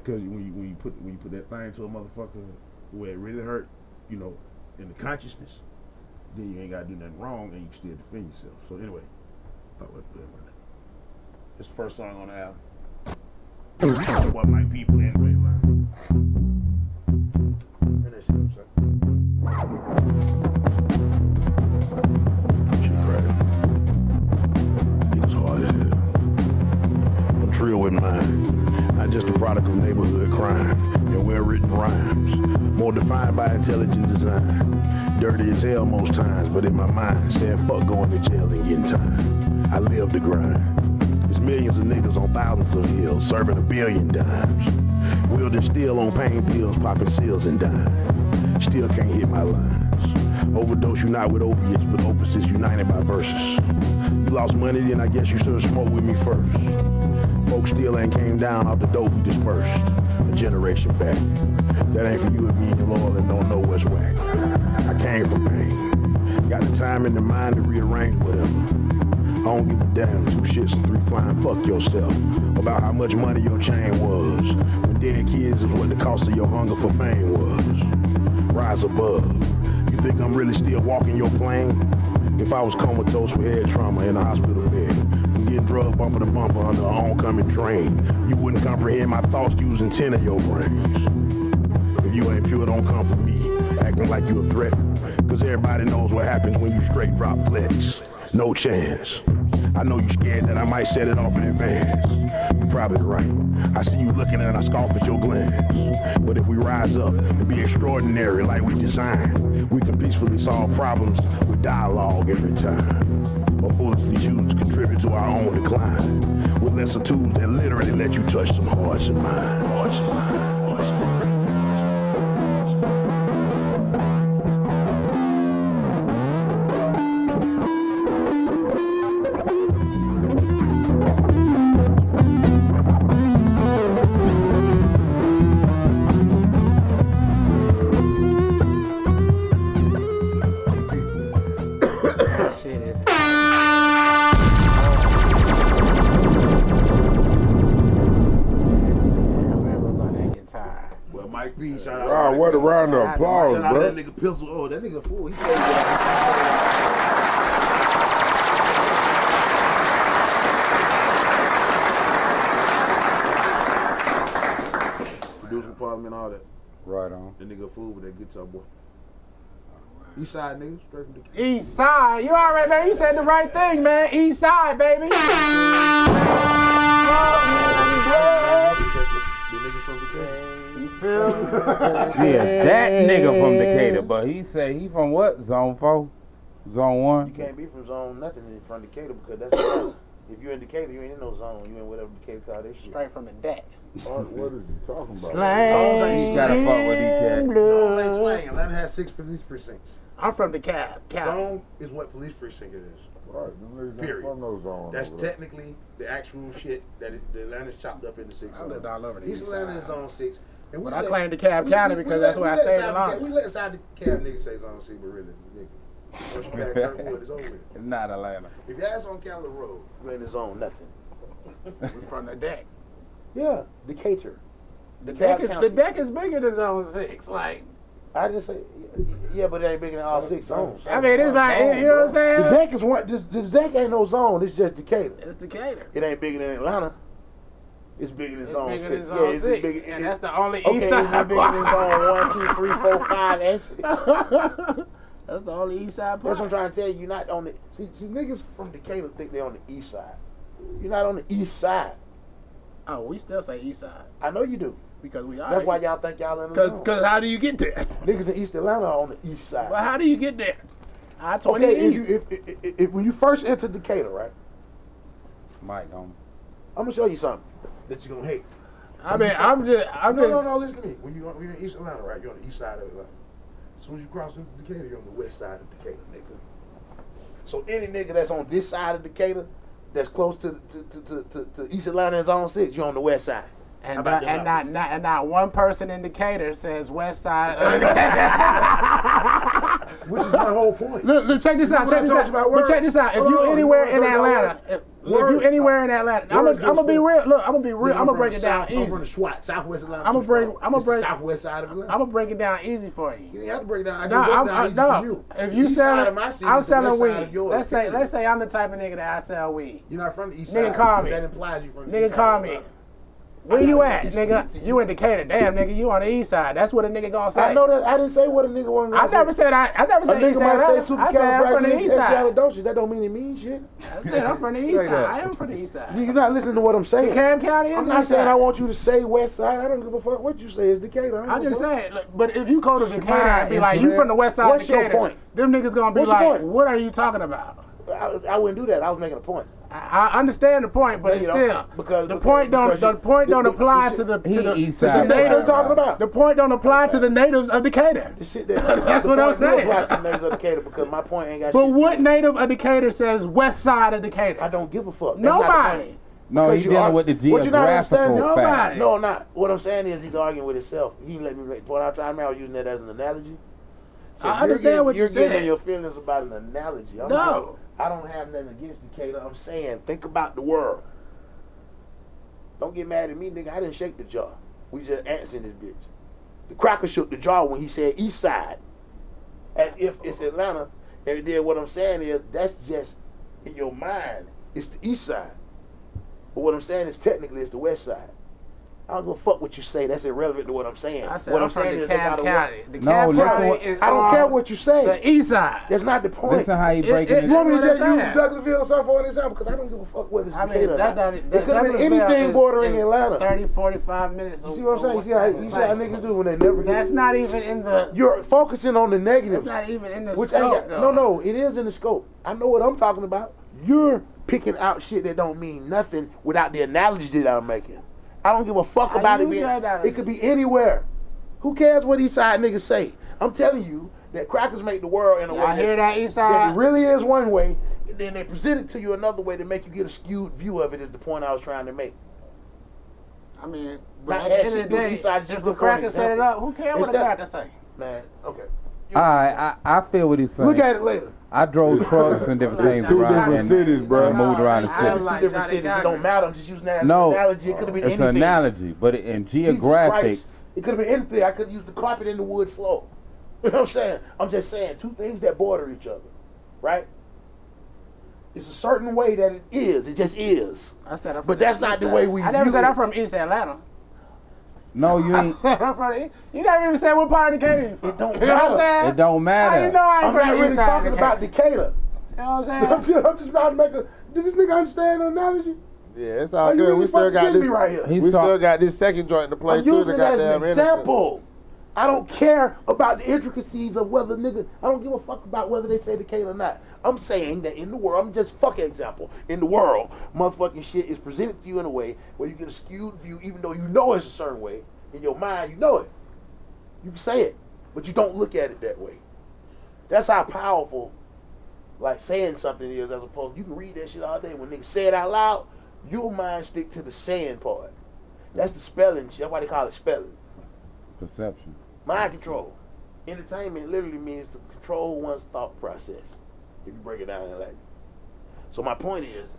Because when you put that thing to a motherfucker where it really hurt, in the consciousn's, then you ain't got to do nothing wrong and you can still defend yourself. So anyway, thought weapon. It's the first song on the album. What my people anyway, man. Turn that shit up, son. Shit crazy. Niggas hard as hell. I'm trill with mine. product of neighborhood crime and well-written rhymes. More defined by intelligent design. Dirty as hell most times, but in my mind, saying fuck going to jail and getting time. I live the grind. There's millions of niggas on thousands of hills, serving 1 billion dimes. Wielding steel on pain pills, popping seals and dimes. Still can't hit my lines. Overdose you not with opiates, but opposites united by verses. You lost money, then I guess you should've smoked with me first. Folks still ain't came down off the dope we dispersed. A generation back. That ain't for you if you ain't loyal and don't know what's whack. I came from pain. Got the time and the mind to rearrange whatever. I don't give a damn, 2 shits and 3 flying, fuck yourself. About how much money your chain was. When dead kids is what the cost of your hunger for fame was. Rise above. You think I'm really still walking your plane? If I was comatose with head trauma in a hospital bed, from getting drugged bumper to bumper under an oncoming train, you wouldn't comprehend my thoughts using 10 of your brains. If you ain't pure, don't come for me, acting like you a threat. Cause everybody knows what happens when you straight drop flex. No chance. I know you scared that I might set it off in advance. You're probably right. I see you looking and I scoff at your glance. But if we rise up and be extraordinary like we designed, we can peacefully solve problems with dialogue every time. Or foolishly choose to contribute to our own decline. With lesser tools that literally let you touch some hearts and minds. Hearts and minds. Hearts and minds. Wow, what a round of applause, Shout out bro. that nigga Pistol. Oh, that nigga fool. He played Producer Parliament, all that. Right on. That nigga fool with that guitar boy. East side nigga, straight from the East side. You all right, man? You said the right thing, man. East side, baby. The niggas from Decatur. You feel me? Yeah, that nigga from Decatur, but he say he from what? Zone 4? Zone 1? You can't be from zone nothing from Decatur because that's the if you're in Decatur, you ain't in no zone. You in whatever Decatur call this shit. Straight from the deck. What is he talking about? Slang. You gotta fuck with these cats. Zones ain't slang. Atlanta has 6 police precincts. I'm from the cab. Zone is what police precinct it is. Right, them niggas ain't Period. from no zone. That's over there. technically the actual shit that the Atlanta's chopped up into 6 I zones. lived all over the East east Atlanta side. is zone 6. And But I claim DeKalb County because that's where I stayed the longest. We let South DeKalb niggas say zone 6, but really, nigga. Once you back Kirkwood, it's over with. It's not Atlanta. If your ass on Cali Road, you ain't in zone nothing. We from the deck. Yeah, Decatur. The deck is bigger than zone 6. Like, I just say, yeah, but it ain't bigger than all 6 zones. I mean, it's like, you know what I'm The saying? deck is one. This deck ain't no zone. It's just Decatur. It's Decatur. It ain't bigger than Atlanta. It's bigger than It's zone bigger 6. than zone 6. And that's the only Okay, east it's not side bigger than part. zone 1, 2, 3, 4, 5, and 6. That's the only east side That's what I'm part. trying to tell you. You're not on the. See, niggas from Decatur think they're on the east side. You're not on the east side. Oh, we still say east side I know you do. because we are. That's why y'all think y'all in the zone. Because how do you get there? Niggas in East Atlanta are on the east side. Well, how do you get there? I-20 Okay, east. if when you first enter Decatur, right? Mike, I'm gonna show you something that you're gonna hate. I mean, I'm just. No, listen to me. When you're in East Atlanta, right? You're on the east side of Atlanta. As soon as you cross into Decatur, you're on the west side of Decatur, nigga. So any nigga that's on this side of Decatur, that's close to East Atlanta and Zone 6, you're on the west side. And not one person in Decatur says west side of Decatur. Which is my whole point. Look, check this out. Check this out. But check this out. If you anywhere in Atlanta, if you anywhere in Atlanta, I'm gonna be real. Look, I'm gonna be real. I'm gonna break it down I'm easy. from the SWAT, Southwest Atlanta. I'm gonna break southwest side of Atlanta. I'm gonna break it down easy for you. You ain't have to break it down. I just broke it down easy for you. If you East side selling, of my city I'm is the west selling side of weed. yours. Let's say I'm the type of nigga that I sell weed. You're not from the east Nigga side. call because me. That implies you from the Nigga east call side. me. Where you at, nigga? You in Decatur. Damn, nigga, you on the east side. That's what a nigga gonna say. I know that. I didn't say what a nigga want to say. I never said a east nigga might side. say I said I'm from the east side. That don't mean it means shit. I said I'm from the east side. I am from the east side. You're not listening to what I'm saying. DeKalb County is I'm the not east saying side. I want you to say west side. I don't give a fuck what you say. It's Decatur. I'm just saying. But if you go to Decatur and be like, you from the west side of Decatur, your point? them niggas gonna be What's your like, point? what are you talking about? I wouldn't do that. I was making a point. I understand the point, but still, the point don't apply to the east side. natives talking about. The point don't apply to the natives of Decatur. The shit that's what I'm saying. Apply to the natives of Decatur because my point ain't got But shit. what native of Decatur says west side of Decatur? I don't give a fuck. That's Nobody. No, he's dealing with the geographical fact. No, not. What I'm saying is he's arguing with himself. He let me point out. I remember I was using that as an analogy. So I understand what you're saying. You're getting your feelings about an analogy. No. I don't have nothing against Decatur. I'm saying, think about the world. Don't get mad at me, nigga. I didn't shake the jaw. We just answering this bitch. The cracker shook the jaw when he said east side. As if it's Atlanta. And then what I'm saying is, that's just in your mind. It's the east side. But what I'm saying is, technically, it's the west side. I don't give a fuck what you say. That's irrelevant to what I'm saying. I said what I'm from DeKalb County. No, County is I don't care what you say. the east side. That's not the point. Listen how he breaking it. You want me to just use understand. Douglasville or something for an example? Because I don't give a fuck whether it's I Decatur mean, or not. that It could have been anything bordering Atlanta. 30, 45 minutes. You see what I'm saying? You see how niggas do when they never get That's not even in the. You're focusing on the negatives. That's not even in the Which scope. ain't got, no, it is in the scope. I know what I'm talking about. You're picking out shit that don't mean nothing without the analogy that I'm making. I don't give a fuck about it. It could be anywhere. Who cares what east side niggas say? I'm telling you that crackers make the world in a way I hear that east that side. it really is one way, and then they present it to you another way to make you get a skewed view of it is the point I was trying to make. I mean, but Not at the end of the actually day, east side, just if the look for an cracker set it example. up, who cares what the cracker say? Man, okay. I feel what he's saying. Look at it later. I drove trucks and different things two around different and, cities, bro. and moved around the It's city. two different cities. It don't matter. I'm just using that as No, an analogy. It could have been it's anything. an analogy, but in Jesus geographics, Christ. It could have been anything. I could have used the carpet in the wood floor. You know what I'm saying? I'm just saying two things that border each other, right? It's a certain way that it is. It just is. I said I'm from But that's the not east the side. way we I never view said it. I'm from East Atlanta. no, you I ain't. said I'm from the, you never even said what part of Decatur you from. It don't You know what I'm matter. saying? It don't matter. How you know I ain't I'm from not the really east side talking of about Decatur? Decatur. You know what I'm saying? I'm just trying to make a. Did this nigga understand the analogy? Yeah, it's Are all you good. really We still fucking got kidding this. me right here? He's We talk- still got this second joint to play I'm too. using The it as goddamn an example. I don't care about the intricacies of whether nigga. I don't give a fuck about whether they say Decatur or not. I'm saying that in the world, I'm just fucking example. In the world, motherfucking shit is presented to you in a way where you get a skewed view, even though you know it's a certain way. In your mind, you know it. You can say it, but you don't look at it that way. That's how powerful, like saying something is, as opposed you can read that shit all day. When niggas say it out loud, your mind stick to the saying part. That's the spelling shit. That's why they call it spelling. Perception. Mind control. Entertainment literally means to control one's thought process. If you break it down in Latin. So my point is,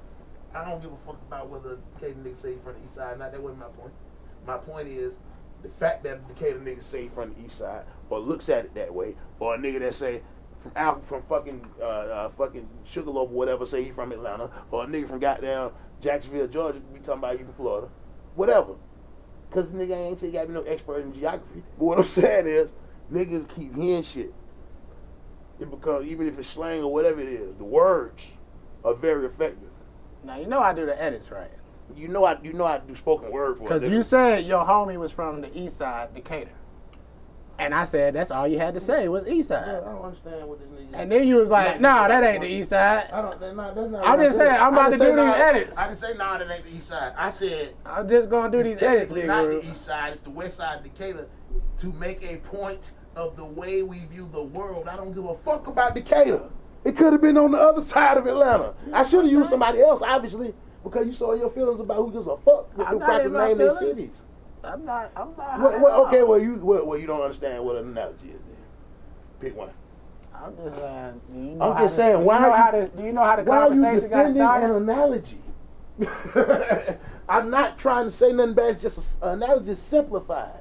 I don't give a fuck about whether Decatur niggas say from the east side or not. That wasn't my point. My point is, the fact that a Decatur nigga say from the east side, or looks at it that way, or a nigga that say from fucking Sugarloaf or whatever, say he from Atlanta, or a nigga from goddamn Jacksonville, Georgia, be talking about he from Florida, whatever. Cause the nigga ain't say you gotta be no expert in geography. But what I'm saying is, niggas keep hearing shit. It becomes, even if it's slang or whatever it is, the words are very effective. Now you know I do the edits right. You know I do spoken word for it. Because you said your homie was from the east side, Decatur. And I said that's all you had to say was east side. I don't understand what this nigga. And then you was like, nah, that ain't the east side. That's not I'm just saying, I'm about to do these edits. I didn't say nah, that ain't the east side. I said I'm just gonna do it's these edits, technically not nigga. the east side. It's the west side of Decatur to make a point of the way we view the world. I don't give a fuck about Decatur. It could have been on the other side of Atlanta. I should have used somebody else, obviously, because you saw your feelings about who gives a fuck with I'm the not crackers in my name their feelings. cities. I'm not. Okay, well you don't understand what an analogy is. Then pick one. I'm just saying. Do you I'm just saying, do you know how the why are you conversation got defending started? an analogy? I'm not trying to say nothing bad. It's just an analogy simplified.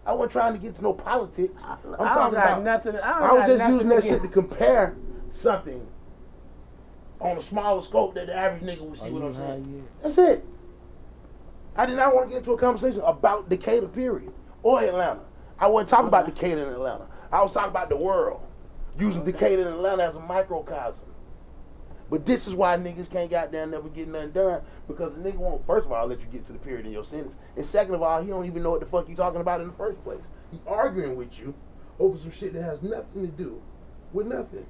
I wasn't trying to get to no politics. I don't got nothing. I was just using that shit to compare something on a smaller scope that the average nigga would see what I'm saying. That's it. I did not want to get into a conversation about Decatur, period, or Atlanta. I wasn't talking about Decatur and Atlanta. I was talking about the world, using Decatur and Atlanta as a microcosm. But this is why niggas can't goddamn never get nothing done, because the nigga won't, first of all, let you get to the period in your sentence, and second of all, he don't even know what the fuck you talking about in the first place. He arguing with you over some shit that has nothing to do with nothing.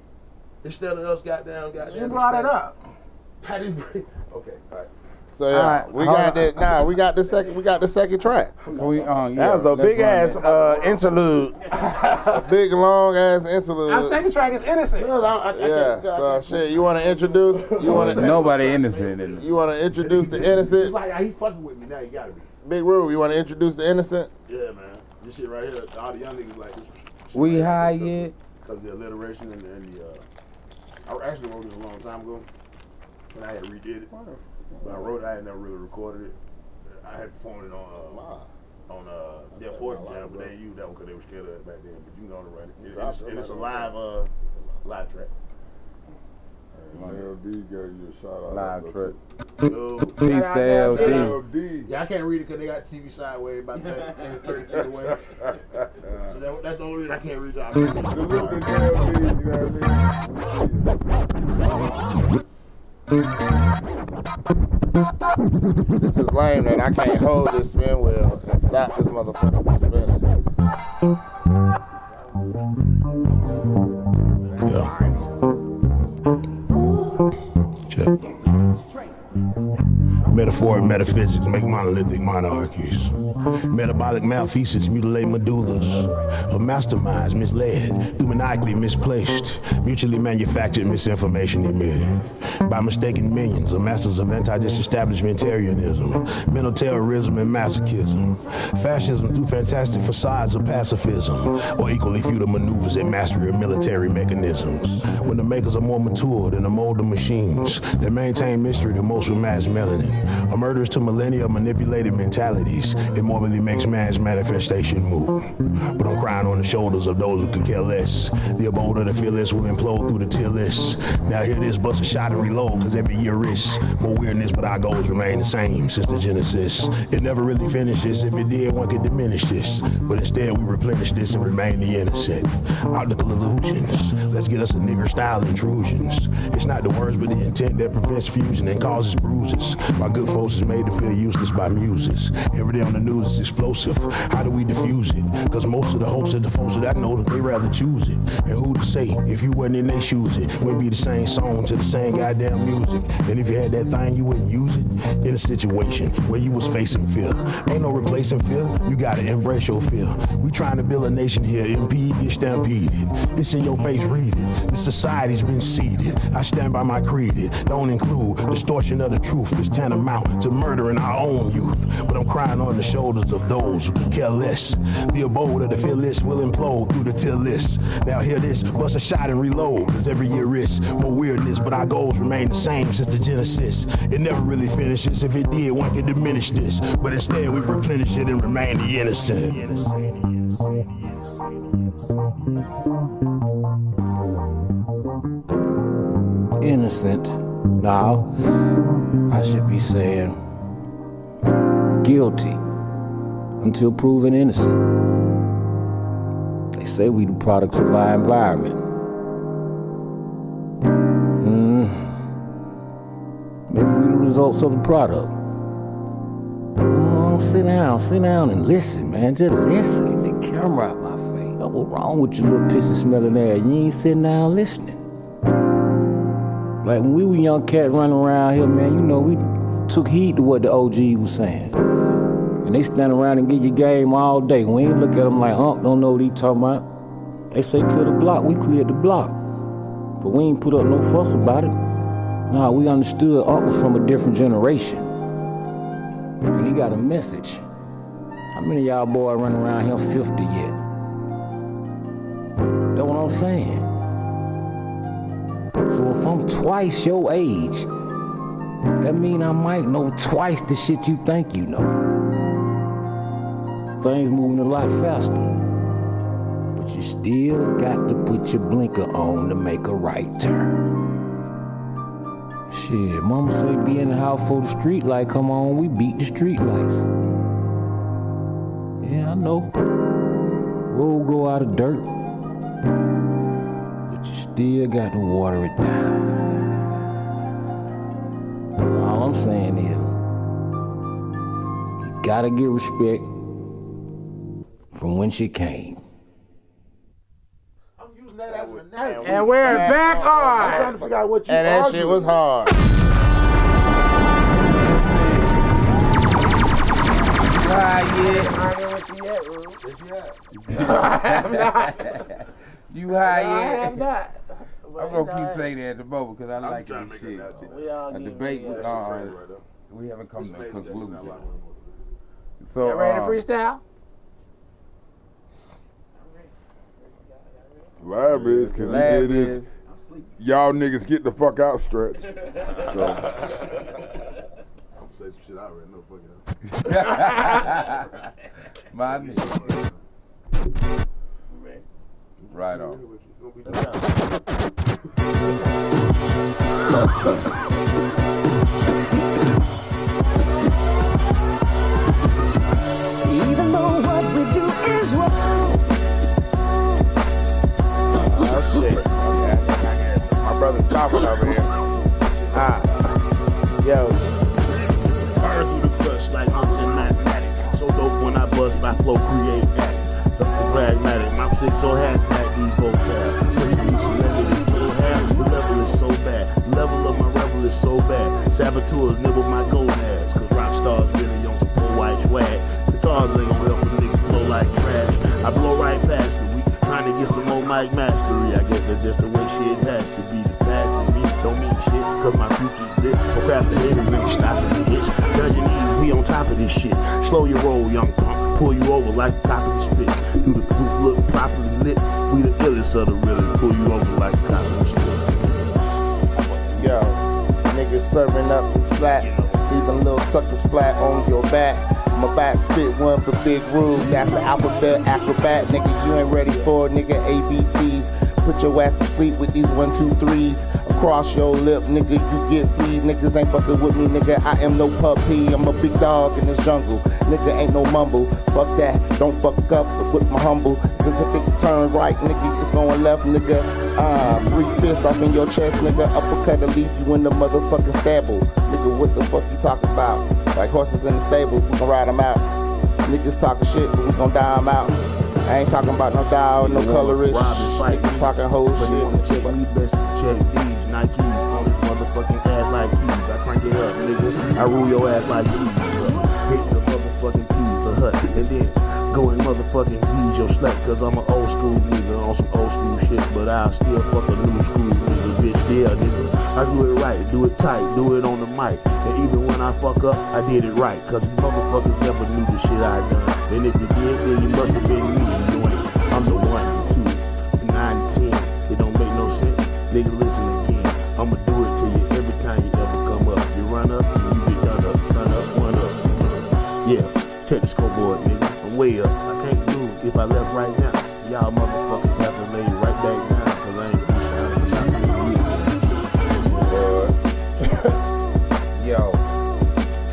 Instead of us goddamn. You brought it up. I didn't bring. Okay, all right. So yeah, we got the second track. That was a big ass interlude. A big long ass interlude. Our second track is Innocent. So shit, you want to introduce? Nobody innocent. You want to introduce the Innocent? It's like he fucking with me now. You gotta be. Big Rube, you want to introduce the Innocent? Yeah, man. This shit right here, all the young niggas like this. We high yet? Because of the alliteration and the. I actually wrote this a long time ago, and I had redid it. But I wrote it, I had never really recorded it. I had performed it on Deaf Poetry Jam, but they used that one because they were scared of it back then. But you can go on and write it. It's a live track. LD gave you a shout out. Live track. Peace to LD. Yeah, I can't read it because they got TV sideways about that, and it's 30 feet away. So that's the only reason I can't read it. Salute to LD, you know what I mean? This is lame that I can't hold this spin wheel and stop this motherfucker from spinning. Check. Metaphor and metaphysics make monolithic monarchies. Metabolic malfeasance mutilate medullas of masterminds misled through maniacally misplaced, mutually manufactured misinformation emitted by mistaken minions of masters of anti-disestablishmentarianism, mental terrorism and masochism, fascism through fantastic facades of pacifism, or equally futile maneuvers at mastery of military mechanisms. When the makers are more mature than the molder machines that maintain mystery to most with mass melanin, a murderers to millennia of manipulated mentalities, it morbidly makes man's manifestation move. But I'm crying on the shoulders of those who could care less. The abode of the fearless will implode through the tier list. Now hear this, bust a shot and reload, cause every year risks more weirdness, but our goals remain the same since the genesis. It never really finishes. If it did, one could diminish this. But instead we replenish this and remain the innocent. Optical illusions. Let's get us a nigger style intrusions. It's not the words but the intent that prevents fusion and causes bruises. My good folks is made to feel useless by muses. Every day on the news is explosive. How do we diffuse it? Cause most of the hopes of the folks that I know that they rather choose it. And who to say if you wasn't in their shoes, it wouldn't be the same song to the same goddamn music. And if you had that thing, you wouldn't use it in a situation where you was facing fear. Ain't no replacing fear. You gotta embrace your fear. We trying to build a nation here. Impede, get stampeded. It's in your face, read it. The society's been seeded. I stand by my creed. It don't include distortion of the truth. It's tantamount to murdering our own youth. But I'm crying on the shoulders of those who could care less. The abode of the fearless will implode through the tier list. Now hear this, bust a shot and reload. Cause every year risks more weirdness, but our goals remain the same since the genesis. It never really finishes. If it did, one could diminish this. But instead we replenish it and remain the innocent. Innocent. Now, I should be saying guilty until proven innocent. They say we the products of our environment. Maybe we the results of the product. Sit down and listen, man. Just listen. The camera out my face. What's wrong with your little pissy smelling ass? You ain't sitting down listening. Like when we were young cats running around here, man, you know, we took heed to what the OG was saying. And they stand around and give you game all day. We ain't look at them like, don't know what he talking about. They say clear the block, we cleared the block. But we ain't put up no fuss about it. Nah, we understood Unc was from a different generation. And he got a message. How many of y'all boys running around here 50 yet? That's what I'm saying. So if I'm twice your age, that mean I might know twice the shit you think you know. Things moving a lot faster. But you still got to put your blinker on to make a right turn. Shit, mama say be in the house for the street light. Come on, we beat the street lights. Yeah, I know. Road grow out of dirt, but you still got to water it down. All I'm saying is, you gotta get respect from when she came. I'm using that as an analogy. And we're back I'm on. trying to figure out what you And that arguing. shit was hard. High Yet. You high Yet? I'm not. I'm gonna keep saying that at the moment because I like trying this to make shit. it A debate, we haven't come to a conclusion. So, You ready to freestyle? Lab is, because he did this, y'all niggas get the fuck out stretch. So, I'm gonna say some shit I already know. Fuck it. my nigga. Right on. Even though what we do is wrong. Oh shit. Okay. My brother's stopping over here. Yo. Burn through the crush like mountain mathematic. So dope when I bust my flow, create act. The pragmatic, my six so hazmat, these vocab. The level is so bad. Level of my rebel is so bad. Saboteurs nibble my gonads. Cause rock stars really on some full white swag. Guitars ain't gonna help a nigga flow like trash. I blow right past it. We trying to get some more mic mastery. I guess that's just the way shit has to be. The past to me don't mean shit. Cause my future's lit. Procrastinating ain't stopping the bitch. Judging these, we on top of this shit. Slow your roll, young punk. Pull you over like a cop of the spit. Do the proof look properly lit. We the illest of the realest. Pull you over like a cop of the spit. Yo, niggas serving up the slaps, leaving little suckers flat on your back. My back spit one for Big Rude, that's the alphabet acrobat. Nigga, you ain't ready for nigga ABCs. Put your ass to sleep with these 1, 2, 3s. Across your lip, nigga, you get fleed. Niggas ain't fucking with me, nigga, I am no puppy. I'm a big dog in this jungle. Nigga ain't no mumble. Fuck that, don't fuck up with my humble. Cause if it turn right, nigga, it's going left, nigga. 3 fists off in your chest, nigga. Uppercut to leave you in the motherfucking stable. Nigga, what the fuck you talking about? Like horses in the stable, we gon' ride them out. Niggas talking shit, but we gon' die them out. I ain't talking about no dial, no colorist. Niggas talking whole But you wanna shit. check me, best to check these Nikes on this motherfucking ass like keys. I crank it up, nigga. I rule your ass like cheese. Hit the motherfucking Pizza Hut and then go and motherfucking use your slut. Cause I'm an old school nigga on some old school shit, but I'll still fuck a new school nigga, bitch. Yeah, nigga. I do it right, do it tight, do it on the mic. And even when I fuck up, I did it right. Cause you motherfuckers never knew the shit I done. And if you did, then you must have been me. You ain't. I'm the 1, 2, 9, 10. It don't make no sense. Nigga, listen again. I'ma do it to you every time you ever come up. You run up, and you get done up, 1 up. Yeah, check the scoreboard, nigga. I'm way up. I can't do it if I left right now. Y'all motherfuckers have to lay right back down. Cause I ain't Yo,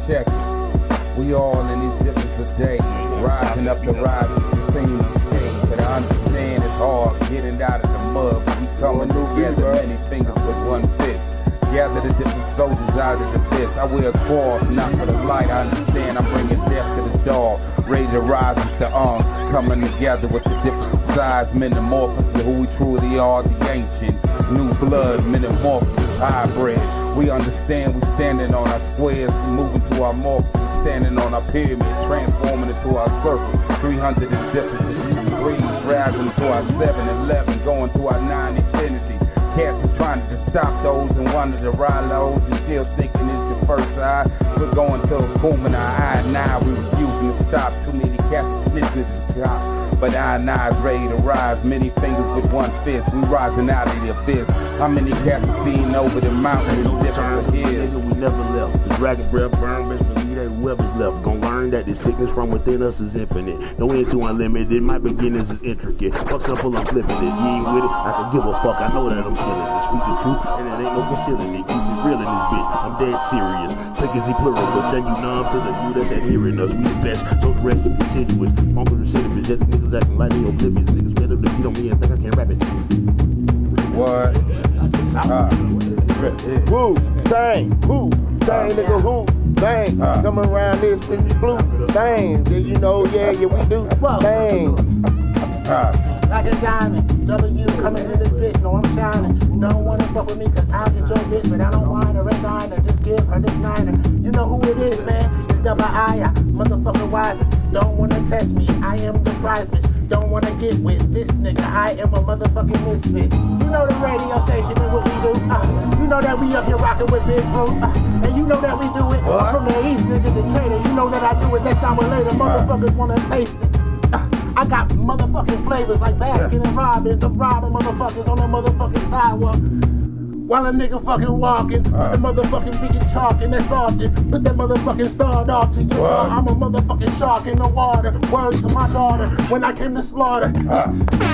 check it. We all in these difference of days, rising up the rises to sing the stage. But I understand it's hard getting out of the mud. But we coming together, many fingers with one fist. Gather the different soldiers out of the abyss. I wear a cross, not for the light. I understand I'm bringing death to the dog. Ready to rise with the arm. Coming together with the different size, metamorphosis of who we truly are, the ancient. New blood, metamorphosis, hybrid. We understand we standing on our squares, moving to our morphosis, standing on our pyramid, transforming into our circle. 300 is differences, 3 rising to our 7-11, going to our 9 infinity. Cats is trying to stop those and wanted to ride lows and still thinking it's your first eye. We're going to a boom in our eye now. We refusing to stop. Too many cats are snitches at the top. But I and I is ready to rise. Many fingers with one fist. We rising out of the abyss. How many cats are seen over the mountains? no Different return, here. nigga, we never left. The dragon breath burn, best believe that whoever's left gon' learn that the sickness from within us is infinite. No end to unlimited, my beginnings is intricate. Fuck simple, I'm flipping it. You ain't with it, I can give a fuck. I know that I'm killing it. Speak the truth, and it ain't no concealing it. Using real in this bitch. I'm dead serious. Click is he plural, but send you numb to the you that's adhering us. We the best, so the rest is continuous. Funk with recidivism, just niggas acting like they oblivious. Niggas better to beat on me and think I can't rap it. What? Wu-Tang, nigga, Wu-Tang. Come around this in the blue thing. Yeah, you know, yeah, we do things. Like a diamond, W coming in this bitch, no I'm shining. Don't wanna fuck with me cause I'll get your bitch, but I don't whine her and dine her, just give her this niner. You know who it is, man, it's double I, motherfucking wisest. Don't wanna test me, I am the prize bitch. Don't wanna get with this nigga, I am a motherfucking misfit. You know the radio station and what we do, you know that we up here rocking with Big Blue, and you know that we do it from the east, nigga, Decatur. You know that I do it next time or later, motherfuckers wanna taste it. I got motherfucking flavors like Baskin and Robbins. I'm robbing motherfuckers on the motherfucking sidewalk. While a nigga fucking walking, the motherfucking biggie chalking, that's often. Put that motherfucking sword off to your jaw. I'm a motherfucking shark in the water. Word to my daughter when I came to slaughter. You know who it is,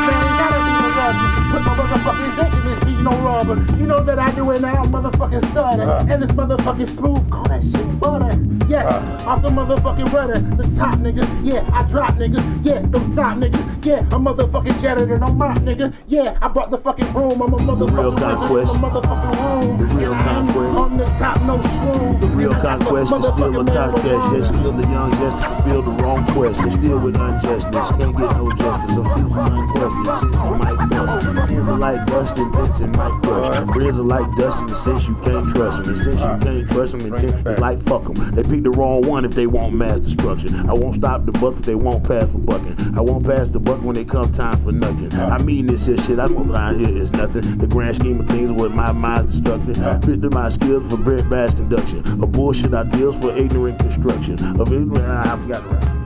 man, gotta be a rubber. Put my motherfucking dick in this beat, no rubber. You know that I do it now, I'm motherfucking stutter. And it's motherfucking smooth, call that shit butter. Yes, off the motherfucking rudder, the top nigga, yeah, I drop niggas, yeah, don't stop niggas, yeah, I'm motherfucking janitor, no mop nigga, yeah, I brought the fucking broom, I'm a motherfucking wizard in the motherfucking room, The real conquest. on the top, no shrooms, The real conquest is still a contest. Yet still the young just to fulfill the wrong quest. They still with unjustness, can't get no justice. So since you unquestioned, since you might bust. Sins are like dust, intents and might crush. Friends are like dust in the sense you can't trust them. And since you can't trust them, intent is like fuck them. They pick the wrong one if they want mass destruction. I won't stop the buck if they won't pass for bucking. I won't pass the buck when it come time for nothing. I mean this here shit, I know behind here is nothing. The grand scheme of things with my mind's destructive. Fit to my skills for bread bash conduction. A bullshit ideals for ignorant construction. Of ignorant, I forgot to rap.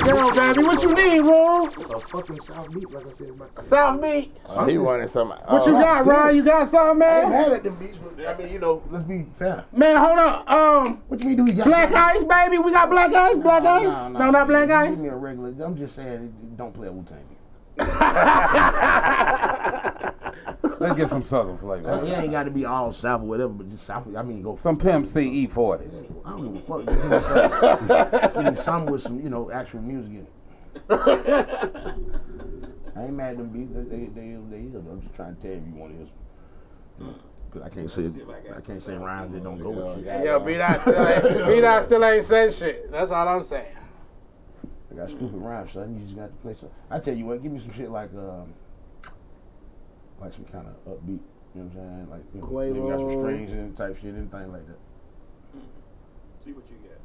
Girl, baby, what you need, Ron? A fucking South Beat, like I said. South Beat. He wanted some. What you got, Ron? You got something, I ain't man? mad at them beats, but I mean, you know, let's be fair. Man, hold up. What you mean, do we got Black Ice, baby. We got Black Ice. Black Ice. No, not Black Give Ice. me a regular. I'm just saying, don't play a Wu-Tang beat. Let's get some Southern flavor. It ain't got to be all South or whatever, but just South. I mean, go. Some Pimp C E40. I don't give a fuck. Just give me some with some, you know, actual music in it. I ain't mad at them beats. They is. I'm just trying to tell you if you want to hear some. Cause I can't say rhymes that don't go with shit. Yo, B-Dot still ain't said shit. That's all I'm saying. I got stupid rhymes, son. You just got to play some. I tell you what, give me some shit like some kind of upbeat. You know what I'm saying? Like, you know, maybe got some strings and type shit, anything like that. See what you get.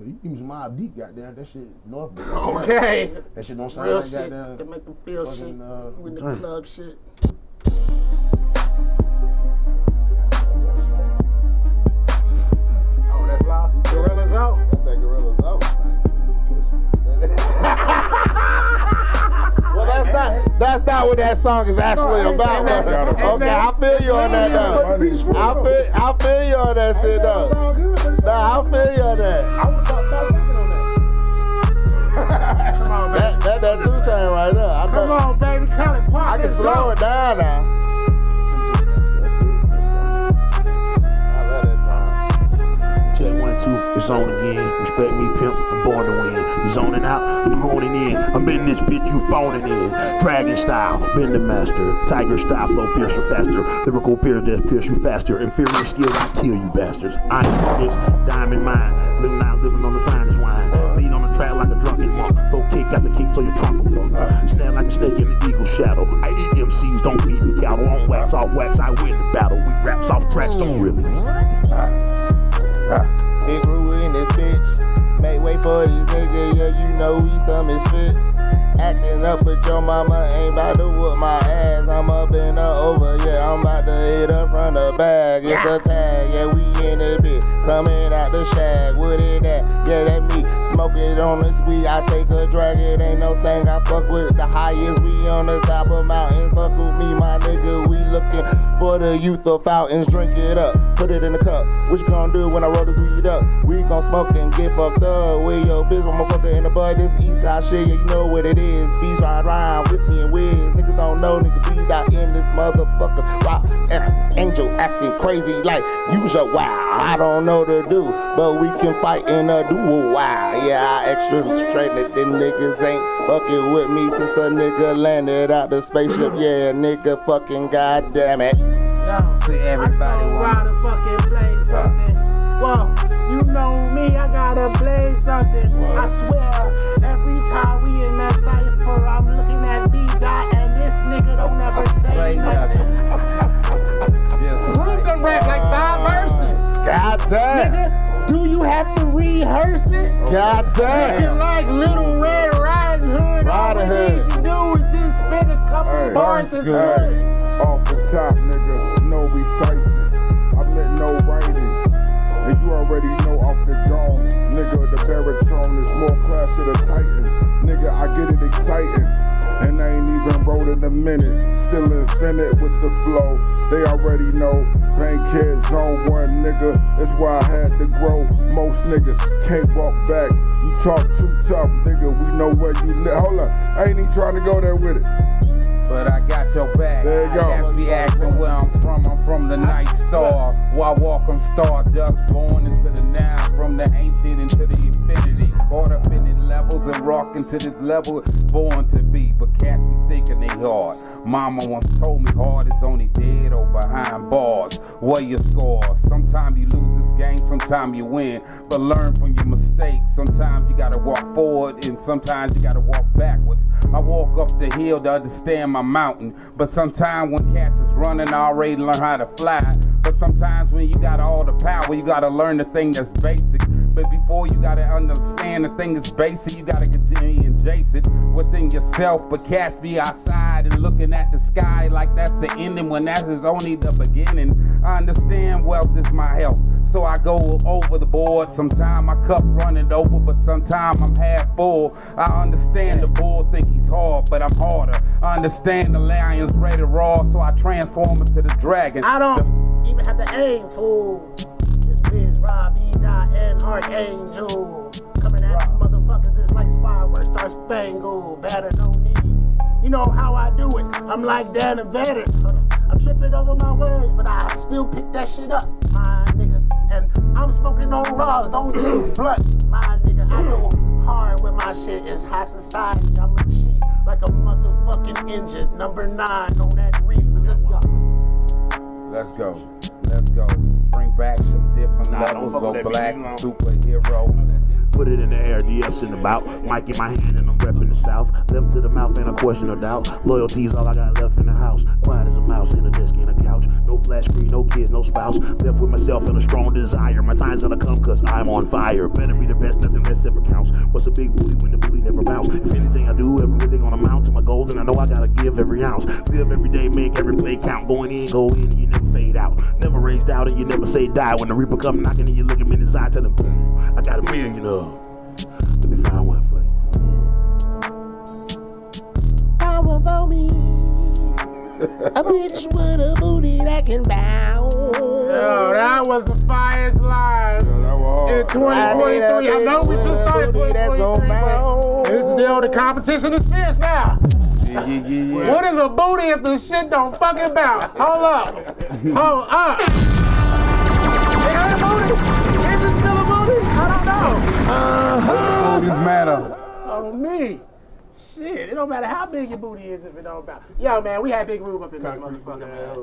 You give me some Mobb Deep, goddamn. That shit North Bay. Okay. That shit don't sound Real like shit. goddamn. To make them feel shit. fucking, With the Wu-Tang. club shit. Oh, that's lost. Gorilla's out. That's that Gorilla's out. Well, that's not what that song is actually about. But, okay, I feel you on that though. I feel you on that shit though. Nah, I feel you on that. Come on, baby. That 2 Chain right there. Come on, baby. Call it pop. I can slow it down now. Check 1, 2, it's on again. Respect me, pimp. I'm born to win. You zoning out, you honing in. I'm in this bitch, you phoning in. Dragon style, been the master. Tiger style, flow fiercer, faster. Lyrical peer that pierce you faster. Inferior skill, I kill you bastards. I ain't this diamond mine. Living out, living on the finest wine. Lean on the track like a drunken monk. Throw kick at the kick so your trunk will bump. Snap like a snake in the eagle's shadow. I eat MCs, don't feed the cattle. On wax, off wax, I win the battle. We raps off tracks, don't really. Big Roo in this bitch. Make way for these niggas, yeah, you know we some misfits. Acting up, but your mama ain't about to whoop my ass. I'm up in the over, yeah, I'm about to hit her from the bag. It's a tag, yeah, we in this bitch. Coming out the shag, what it at? Yeah, that me. smoke it on this weed. I take a drag, it ain't no thing I fuck with. The highest, we on the top of mountains. Fuck with me, my nigga, we looking for the youth of fountains. Drink it up, put it in the cup. What you gonna do when I roll this weed up? We gon' smoke and get fucked up. We your bitch, motherfucker in the bud. This east side shit, yeah, you know what it is. Beats ride with me and Wiz. Niggas don't know, nigga, we out in this motherfucker. Rock angel acting crazy like usual. Wow, I don't know to do, but we can fight in a duel. Wow, yeah, I extra straight that them niggas ain't fucking with me since the nigga landed out the spaceship. Yeah, nigga, fucking goddamn it. Yo, See, everybody I told Rod to fucking play something. Whoa, you know me, I gotta play something. I swear, every time we in that cipher, I'm looking at B-Dot and this nigga don't ever say nothing. Ruth done rap like 5 verses. Goddamn. Nigga, do you have to rehearse it? Goddamn. Looking like Little Red Riding Hood. All we need to do is just spit a couple bars and good. Off the top, nigga, no reciting. I meant no writing. And you already know off the dome, nigga, the baritone is more class to the Titans. Nigga, I get it exciting. And I ain't even wrote in a minute. Still infinite with the flow. They already know. Bankhead zone 1, nigga. That's why I had to grow. Most niggas can't walk back. You talk too tough, nigga. We know where you live. Hold up. I ain't even trying to go there with it. But I got your back. There you go. Cats be asking where I'm from the night star. Why walk on stardust, born into the now, from the ancient into the infinity. Caught up in the levels and rocking to this level, born to be. But cats be thinking they hard. Mama once told me hard is only dead or behind bars. What your scores? Sometimes you lose this game, sometimes you win. But learn from your mistakes. Sometimes you gotta walk forward and sometimes you gotta walk backwards. I walk up the hill to understand my mountain. But sometimes when cats is running, I already learn how to fly. But sometimes when you got all the power, you gotta learn the thing that's basic. But before you gotta understand the thing that's basic, you gotta continue and chase it within yourself. But cats be outside and looking at the sky like that's the ending when that is only the beginning. I understand wealth is my health, so I go over the board. Sometimes my cup running over, but sometimes I'm half full. I understand the bull think he's hard, but I'm harder. I understand the lion's ready to roar, so I transform into the dragon. I don't even have to aim, fool. It's Wiz, Rob, E-Dot, and Archangel. Coming at you motherfuckers, it's like fireworks, Star Spangled. Better no need. You know how I do it. I'm like Dan and Vader. I'm tripping over my words, but I still pick that shit up, my nigga. And I'm smoking on raws, don't use blunts, my nigga. I go hard when my shit is high society. I'm a chief, like a motherfucking engine. Number 9 on that reefer. Let's go. Let's go. Let's go. Bring back some different levels of black superheroes. Put it in the air, DF's in the bout. Mic in my hand and I'm repping the South. Left to the mouth, ain't a question of doubt. Loyalty's all I got left in the house. Quiet as a mouse, in a desk, in a couch. No flash screen, no kids, no spouse. Left with myself and a strong desire. My time's gonna come cause I'm on fire. Better be the best, nothing less ever counts. What's a big booty when the booty never bounce? If anything I do, everything gonna amount to my goals. And I know I gotta give every ounce. Live every day, make every play count. Going in, go in, and you never fade out. Never raised out and you never say die. When the Reaper come knocking and you look him in his eye, tell him, boom, I got a million of them. Let me find one for you. Find one for me. A bitch with a booty that can bounce. Yo, that was the finest line That was in 2023. I know we just started 2023, but it's still the competition is fierce now. Yeah. What is a booty if the shit don't fucking bounce? Hold up. Hold up. Is it a booty? Is it still a booty? I don't know. Booties matter. Oh, me. Shit, it don't matter how big your booty is if it don't bounce. Yo, man, we had Big Rube up in this motherfucker, man.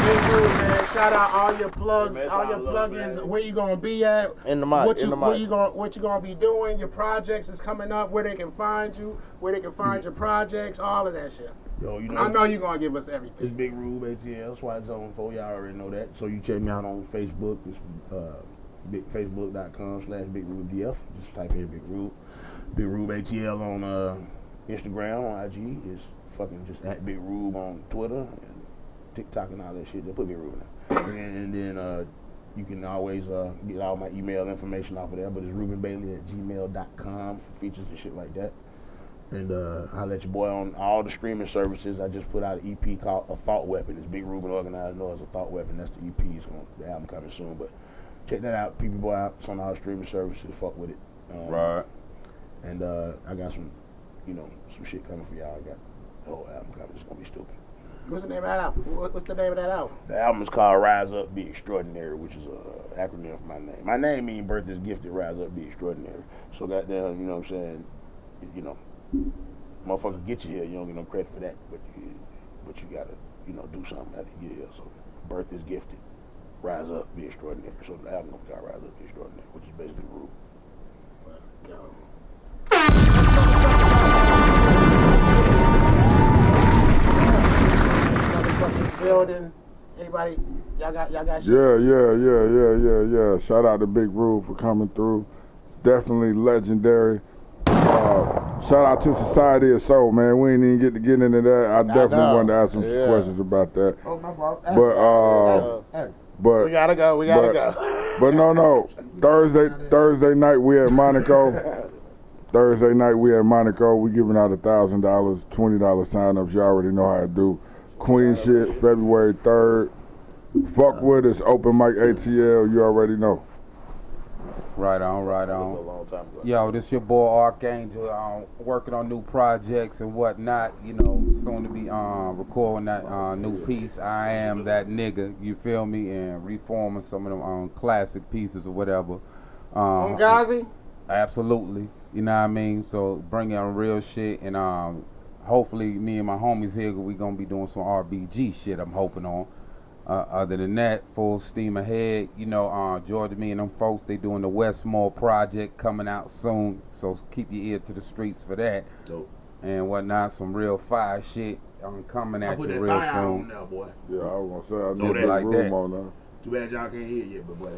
Big Rube, man. Shout out all your plugins. Where you gonna be at? In the mic. What you gonna be doing? Your projects is coming up. Where they can find you? Where they can find your projects? All of that shit. Yo, you know, I know you're gonna give us everything. It's Big Rube ATL, SWAT Zone 4. Y'all already know that. So you check me out on Facebook. It's facebook.com/BigRubeDF. Just type in Big Rube. Big Rube ATL on Instagram, on IG. It's fucking just at Big Rube on Twitter and TikTok and all that shit. They put Big Rube in there. And then you can always get all my email information off of there, but it's rubenbailey@gmail.com for features and shit like that. And I'll let your boy on all the streaming services. I just put out an EP called A Thought Weapon. It's Big Ruben Organized Noise, A Thought Weapon. That's the EP. The album coming soon. But check that out. PP Boy out. It's on all the streaming services. Fuck with it. Right. And I got some shit coming for y'all. I got the whole album coming. It's going to be stupid. What's the name of that album? What's the name of that album? The album is called Rise Up, Be Extraordinary, which is an acronym for my name. My name means birth is gifted, rise up, be extraordinary. So goddamn, you know what I'm saying, motherfucker get you here, you don't get no credit for that, but you gotta, do something after you get here. So birth is gifted, rise up, be extraordinary. So the album is called Rise Up, Be Extraordinary, which is basically the rule. Let's go. Building. Anybody? Y'all got shit? Yeah. Shout out to Big Rube for coming through. Definitely legendary. Shout out to Society of Soul, man. We ain't even get into that. I definitely wanted to ask some questions about that. Oh, my fault. But we gotta go. But no. Thursday night we at Monaco. Thursday night we at Monaco. We giving out $1,000, $20 sign-ups. You already know how to do. Queen shit, February 3rd. Fuck with us, open mic ATL, you already know. Right on. Yo, this your boy Archangel, working on new projects and whatnot, soon to be recording that new piece, I Am That Nigga, you feel me, and reforming some of them classic pieces or whatever. On Gazi? Absolutely, you know what I mean? So bring in real shit, and hopefully me and my homies here, we gonna be doing some RBG shit, I'm hoping on. Other than that, full steam ahead. Georgia, me and them folks, they doing the Westmore project coming out soon. So keep your ear to the streets for that. Dope. And whatnot, some real fire shit coming at you real soon. On now, boy. Yeah, I was gonna say, I know need like room that. On now. Too bad y'all can't hear yet, but boy.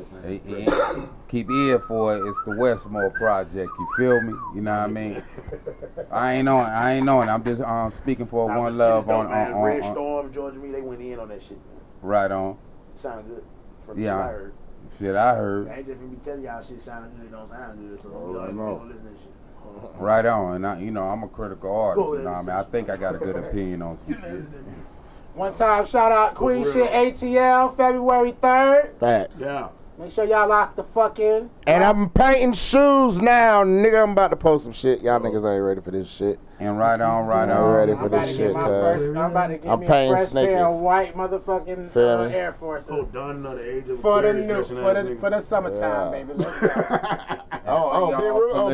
Keep your ear for it. It's the Westmore project. You feel me? You know what I mean? I ain't on it. I'm just speaking for One Love on Red Storm, Georgia, me, they went in on that shit. Right on. Sound good. From Yeah. shit I heard. Shit I heard. I ain't just for me telling y'all shit sounding good, it don't sound good. So y'all don't listen to that shit. Right on. And I'm a critical artist. You know what I mean? I think I got a good opinion on some shit. One time, shout out Queen Shit ATL, February 3rd. Facts. Yeah. Make sure y'all lock the fuck in. And I'm painting shoes now, nigga. I'm about to post some shit. Y'all niggas ain't ready for this shit. And right on. I'm ready for this shit, I'm about to get me a painting fresh pair sneakers. of white motherfucking Air Forces. Oh, done another age of for the summertime, baby. Let's go.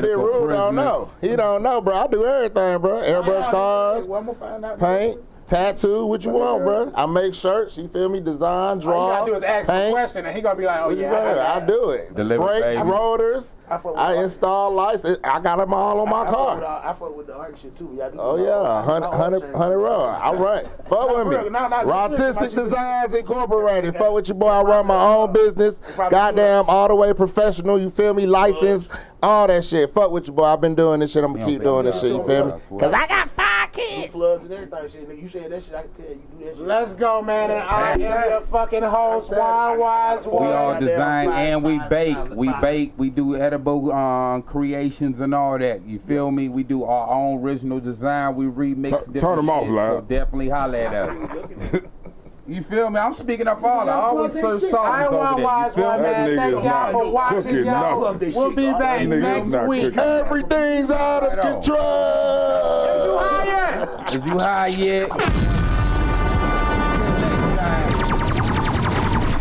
Big Rude don't know. He don't know, bro. I do everything, bro. Airbrush cars, Well, I'm gonna find out. paint, tattoo, what you want, bro. I make shirts, you feel me? Design, draw, All you gotta do is ask paint. a question, and he gonna be like, "Oh yeah, I do it. Deliver, Brakes, baby. rotors. I install lights. I got them all on my car. I fuck with the art shit too. Y'all do Oh yeah, 100 raw. All right, fuck with me. Rautistic Designs Incorporated. Fuck with your boy. I run my own business. Goddamn, all the way professional. You feel me? Licensed, all that shit. Fuck with your boy. I've been doing this shit. I'm gonna keep doing this shit. You feel me? Cause I got 5 kids. Plugs and everything. Shit, nigga, you said that shit. I can tell you do that shit. Let's go, man. And I am your fucking host, Wild Wise We One. all design and we bake. We do edible creations and all that. You feel me? We do our own original design. We remix different turn 'em off, shit, lad. so definitely holler at us. You feel me? I'm speaking up all. I always serve songs I over want there. You Wise feel One, me? man. That Thank nigga's y'all for not watching, cooking y'all. nothing. We'll be back That nigga's next not week. cooking. Everything's out of Right on. control. You higher? Is you high yet?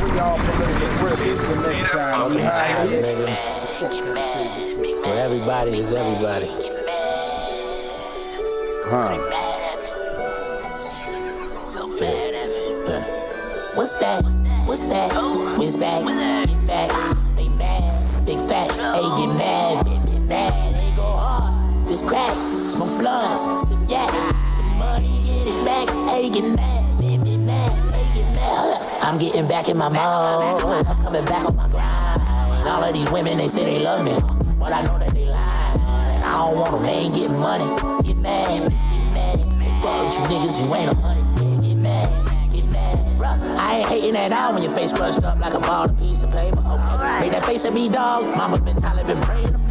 We all political privilege for next time. We high yet? Where everybody is everybody. What's that? What's that? Whiz back, get back, they mad. Big facts, hey, get mad, get mad. They go hard. This crack, smoke blunts, sip yak, spend money, get it back, hey, get mad, get mad, hey, get mad. Hold up. I'm getting back in my mode. I'm coming back on my grind. And all of these women, they say they love me, but I know that they lie. And I don't want them, they ain't getting money. Get mad, get mad. Fuck with you niggas, you ain't a money. Get mad, bruh. I ain't hating at all when your face crushed up like a ball, a piece of paper. Okay, make that face at me, dog. Mama's been tired, been praying.